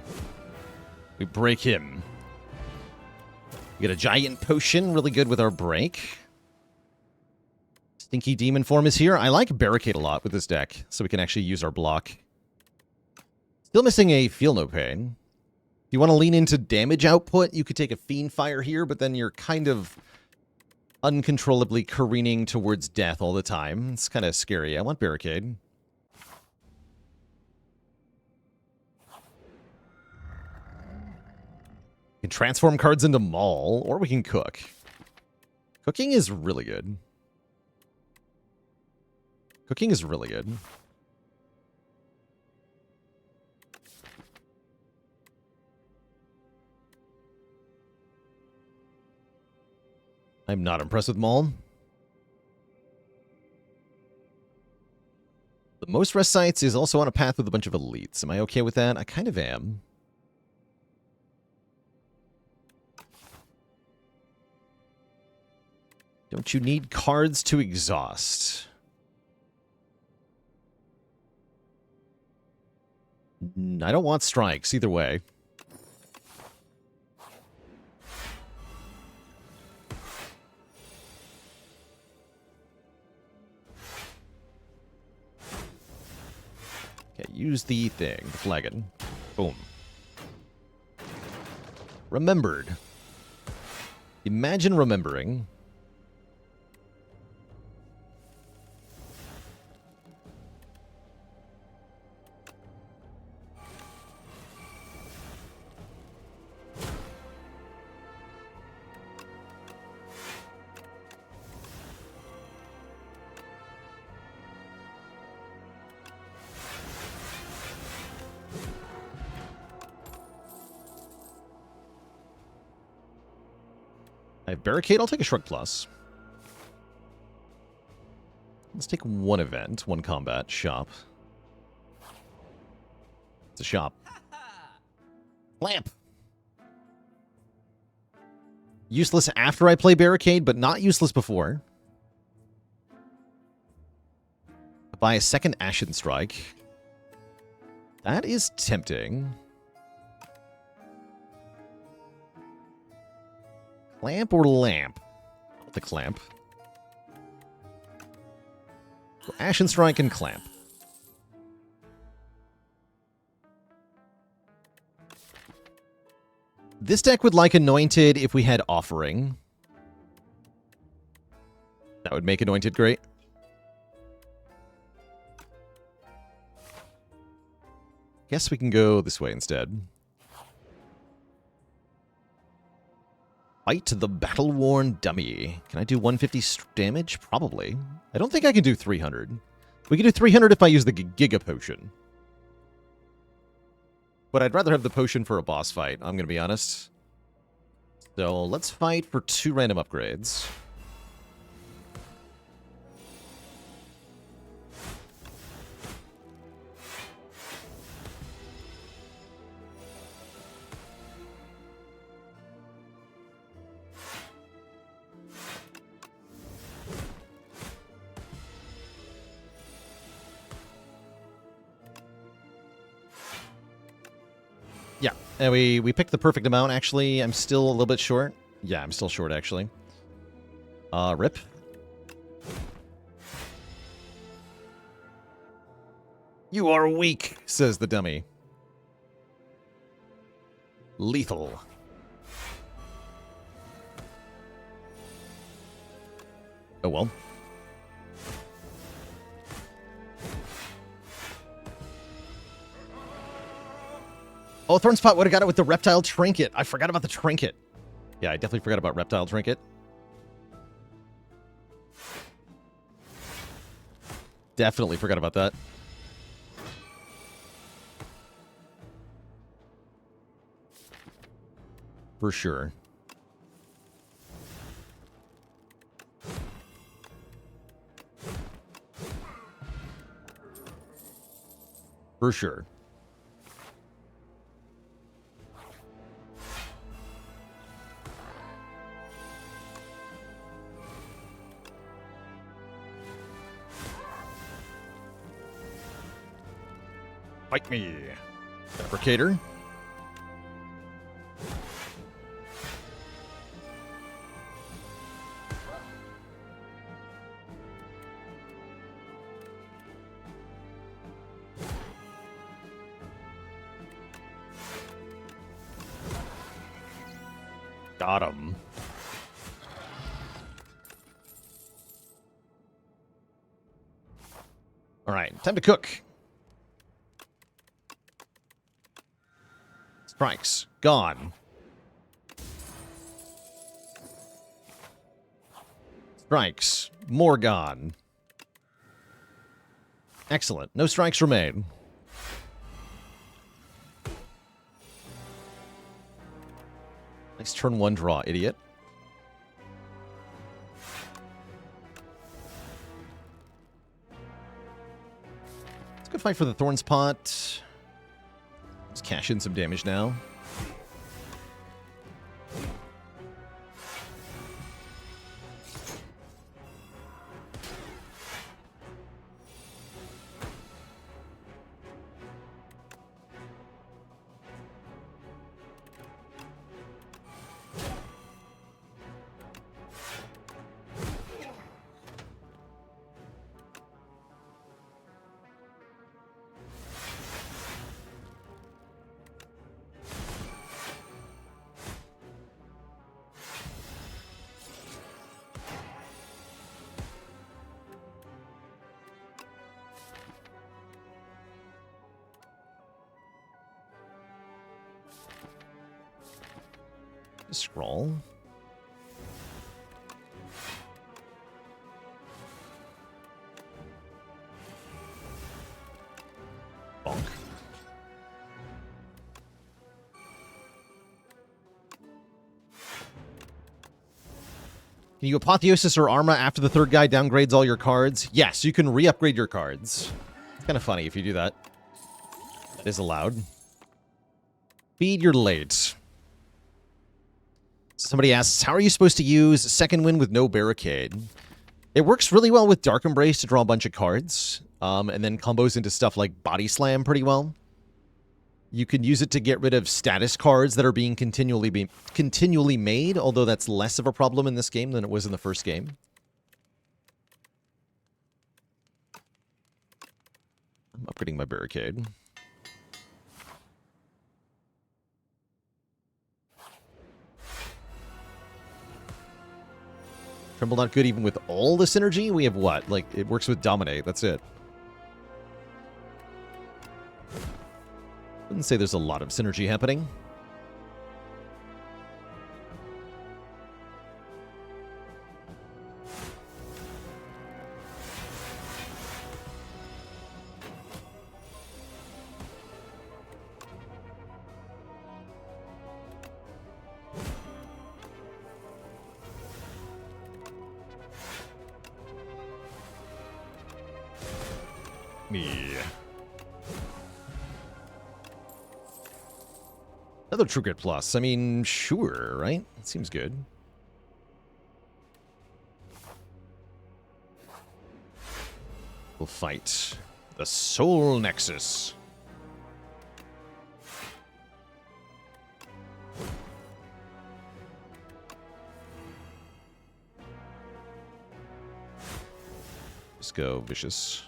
We break him. We get a giant potion, really good with our break. Stinky Demon form is here. I like Barricade a lot with this deck, so we can actually use our block. Still missing a Feel No Pain. If you want to lean into damage output, you could take a Fiend Fire here, but then you're kind of uncontrollably careening towards death all the time. It's kind of scary. I want Barricade. We can transform cards into Maul, or we can cook. Cooking is really good. Cooking is really good. I'm not impressed with Maul. The most rest sites is also on a path with a bunch of elites. Am I okay with that? I kind of am. Don't you need cards to exhaust? I don't want strikes either way. Okay, use the thing, the flagon. Boom. Remembered. Imagine remembering. I have Barricade. I'll take a Shrug Plus. Let's take one event, one combat. Shop. It's a shop. Lamp. Useless after I play Barricade, but not useless before. Buy a second Ashen Strike. That is tempting. Clamp or Lamp? I'll take Clamp. So Ashen Strike and Clamp. This deck would like Anointed if we had Offering. That would make Anointed great. Guess we can go this way instead. Fight the Battle-Worn Dummy. Can I do 150 damage? Probably. I don't think I can do 300. We can do 300 if I use the Giga Potion. But I'd rather have the potion for a boss fight, I'm going to be honest. So let's fight for 2 random upgrades. Yeah, and we picked the perfect amount, actually. I'm still a little bit short. Yeah, I'm still short, actually. RIP. You are weak, says the dummy. Lethal. Oh well. Oh, Thornspot would have got it with the reptile trinket. I forgot about the trinket. Yeah, I definitely forgot about reptile trinket. Definitely forgot about that. For sure. For sure. Fight me. Fabricator. Got him. All right, time to cook. Strikes. Gone. Strikes. More gone. Excellent. No strikes remain. Nice turn one draw, idiot. It's a good fight for the Thorns Pot. Let's cash in some damage now. Scroll. Bonk. Can you Apotheosis or Arma after the third guy downgrades all your cards? Yes, you can re-upgrade your cards. It's kind of funny if you do that. That is allowed. Feed your late. Somebody asks, how are you supposed to use Second Wind with no Barricade? It works really well with Dark Embrace to draw a bunch of cards, and then combos into stuff like Body Slam pretty well. You can use it to get rid of status cards that are being continually made, although that's less of a problem in this game than it was in the first game. I'm upgrading my Barricade. Tremble not good even with all the synergy? We have what? Like, it works with Dominate. That's it. Wouldn't say there's a lot of synergy happening. Another True Grit Plus. I mean, sure, right? Seems good. We'll fight the Soul Nexus. Let's go Vicious.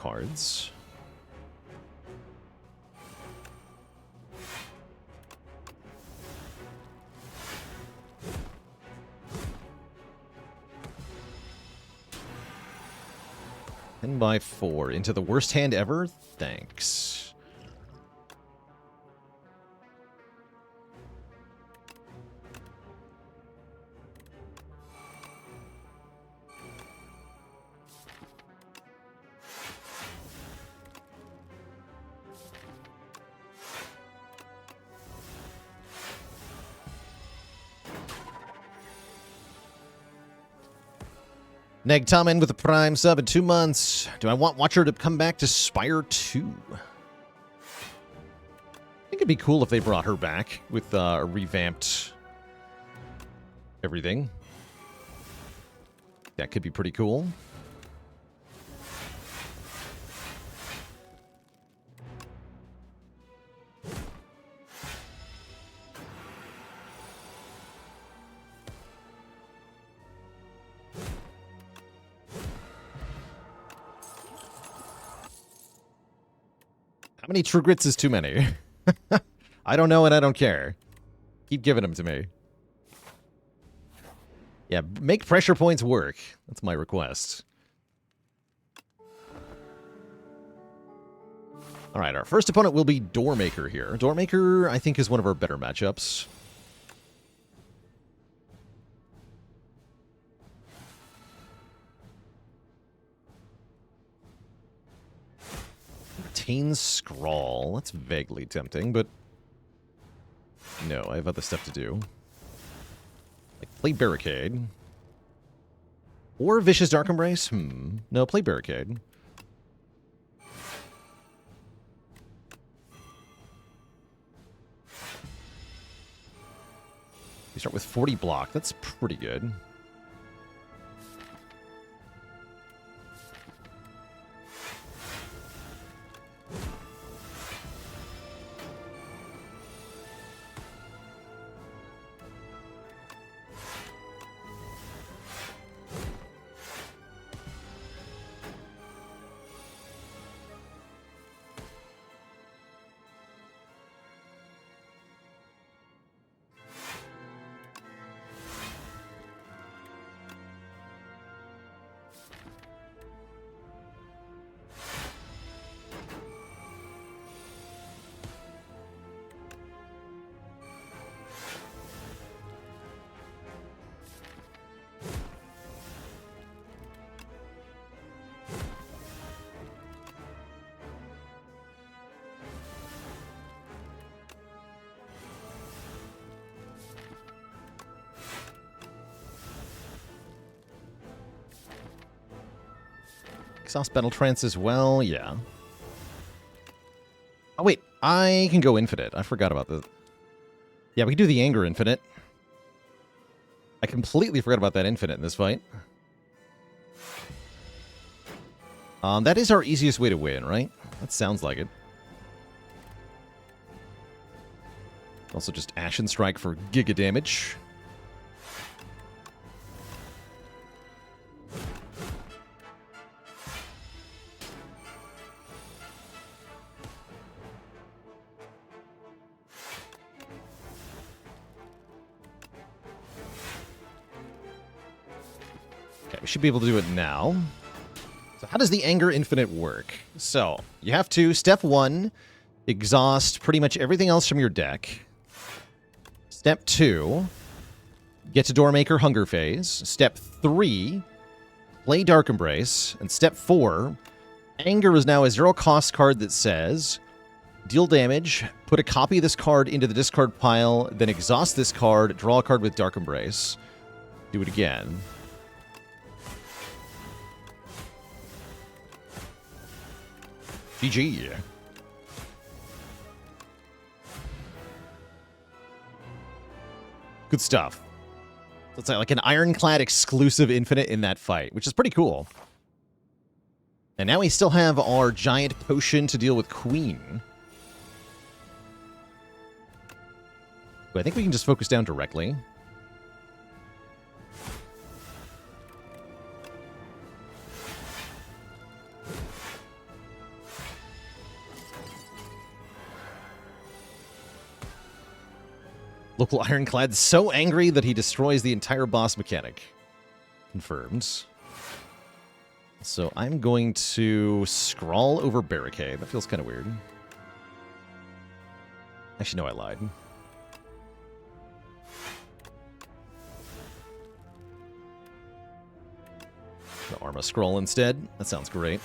cards. And by 4 into the worst hand ever? Thanks. Neg Tommen with a Prime sub in 2 months. Do I want Watcher to come back to Spire 2? I think it'd be cool if they brought her back with a revamped everything. That could be pretty cool. How many True Grits is too many? I don't know and I don't care. Keep giving them to me. Yeah, make pressure points work. That's my request. Alright, our first opponent will be Doormaker here. Doormaker, I think, is one of our better matchups. Retain Scrawl. That's vaguely tempting, but no, I have other stuff to do. Like, play Barricade. Or Vicious Dark Embrace? No, play Barricade. We start with 40 block. That's pretty good. Exhaust Battle Trance as well, yeah. Oh wait, I can go Infinite. I forgot about that. Yeah, we can do the Anger Infinite. I completely forgot about that Infinite in this fight. That is our easiest way to win, right? That sounds like it. Also just Ashen Strike for giga damage. We should be able to do it now. So how does the Anger Infinite work? So, you have to, step 1, exhaust pretty much everything else from your deck. Step 2, get to Doormaker Hunger Phase. Step 3, play Dark Embrace. And step 4, Anger is now a 0-cost card that says, deal damage, put a copy of this card into the discard pile, then exhaust this card, draw a card with Dark Embrace. Do it again. GG. Good stuff. So it's like an Ironclad exclusive Infinite in that fight, which is pretty cool. And now we still have our giant potion to deal with Queen. But I think we can just focus down directly. Local Ironclad so angry that he destroys the entire boss mechanic. Confirmed. So I'm going to scrawl over Barricade. That feels kind of weird. Actually, no, I lied. The Arma Scroll instead. That sounds great.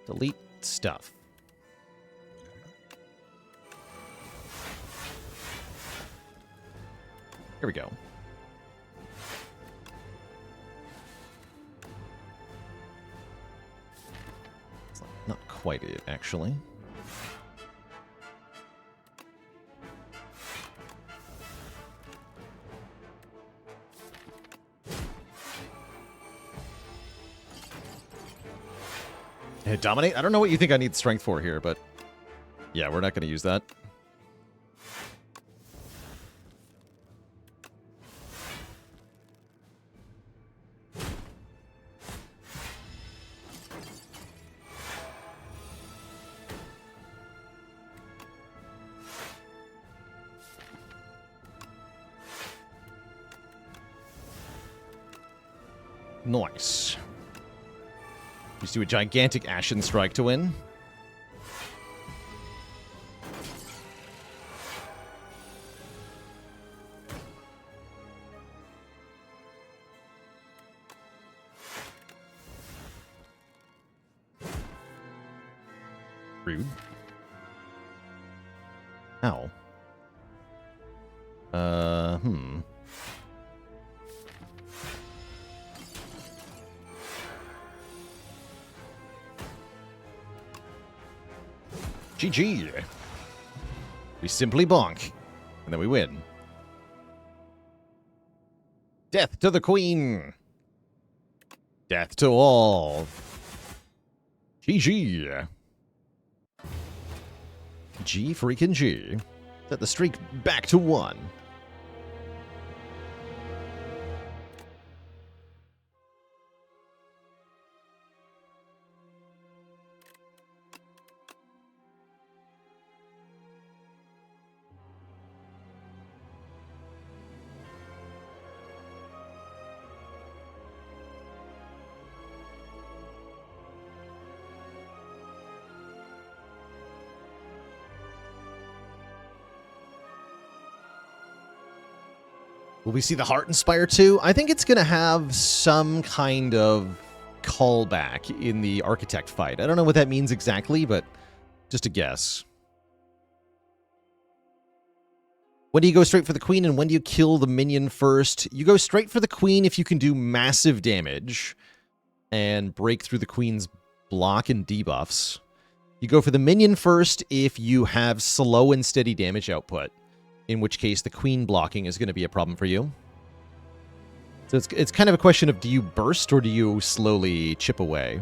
Delete stuff. Here we go. It's not quite it, actually. Hey, Dominate? I don't know what you think I need strength for here, but yeah, we're not going to use that. Nice. Just do a gigantic Ashen Strike to win. Rude. Ow. GG. We simply bonk. And then we win. Death to the Queen. Death to all. GG. G freaking G. Set the streak back to 1. Will we see the heart in Spire 2? I think it's going to have some kind of callback in the Architect fight. I don't know what that means exactly, but just a guess. When do you go straight for the Queen, and when do you kill the minion first? You go straight for the Queen if you can do massive damage and break through the Queen's block and debuffs. You go for the minion first if you have slow and steady damage output, in which case the Queen blocking is going to be a problem for you. So it's kind of a question of, do you burst or do you slowly chip away?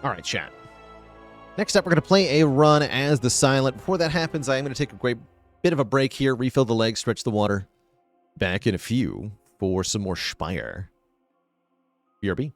All right, chat. Next up, we're going to play a run as the Silent. Before that happens, I am going to take a great bit of a break here, refill the legs, stretch the water. Back in a few for some more Spire. BRB.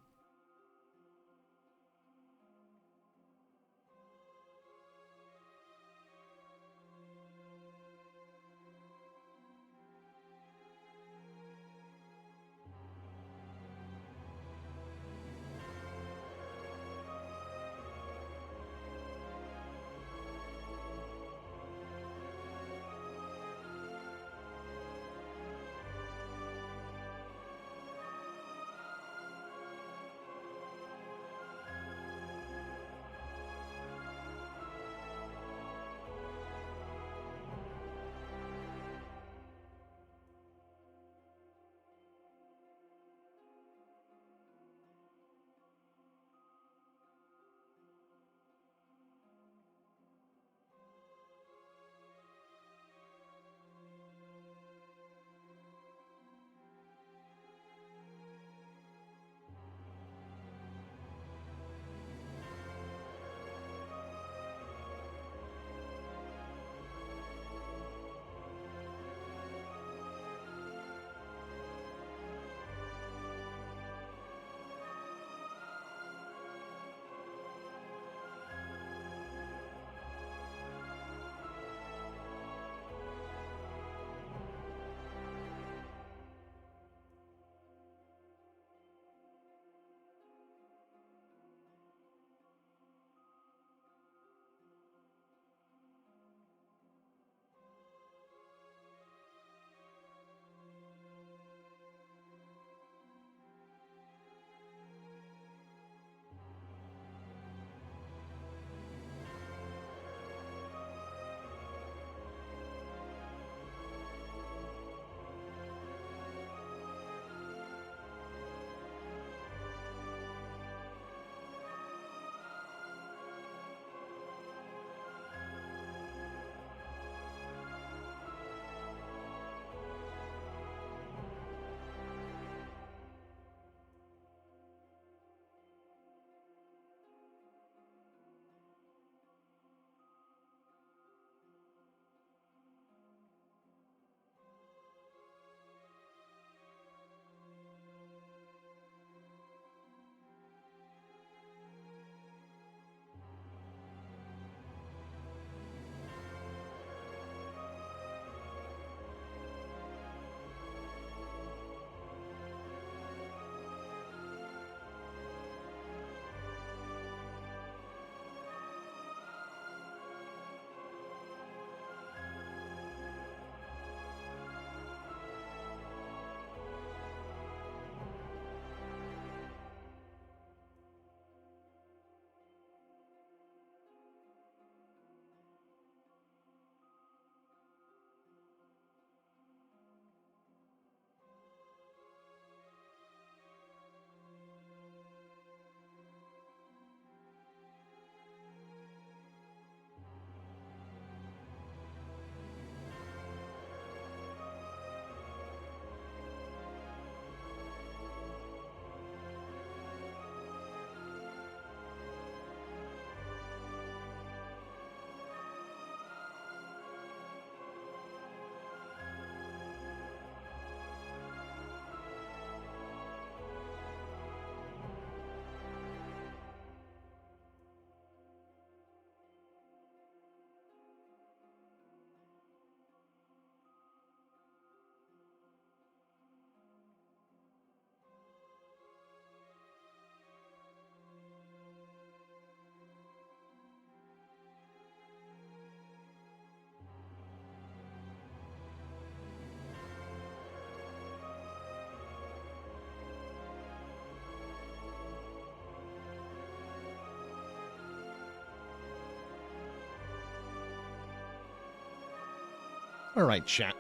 All right, chat.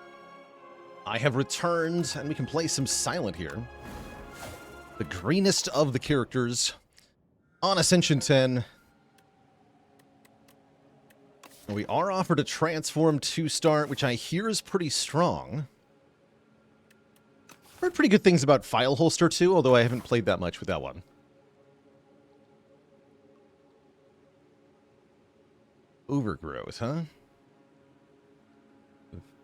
I have returned, and we can play some Silent here. The greenest of the characters on Ascension 10. We are offered a Transform 2-star, which I hear is pretty strong. Heard pretty good things about File Holster, too, although I haven't played that much with that one. Overgrowth, huh?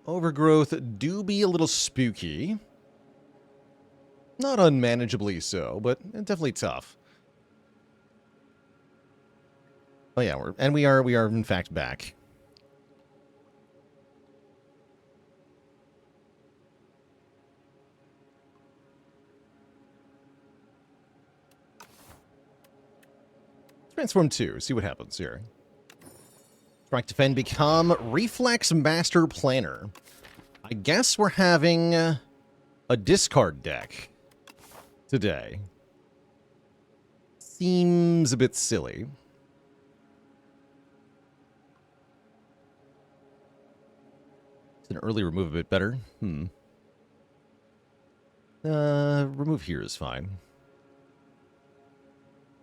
Overgrowth do be a little spooky. Not unmanageably so, but definitely tough. Oh yeah, we are in fact back. Transform 2, see what happens here. Strike, defend, become Reflex Master Planner. I guess we're having a discard deck today. Seems a bit silly. It's an early remove a bit better. Remove here is fine.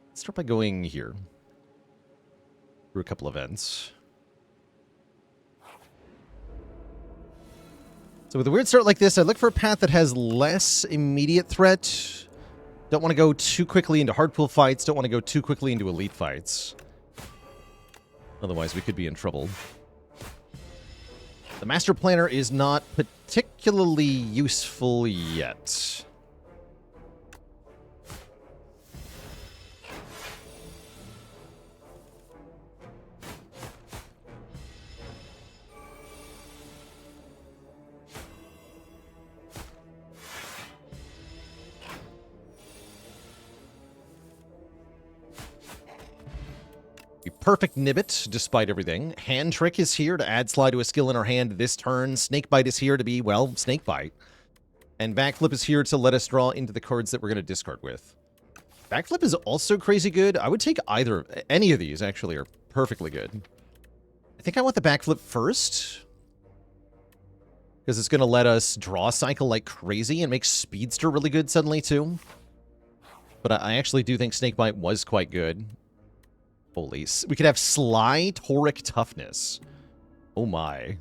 Let's start by going here. Through a couple events. So with a weird start like this, I'd look for a path that has less immediate threat. Don't want to go too quickly into hardpool fights. Don't want to go too quickly into elite fights. Otherwise, we could be in trouble. The Master Planner is not particularly useful yet. Perfect Nibbit, despite everything. Hand Trick is here to add slide to a skill in our hand this turn. Snakebite is here to be, well, Snakebite. And Backflip is here to let us draw into the cards that we're going to discard with. Backflip is also crazy good. I would take either. Any of these, actually, are perfectly good. I think I want the Backflip first. Because it's going to let us draw cycle like crazy and make Speedster really good suddenly, too. But I actually do think Snakebite was quite good. Holy, we could have Sly Toric Toughness. Oh my.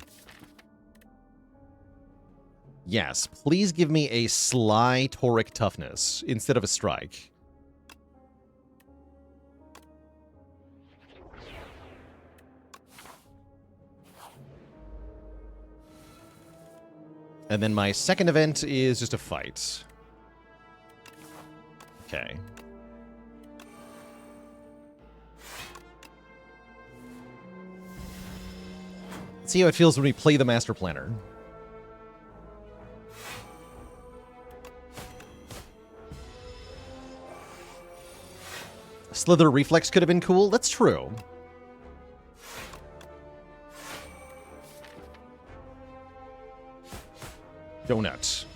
Yes, please give me a Sly Toric Toughness instead of a Strike. And then my second event is just a fight. Okay. Let's see how it feels when we play the Master Planner. Slither Reflex could have been cool. That's true. Donut.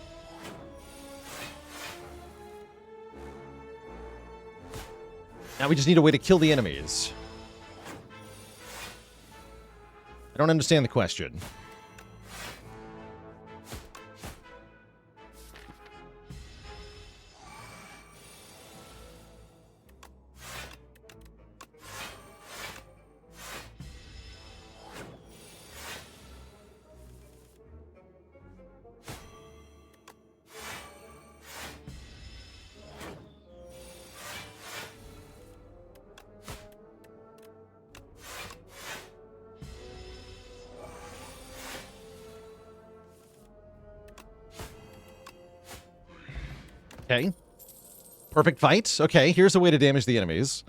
Now we just need a way to kill the enemies. I don't understand the question. Okay. Perfect fight. Okay, here's a way to damage the enemies.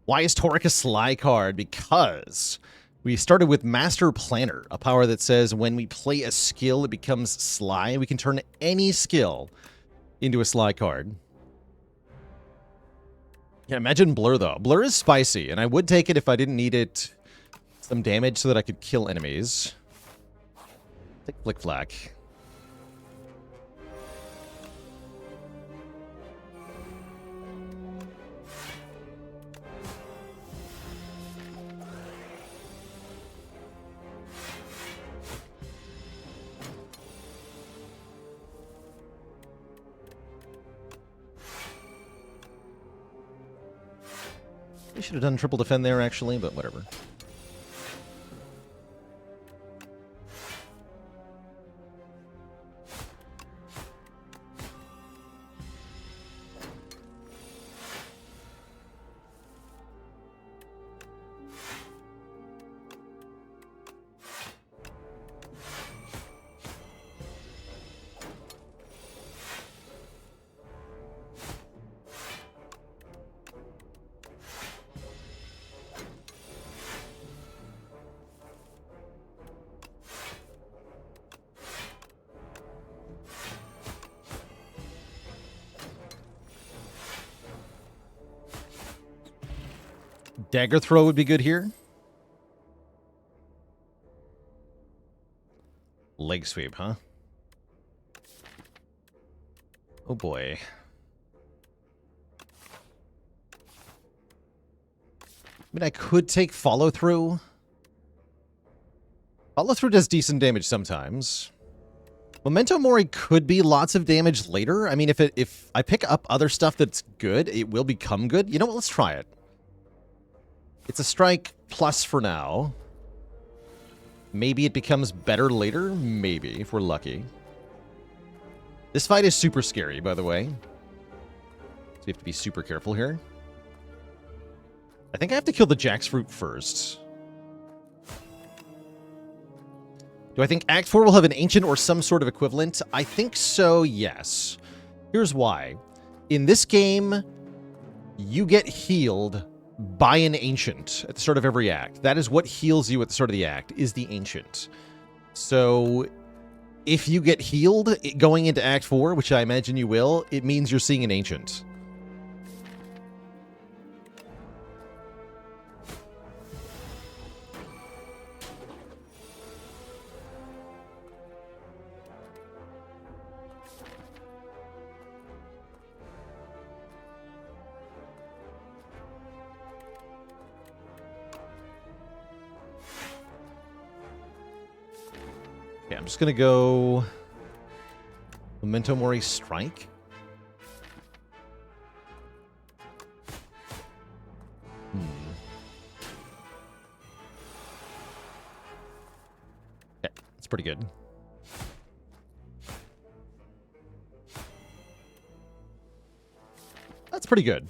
Why is Toric a Sly card? Because we started with Master Planner, a power that says when we play a skill, it becomes Sly. We can turn any skill into a Sly card. Yeah, imagine Blur, though. Blur is spicy, and I would take it if I didn't need it some damage so that I could kill enemies. Take Flick Flack. We should have done triple defend there, actually, but whatever. Dagger throw would be good here. Leg sweep, huh? Oh boy. I mean, I could take follow through. Follow through does decent damage sometimes. Memento Mori could be lots of damage later. I mean, if I pick up other stuff that's good, it will become good. You know what? Let's try it. It's a strike plus for now. Maybe it becomes better later. Maybe, if we're lucky. This fight is super scary, by the way. So we have to be super careful here. I think I have to kill the jackfruit first. Do I think Act 4 will have an ancient or some sort of equivalent? I think so, yes. Here's why. In this game, you get healed by an ancient at the start of every act. That is what heals you at the start of the act, is the ancient. So if you get healed going into Act 4, which I imagine you will, it means you're seeing an ancient. Okay, I'm just going to go Memento Mori Strike. Okay, that's pretty good. That's pretty good.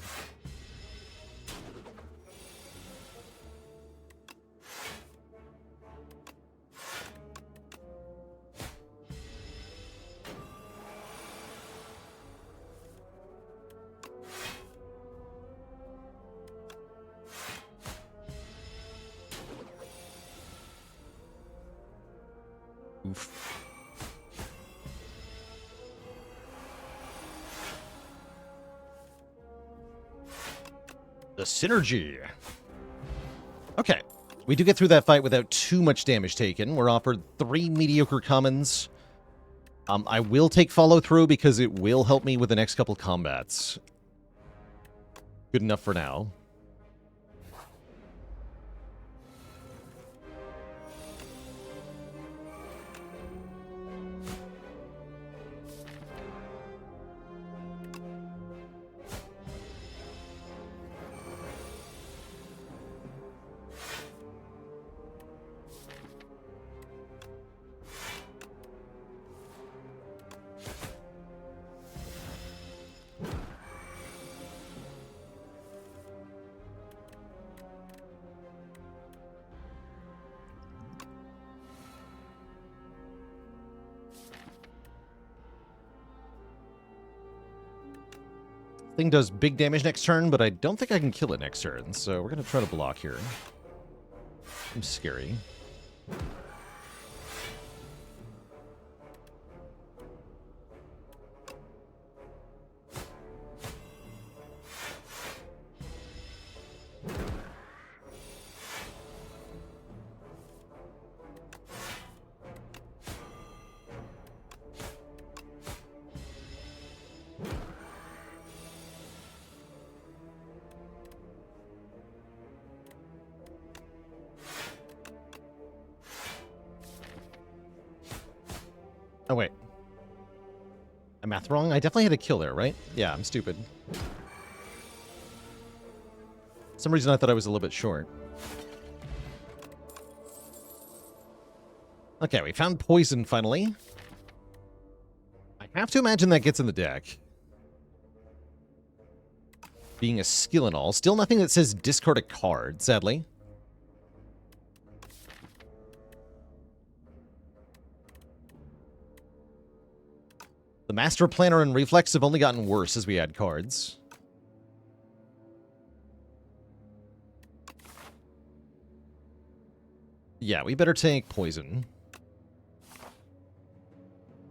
Oof. The synergy. Okay. We do get through that fight without too much damage taken. We're offered 3 mediocre commons. I will take follow through because it will help me with the next couple combats. Good enough for now. Thing does big damage next turn, but I don't think I can kill it next turn, so we're going to try to block here. Seems scary. Oh, wait. I math wrong? I definitely had a kill there, right? Yeah, I'm stupid. For some reason I thought I was a little bit short. Okay, we found poison finally. I have to imagine that gets in the deck. Being a skill and all. Still nothing that says discard a card, sadly. The Master Planner and Reflex have only gotten worse as we add cards. Yeah, we better take poison.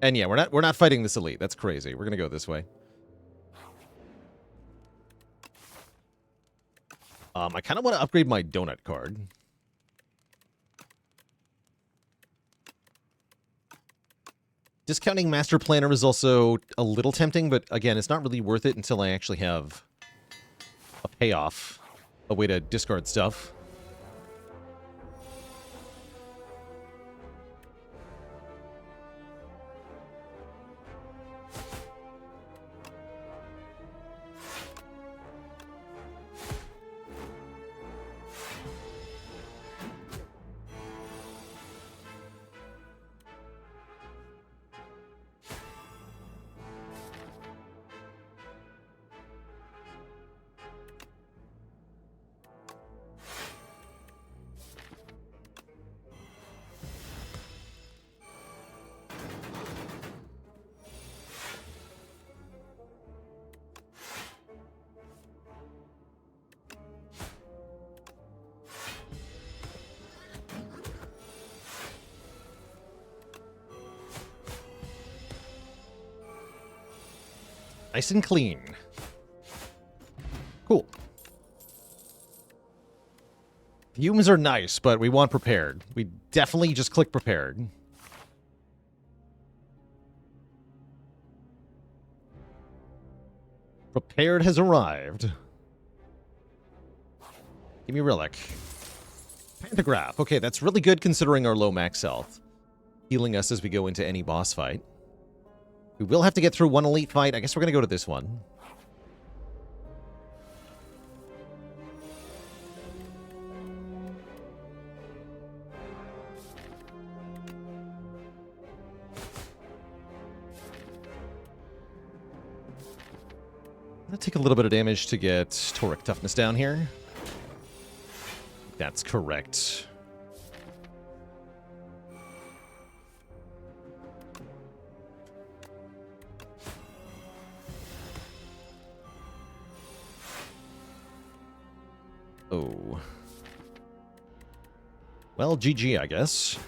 And yeah, we're not fighting this elite. That's crazy. We're gonna go this way. I kind of want to upgrade my donut card. Discounting Master Planner is also a little tempting, but again, it's not really worth it until I actually have a payoff, a way to discard stuff. Nice and clean. Cool. Fumes are nice, but we want prepared. We definitely just click prepared. Prepared has arrived. Give me Relic. Pantograph. Okay, that's really good considering our low max health. Healing us as we go into any boss fight. We will have to get through one elite fight. I guess we're going to go to this one. I'm going to take a little bit of damage to get Toric Toughness down here. That's correct. Oh. Well, GG, I guess.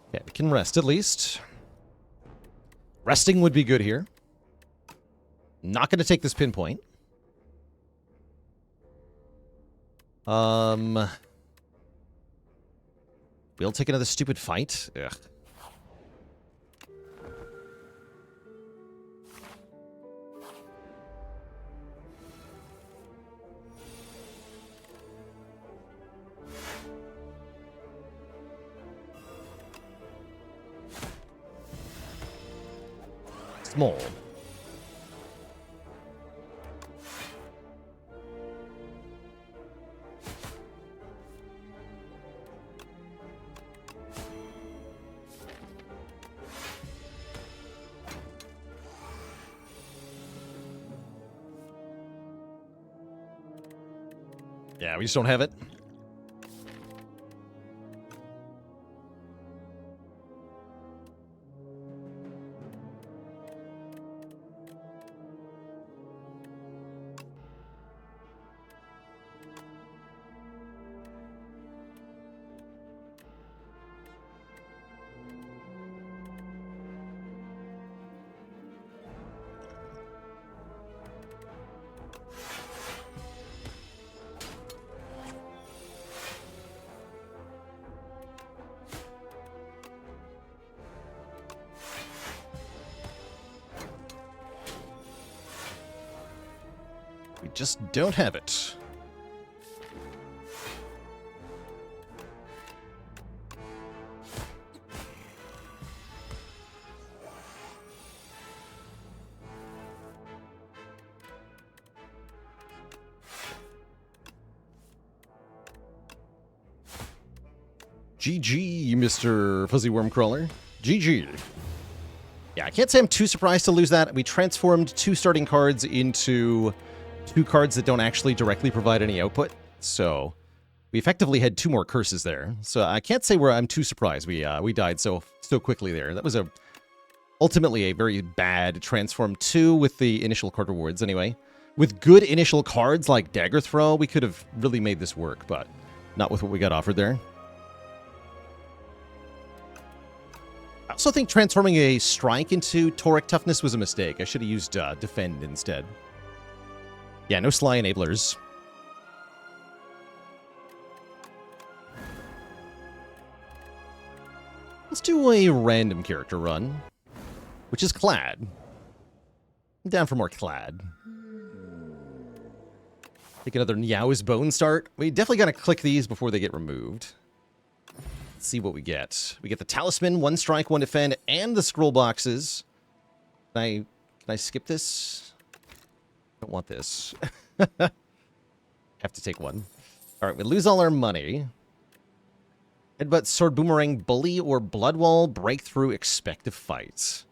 Okay, we can rest at least. Resting would be good here. Not going to take this pinpoint. We'll take another stupid fight. Ugh. Small. Yeah, we just don't have it. We just don't have it. GG, Mr. Fuzzy Worm Crawler. GG. Yeah, I can't say I'm too surprised to lose that. We transformed 2 starting cards into 2 cards that don't actually directly provide any output. So we effectively had 2 more curses there. So I can't say where I'm too surprised we died so quickly there. That was ultimately a very bad transform 2 with the initial card rewards anyway. With good initial cards like Dagger Throw, we could have really made this work, but not with what we got offered there. I also think transforming a Strike into Toric Toughness was a mistake. I should have used Defend instead. Yeah, no Sly Enablers. Let's do a random character run, which is Clad. I'm down for more Clad. Take another Niao's Bone start. We definitely got to click these before they get removed. See what we get. We get the Talisman, 1 strike, 1 defend, and the scroll boxes. Can I skip this? I don't want this. Have to take 1. All right, we lose all our money. Headbutt, Sword Boomerang, Bully, or Bloodwall, Breakthrough, Expect to Fight.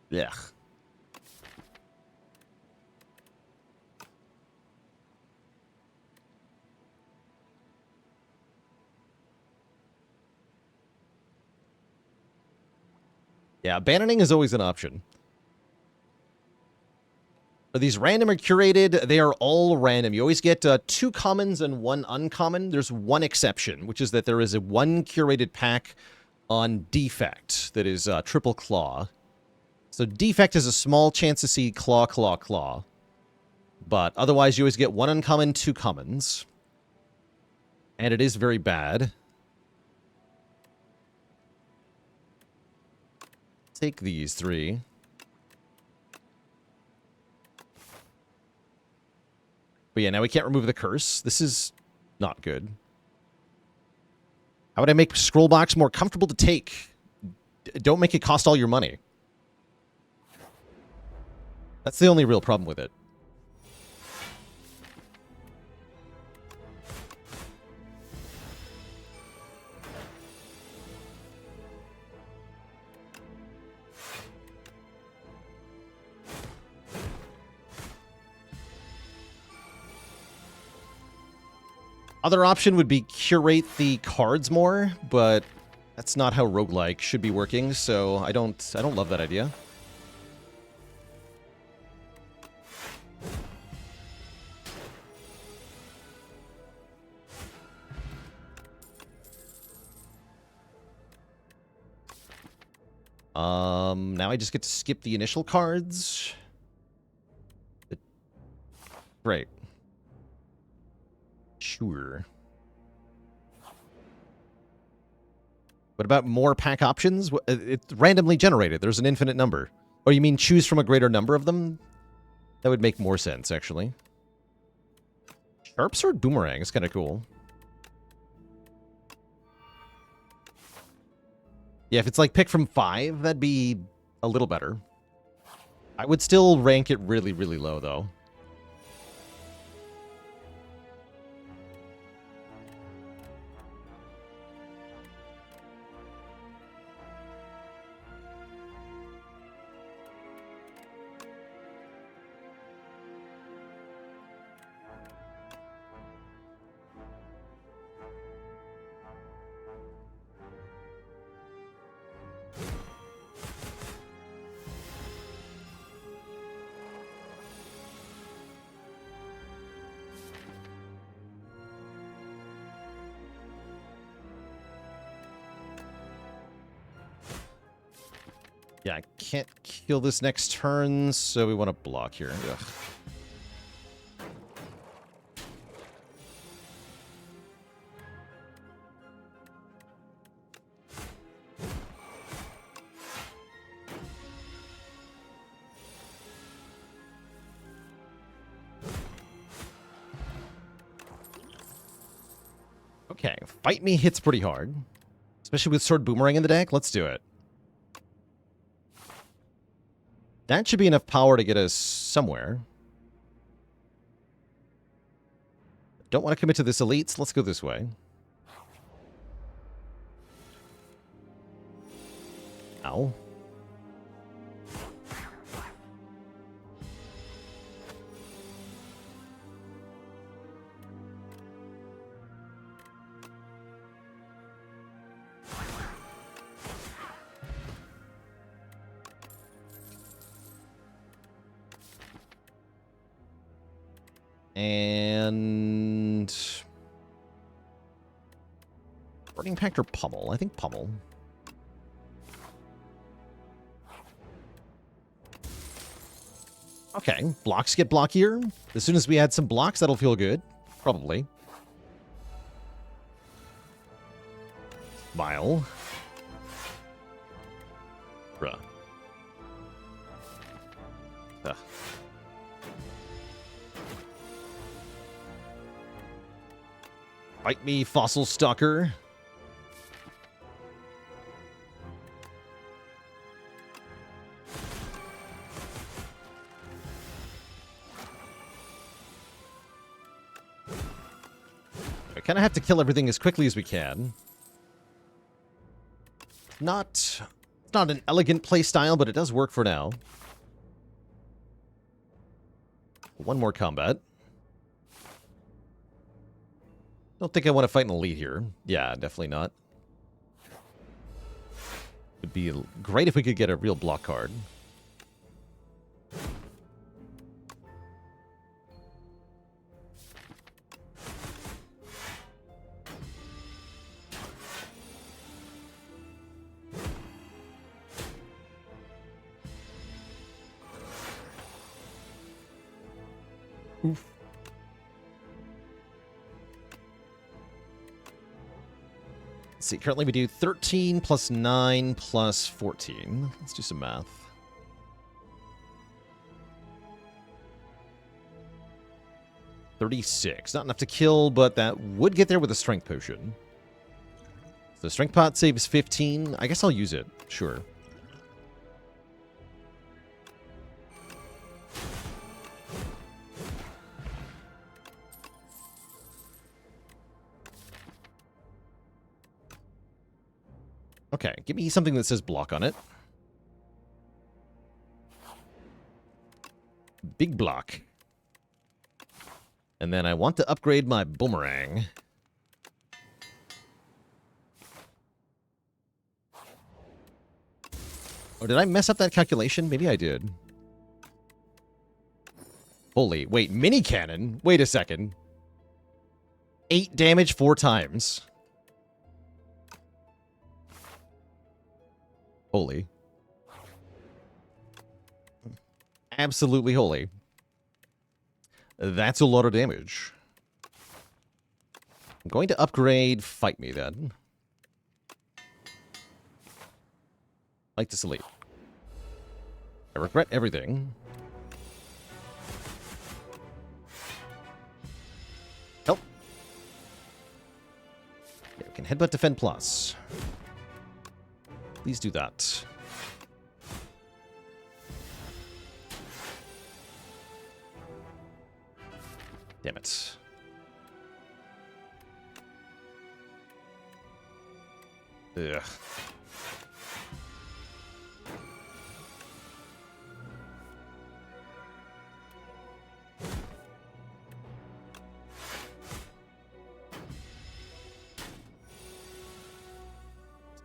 Yeah. Yeah, abandoning is always an option. Are these random or curated? They are all random. You always get 2 commons and 1 uncommon. There's 1 exception, which is that there is a 1 curated pack on Defect that is Triple Claw. So Defect has a small chance to see Claw, Claw, Claw. But otherwise, you always get 1 uncommon, 2 commons. And it is very bad. Take these 3. But yeah, now we can't remove the curse. This is not good. How would I make Scrollbox more comfortable to take? Don't make it cost all your money. That's the only real problem with it. Other option would be curate the cards more, but that's not how roguelike should be working, so I don't love that idea. Now I just get to skip the initial cards. Great. Sure. What about more pack options? It's randomly generated. There's an infinite number. Oh, you mean choose from a greater number of them? That would make more sense, actually. Sharp Sword Boomerang is kind of cool. Yeah, if it's like pick from 5, that'd be a little better. I would still rank it really, really low, though. Yeah, I can't kill this next turn, so we want to block here. Ugh. Okay, Fight Me hits pretty hard. Especially with Sword Boomerang in the deck. Let's do it. That should be enough power to get us somewhere. Don't want to commit to this elites. Let's go this way. Ow. And Burning Pact or Pummel? I think Pummel. Okay, blocks get blockier. As soon as we add some blocks, that'll feel good. Probably. Smile. Bruh. Ugh. Fight me, Fossil Stalker. I kind of have to kill everything as quickly as we can. Not an elegant play style, but it does work for now. One more combat. Don't think I want to fight an elite here. Yeah, definitely not. It'd be great if we could get a real block card. Oof. Let's see, currently we do 13 plus 9 plus 14. Let's do some math. $36. Not enough to kill, but that would get there with a strength potion. So strength pot saves 15. I guess I'll use it. Sure. Okay, give me something that says block on it. Big block. And then I want to upgrade my boomerang. Oh, did I mess up that calculation? Maybe I did. Holy, wait, mini cannon? Wait a second. 8 damage 4 times. Holy. Absolutely holy. That's a lot of damage. I'm going to upgrade Fight Me then. Like to sleep. I regret everything. Help. Okay, we can headbutt defend plus. Please do that. Damn it. Ugh.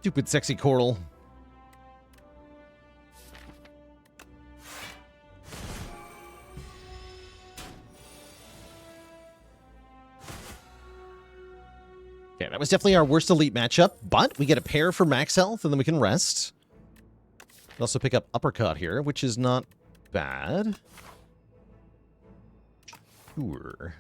Stupid sexy coral. Okay, that was definitely our worst elite matchup, but we get a pair for max health, and then we can rest. We also pick up Uppercut here, which is not bad. Sure.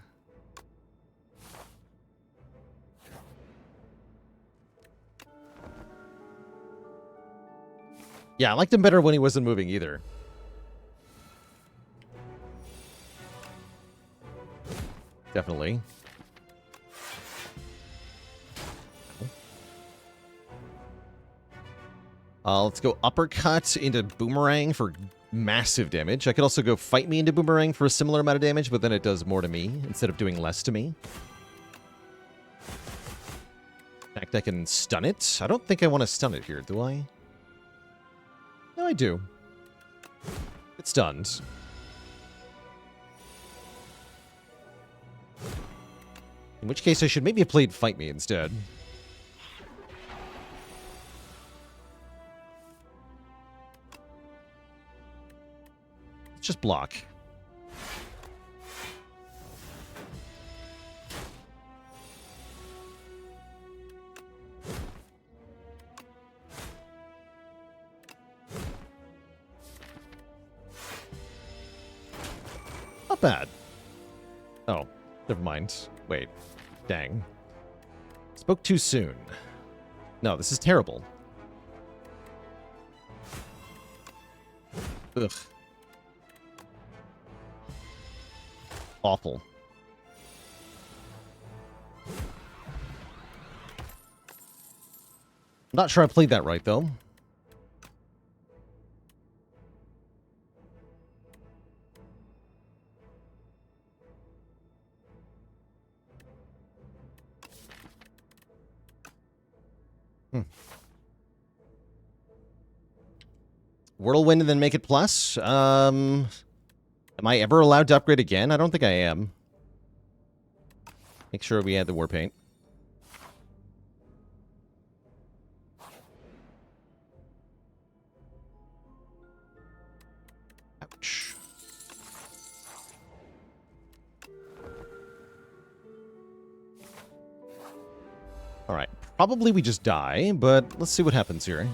Yeah, I liked him better when he wasn't moving either. Definitely. Let's go uppercut into boomerang for massive damage. I could also go fight me into boomerang for a similar amount of damage, but then it does more to me instead of doing less to me. In fact, I can stun it. I don't think I want to stun it here, do I? No, I do. It's stunned. In which case, I should maybe have played Fight Me instead. Let's just block. Not bad. Oh, never mind. Wait. Dang. Spoke too soon. No, this is terrible. Ugh. Awful. I'm not sure I played that right, though. Whirlwind and then make it plus. Am I ever allowed to upgrade again? I don't think I am. Make sure we add the war paint. Ouch. Alright. Probably we just die, but let's see what happens here.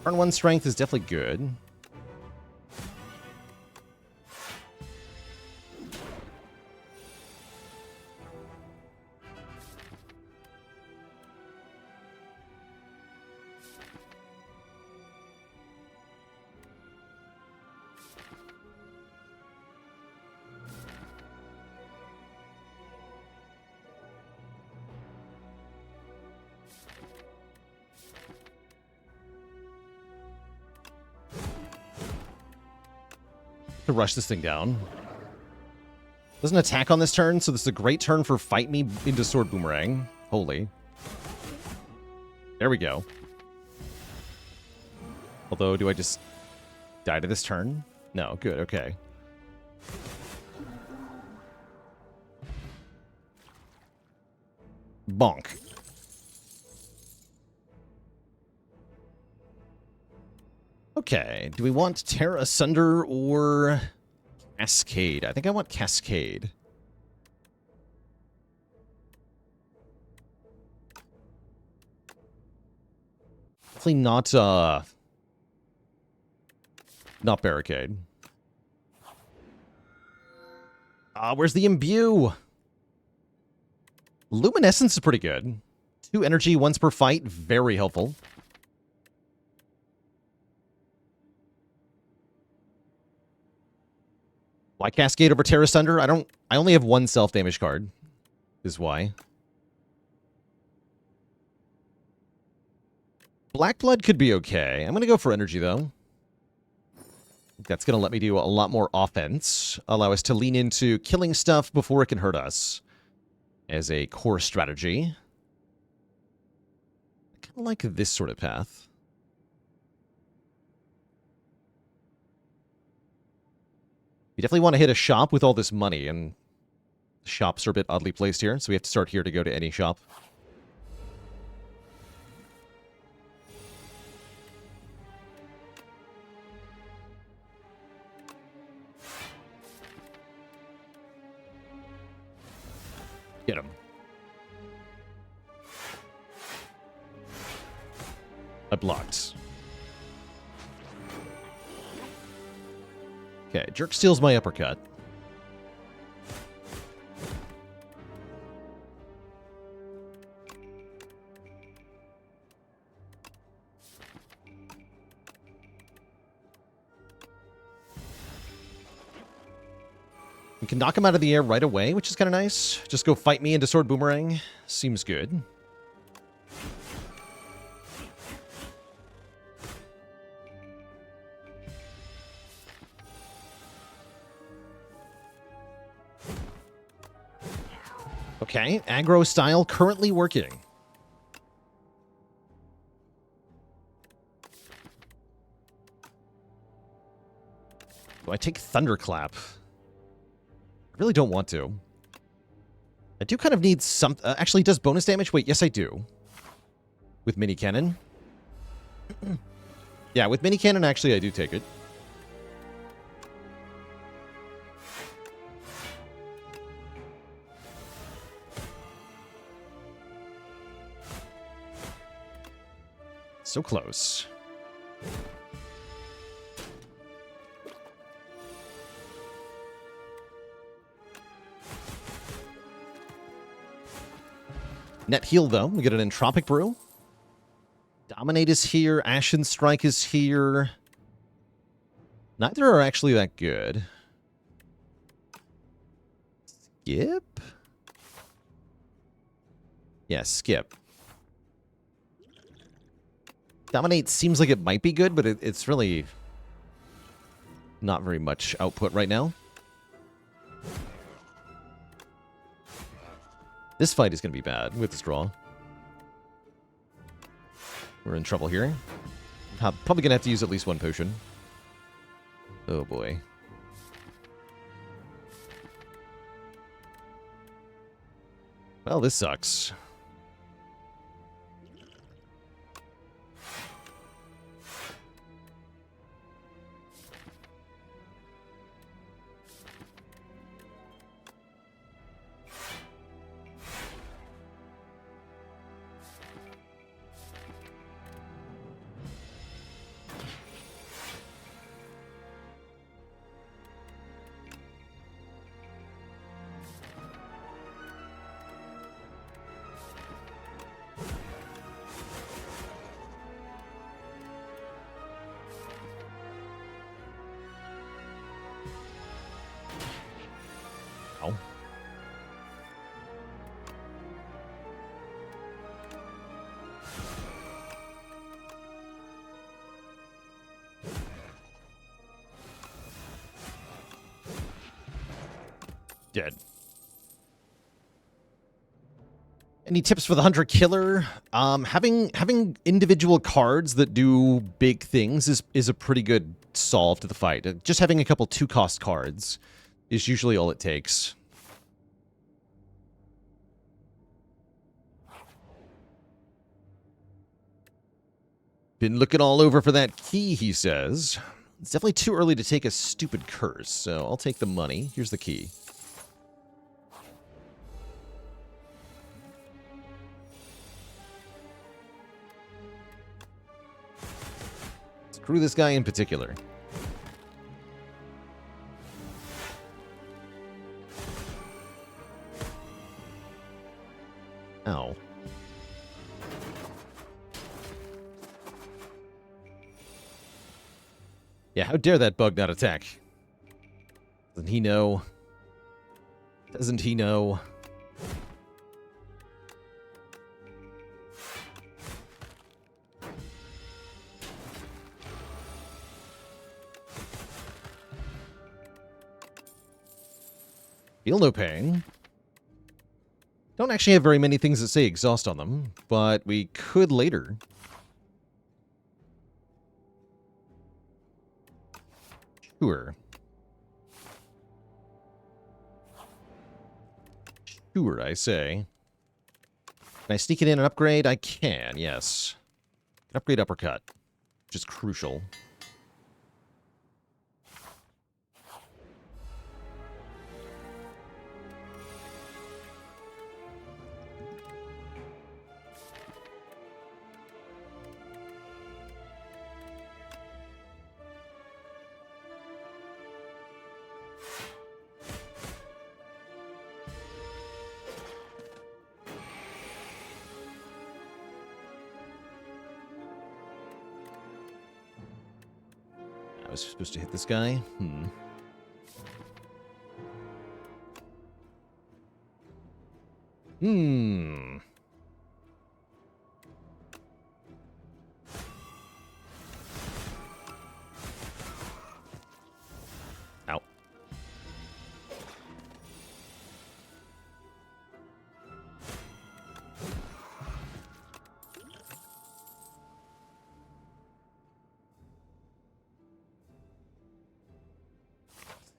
Turn 1 strength is definitely good. To rush this thing down. Doesn't attack on this turn, so this is a great turn for fight me into sword boomerang. Holy. There we go. Although, do I just die to this turn? No, good, okay. Bonk. Okay, do we want Tear Asunder or Cascade? I think I want Cascade. Definitely not Barricade. Where's the Imbue? Luminescence is pretty good. 2 energy once per fight, very helpful. Why Cascade over Tear Asunder? I only have 1 self-damage card, is why. Black Blood could be okay. I'm going to go for energy, though. That's going to let me do a lot more offense. Allow us to lean into killing stuff before it can hurt us as a core strategy. I kind of like this sort of path. You definitely want to hit a shop with all this money, and the shops are a bit oddly placed here, so we have to start here to go to any shop. Get him. I blocked. Okay, Jerk steals my uppercut. We can knock him out of the air right away, which is kind of nice. Just go fight me into Sword Boomerang. Seems good. Okay, aggro style currently working. Do I take Thunderclap? I really don't want to. I do kind of need some... actually, does bonus damage? Wait, yes I do. With mini cannon. Yeah, with mini cannon, actually, I do take it. So close. Net heal, though. We get an Entropic Brew. Dominate is here. Ashen Strike is here. Neither are actually that good. Skip? Yeah, skip. Dominate seems like it might be good, but it's really not very much output right now. This fight is going to be bad with this draw. We're in trouble here. Probably going to have to use at least one potion. Oh boy. Well, this sucks. Dead. Any tips for the Hunter Killer? Having individual cards that do big things is a pretty good solve to the fight. Just having a couple 2-cost cards is usually all it takes. Been looking all over for that key, he says. It's definitely too early to take a stupid curse, so I'll take the money. Here's the key. Screw this guy in particular. Ow. Yeah, how dare that bug not attack? Doesn't he know? Doesn't he know? Feel no pain. Don't actually have very many things that say exhaust on them, but we could later. Sure. Sure, I say. Can I sneak it in and upgrade? I can, yes. Upgrade uppercut, which is crucial. I was supposed to hit this guy? Hmm. Ow.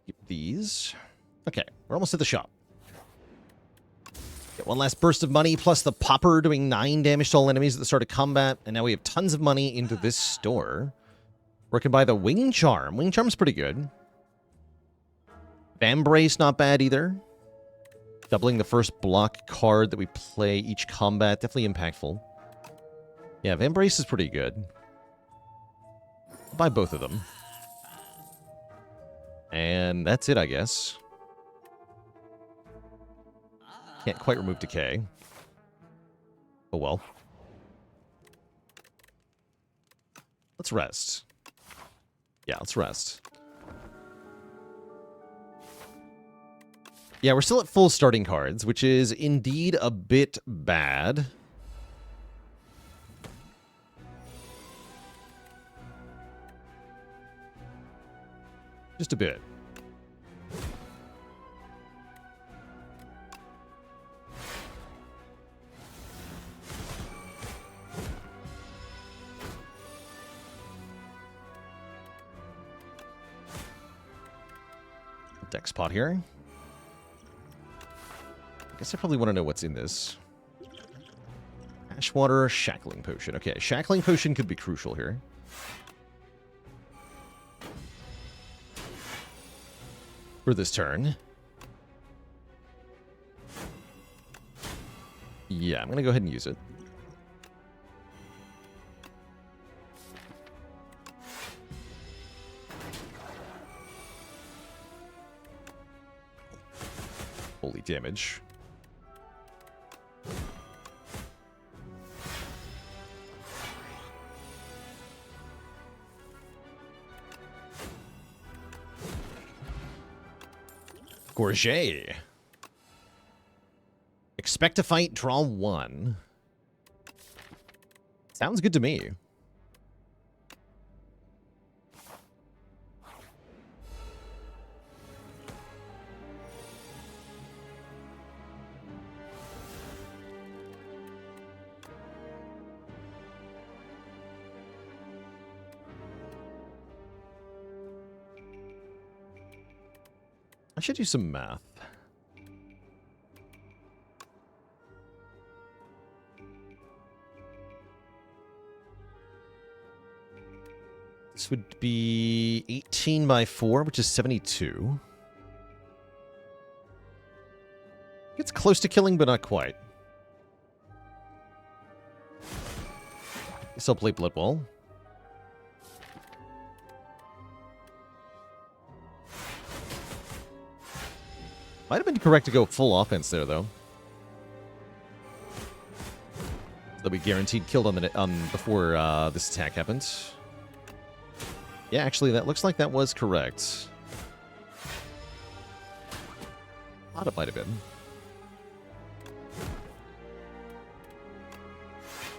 Get these. Okay, we're almost at the shop. Get one last burst of money, plus the popper doing 9 damage to all enemies at the start of combat, and now we have tons of money into this store. We can buy the Wing Charm. Wing Charm's pretty good. Vambrace, not bad either. Doubling the first block card that we play each combat, definitely impactful. Yeah, Vambrace is pretty good. I'll buy both of them. And that's it, I guess. Can't quite remove decay. Oh well. Let's rest. Yeah, let's rest. Yeah, we're still at full starting cards, which is indeed a bit bad. Just a bit. Dex pot here. I guess I probably want to know what's in this. Ashwater, Shackling Potion. Okay, Shackling Potion could be crucial here. For this turn. Yeah, I'm going to go ahead and use it. Holy damage. Gorget. Expect to fight, draw 1. Sounds good to me. I should do some math. This would be 18 by 4, which is 72. It's close to killing, but not quite. Guess I'll play Blood Bowl. Might have been correct to go full offense there, though. That we guaranteed killed on the before this attack happened. Yeah, actually, that looks like that was correct. Thought it might have been.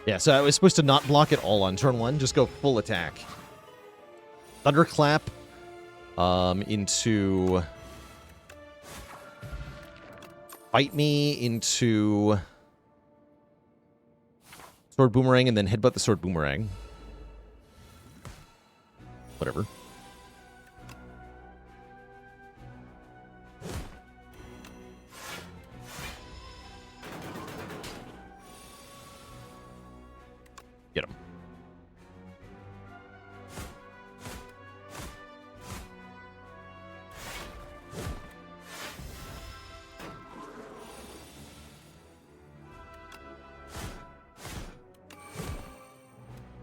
Yeah, so I was supposed to not block at all on turn 1, just go full attack. Thunderclap into... Bite me into Sword Boomerang and then headbutt the Sword Boomerang. Whatever. Get him.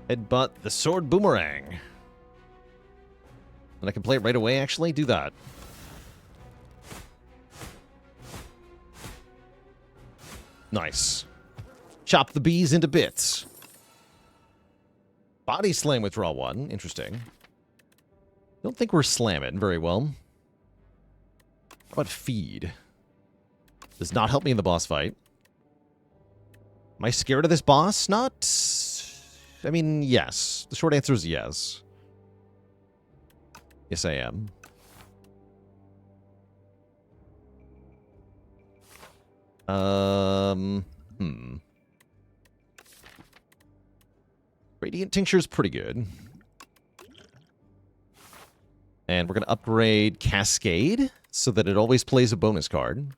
Headbutt the Sword Boomerang. And I can play it right away, actually. Do that. Nice. Chop the bees into bits. Body slam with draw 1. Interesting. Don't think we're slamming very well. How about feed? Does not help me in the boss fight. Am I scared of this boss? Not... I mean, yes. The short answer is yes. Yes, I am. Radiant Tincture is pretty good. And we're going to upgrade Cascade so that it always plays a bonus card.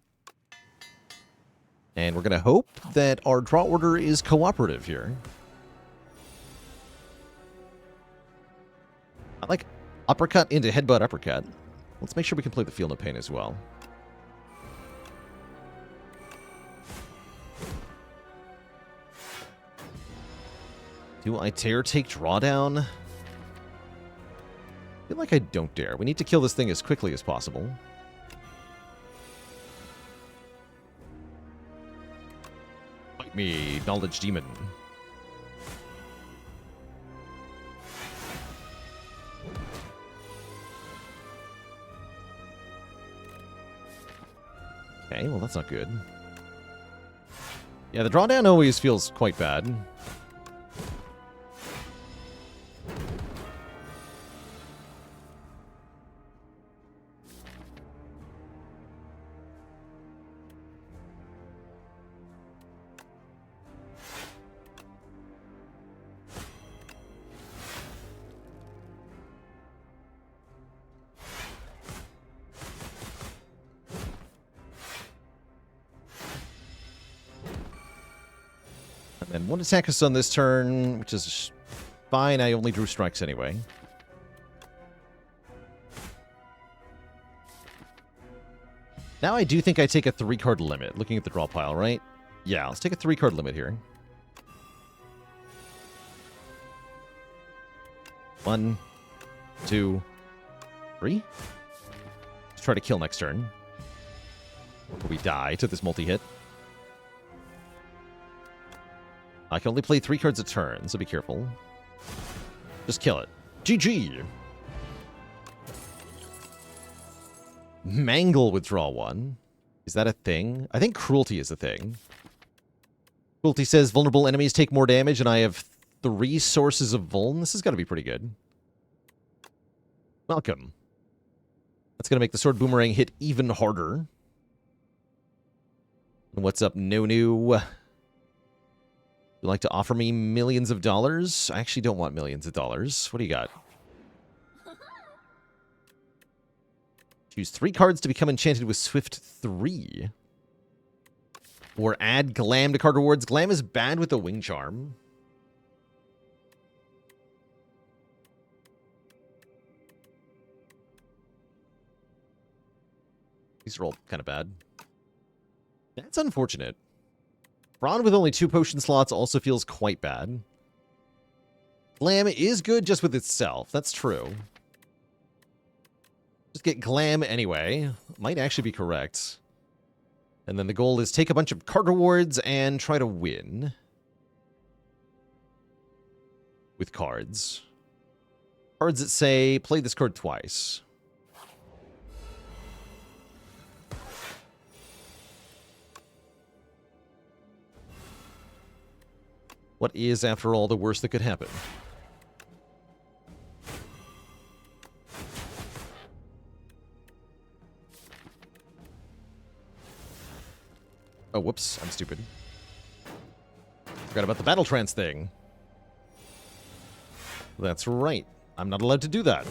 And we're going to hope that our draw order is cooperative here. I like uppercut into headbutt uppercut. Let's make sure we can play the Feel No Pain as well. Do I dare take drawdown? I feel like I don't dare. We need to kill this thing as quickly as possible. Fight me, Knowledge Demon. Okay, well that's not good. Yeah, the drawdown always feels quite bad. And one attack us on this turn, which is fine. I only drew strikes anyway. Now I do think I take a 3-card limit, looking at the draw pile, right? Yeah, let's take a 3-card limit here. 1, 2, 3. Let's try to kill next turn. Or we die to this multi-hit. I can only play 3 cards a turn, so be careful. Just kill it. GG! Mangle withdraw 1. Is that a thing? I think Cruelty is a thing. Cruelty says vulnerable enemies take more damage, and I have 3 sources of vuln. This has got to be pretty good. Welcome. That's going to make the Sword Boomerang hit even harder. And what's up, Nonu? You'd like to offer me millions of dollars? I actually don't want millions of dollars. What do you got? Choose 3 cards to become enchanted with Swift 3. Or add Glam to card rewards. Glam is bad with the Wing Charm. These are all kind of bad. That's unfortunate. Brawn with only 2 potion slots also feels quite bad. Glam is good just with itself. That's true. Just get Glam anyway. Might actually be correct. And then the goal is take a bunch of card rewards and try to win. With cards. Cards that say, play this card twice. What is, after all, the worst that could happen? Oh, whoops. I'm stupid. Forgot about the Battle Trance thing. That's right. I'm not allowed to do that.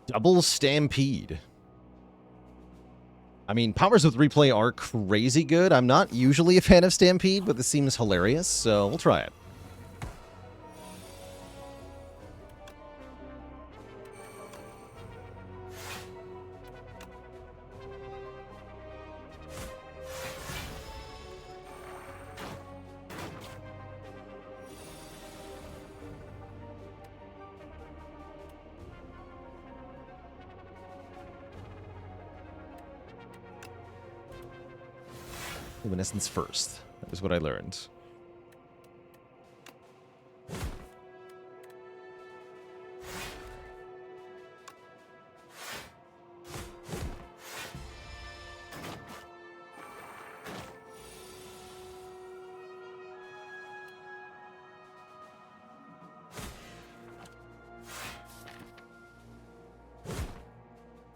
Double Stampede. I mean, powers of replay are crazy good. I'm not usually a fan of Stampede, but this seems hilarious, so we'll try it. Luminescence first. That was what I learned.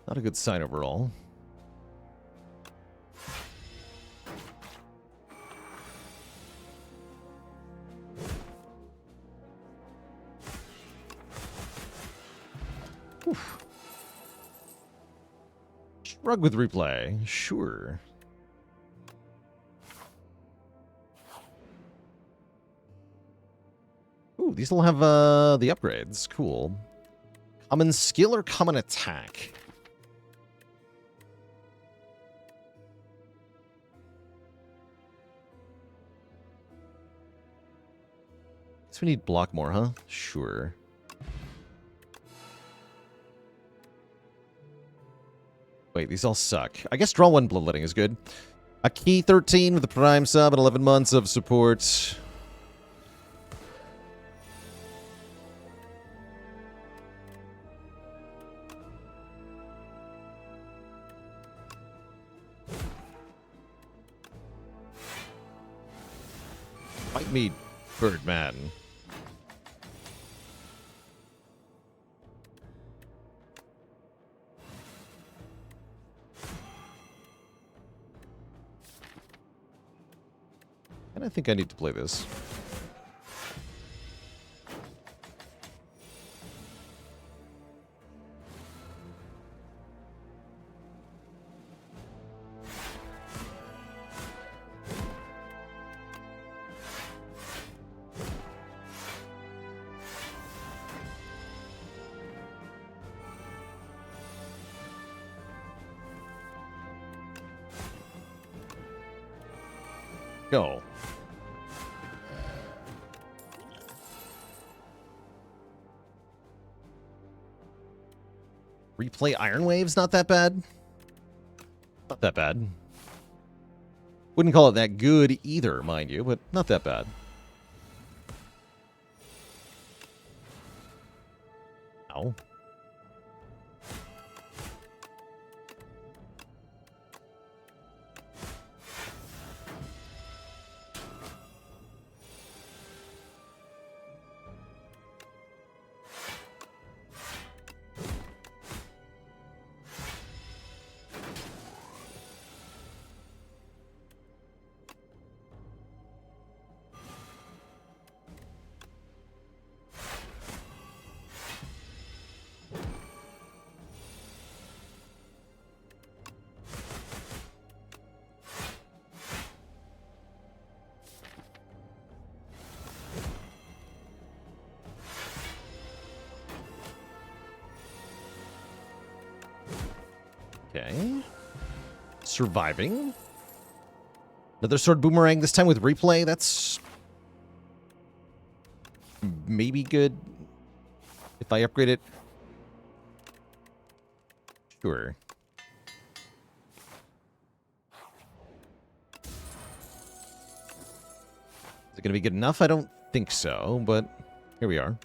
Not a good sign overall. Oof. Shrug with replay. Sure. Ooh, these will have the upgrades. Cool. Common skill or common attack? Guess we need block more, huh? Sure. Wait, these all suck. I guess draw one bloodletting is good. A key 13 with a prime sub and 11 months of support. Fight me, Birdman. And I think I need to play this. Go. Replay Iron Wave's not that bad. Not that bad. Wouldn't call it that good either, mind you, but not that bad. Ow. Okay. Surviving. Another sword boomerang, this time with replay. That's maybe good if I upgrade it. Sure. Is it going to be good enough? I don't think so, but here we are.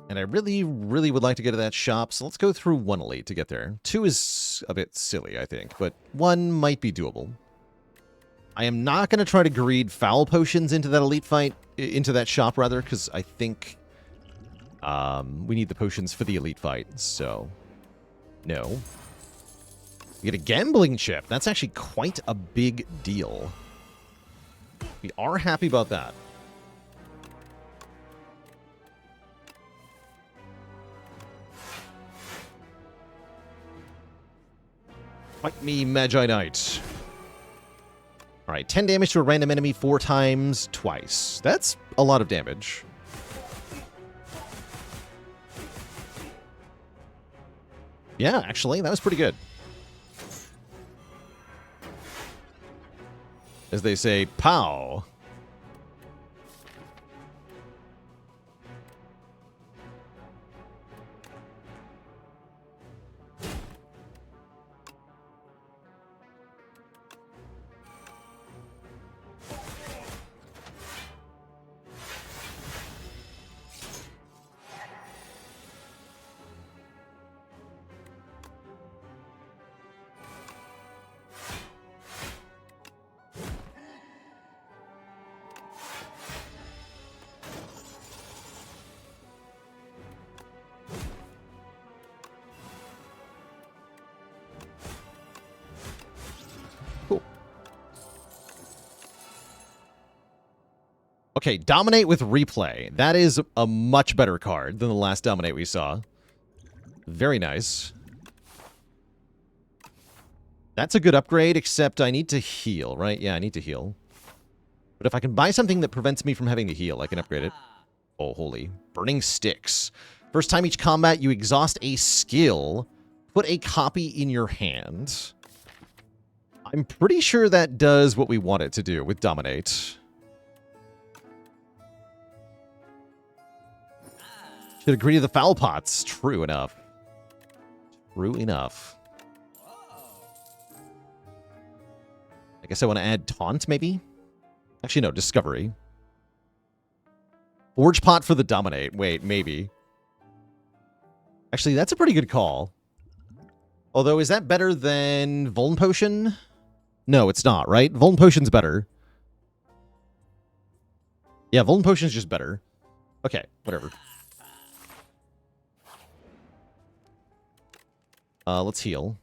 And I really, really would like to get to that shop, so let's go through 1 elite to get there. 2 is a bit silly, I think, but 1 might be doable. I am not going to try to greed foul potions into that elite fight, into that shop, rather, because I think we need the potions for the elite fight, so no. We get a gambling chip. That's actually quite a big deal. We are happy about that. Fight me, Magi Knight. Alright, 10 damage to a random enemy 4 times, twice. That's a lot of damage. Yeah, actually, that was pretty good. As they say, pow. Okay, Dominate with Replay. That is a much better card than the last Dominate we saw. Very nice. That's a good upgrade, except I need to heal, right? Yeah, I need to heal. But if I can buy something that prevents me from having to heal, I can upgrade it. Oh, holy. Burning Sticks. First time each combat, you exhaust a skill. Put a copy in your hand. I'm pretty sure that does what we want it to do with Dominate. Should agree to the foul pots. True enough. True enough. I guess I want to add Taunt, maybe? Actually, no, Discovery. Forge Pot for the Dominate. Wait, maybe. Actually, that's a pretty good call. Although, is that better than Vuln Potion? No, it's not, right? Vuln Potion's better. Yeah, Vuln Potion's just better. Okay, whatever. Let's heal.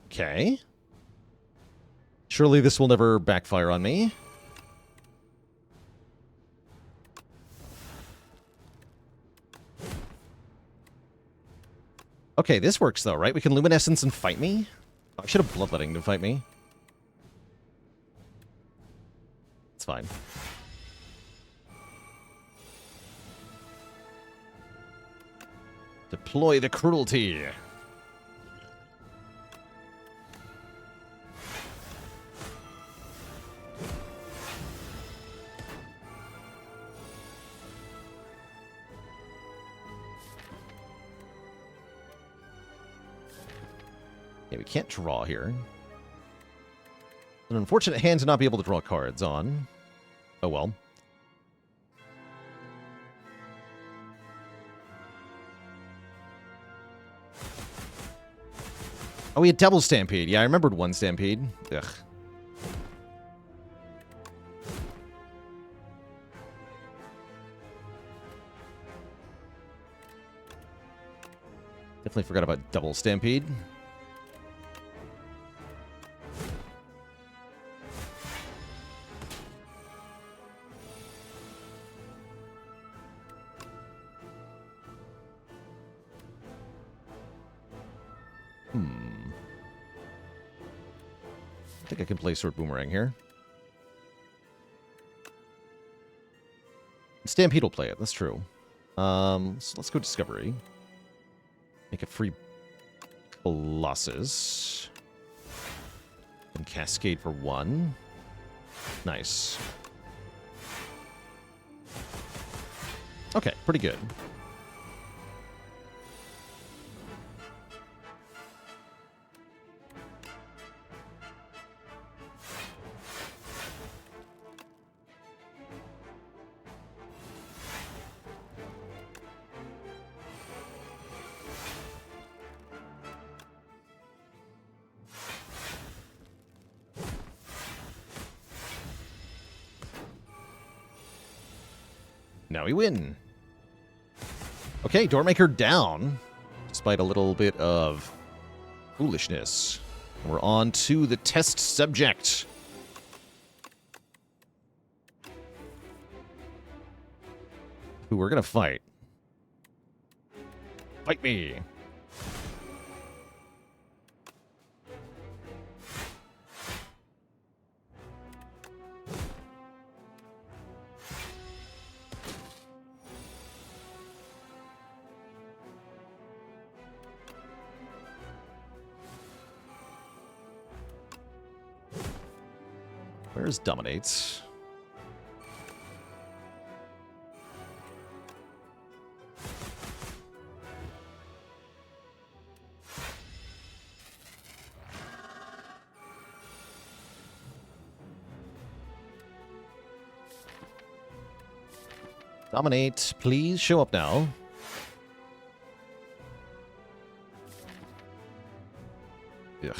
Okay. Surely this will never backfire on me. Okay, this works though, right? We can Luminescence and fight me? Oh, I should have Bloodletting to fight me. It's fine. Deploy the cruelty. Yeah, we can't draw here. An unfortunate hand to not be able to draw cards on. Oh well. Oh, we had double Stampede. Yeah, I remembered one Stampede. Ugh. Definitely forgot about double Stampede. I think I can play Sword Boomerang here. Stampede will play it, that's true. So let's go Discovery. Make a free Colossus. And Cascade for 1. Nice. Okay, pretty good. Now we win. Okay, Doormaker down, despite a little bit of foolishness. We're on to the test subject. Who we're gonna fight. Fight me. Where's Dominates? Dominate, please show up now. Ugh.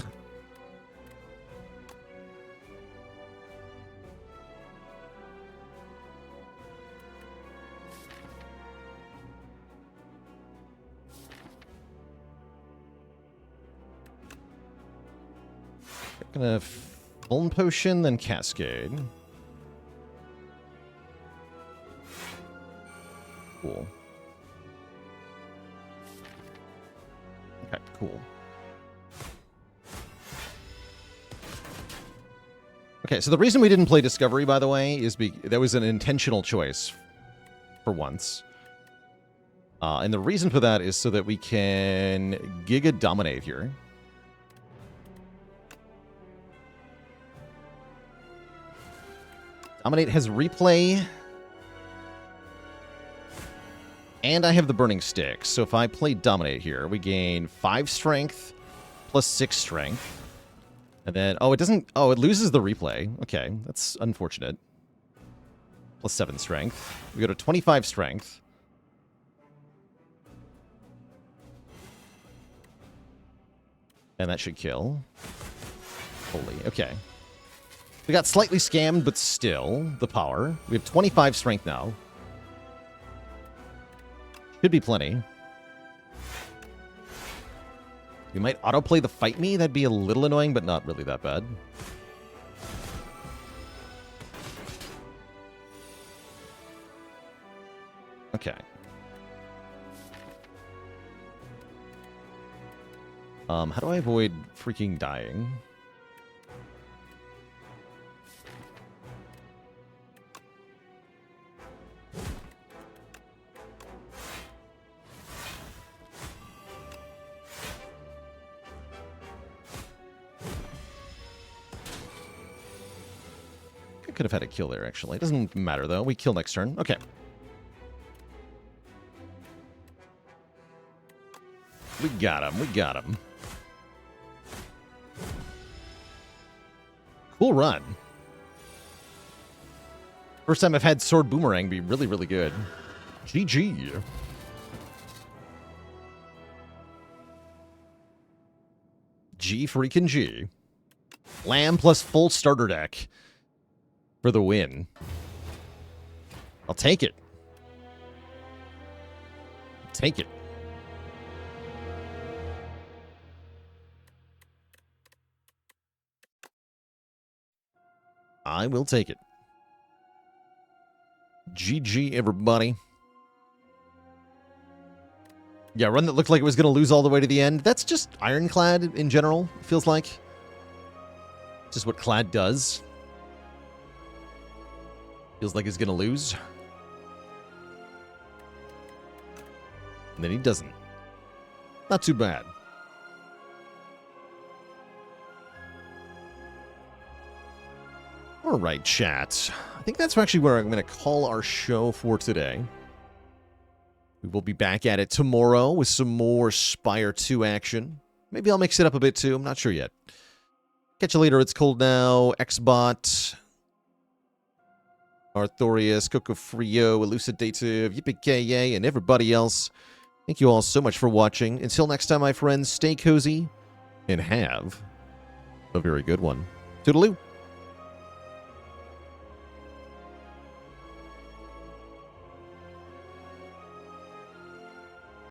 Gonna Fulm Potion, then Cascade. Cool. Okay, cool. Okay, so the reason we didn't play Discovery, by the way, is that was an intentional choice for once. And the reason for that is so that we can Giga Dominate here. Dominate has replay. And I have the Burning Stick. So if I play Dominate here, we gain 5 strength plus 6 strength. And then, oh, it doesn't, oh, it loses the replay. Okay, that's unfortunate. Plus 7 strength. We go to 25 strength. And that should kill. Holy, okay. We got slightly scammed, but still, the power. We have 25 strength now. Should be plenty. You might autoplay the Fight Me. That'd be a little annoying, but not really that bad. Okay. How do I avoid freaking dying? I could have had a kill there, actually. It doesn't matter, though. We kill next turn. Okay. We got him. We got him. Cool run. First time I've had Sword Boomerang be really, really good. GG. G freaking G. Lamb plus full starter deck for the win. I'll take it. Take it. I will take it. GG, everybody. Yeah, run that looked like it was going to lose all the way to the end. That's just Ironclad in general, it feels like. Just what Clad does. Feels like he's going to lose. And then he doesn't. Not too bad. All right, chat. I think that's actually where I'm going to call our show for today. We will be back at it tomorrow with some more Spire 2 action. Maybe I'll mix it up a bit too. I'm not sure yet. Catch you later. It's cold now. Xbot, Arthurius, Coco Frio, Elucidative, Yippee-Ki-Yay, and everybody else. Thank you all so much for watching. Until next time, my friends, stay cozy and have a very good one. Toodaloo.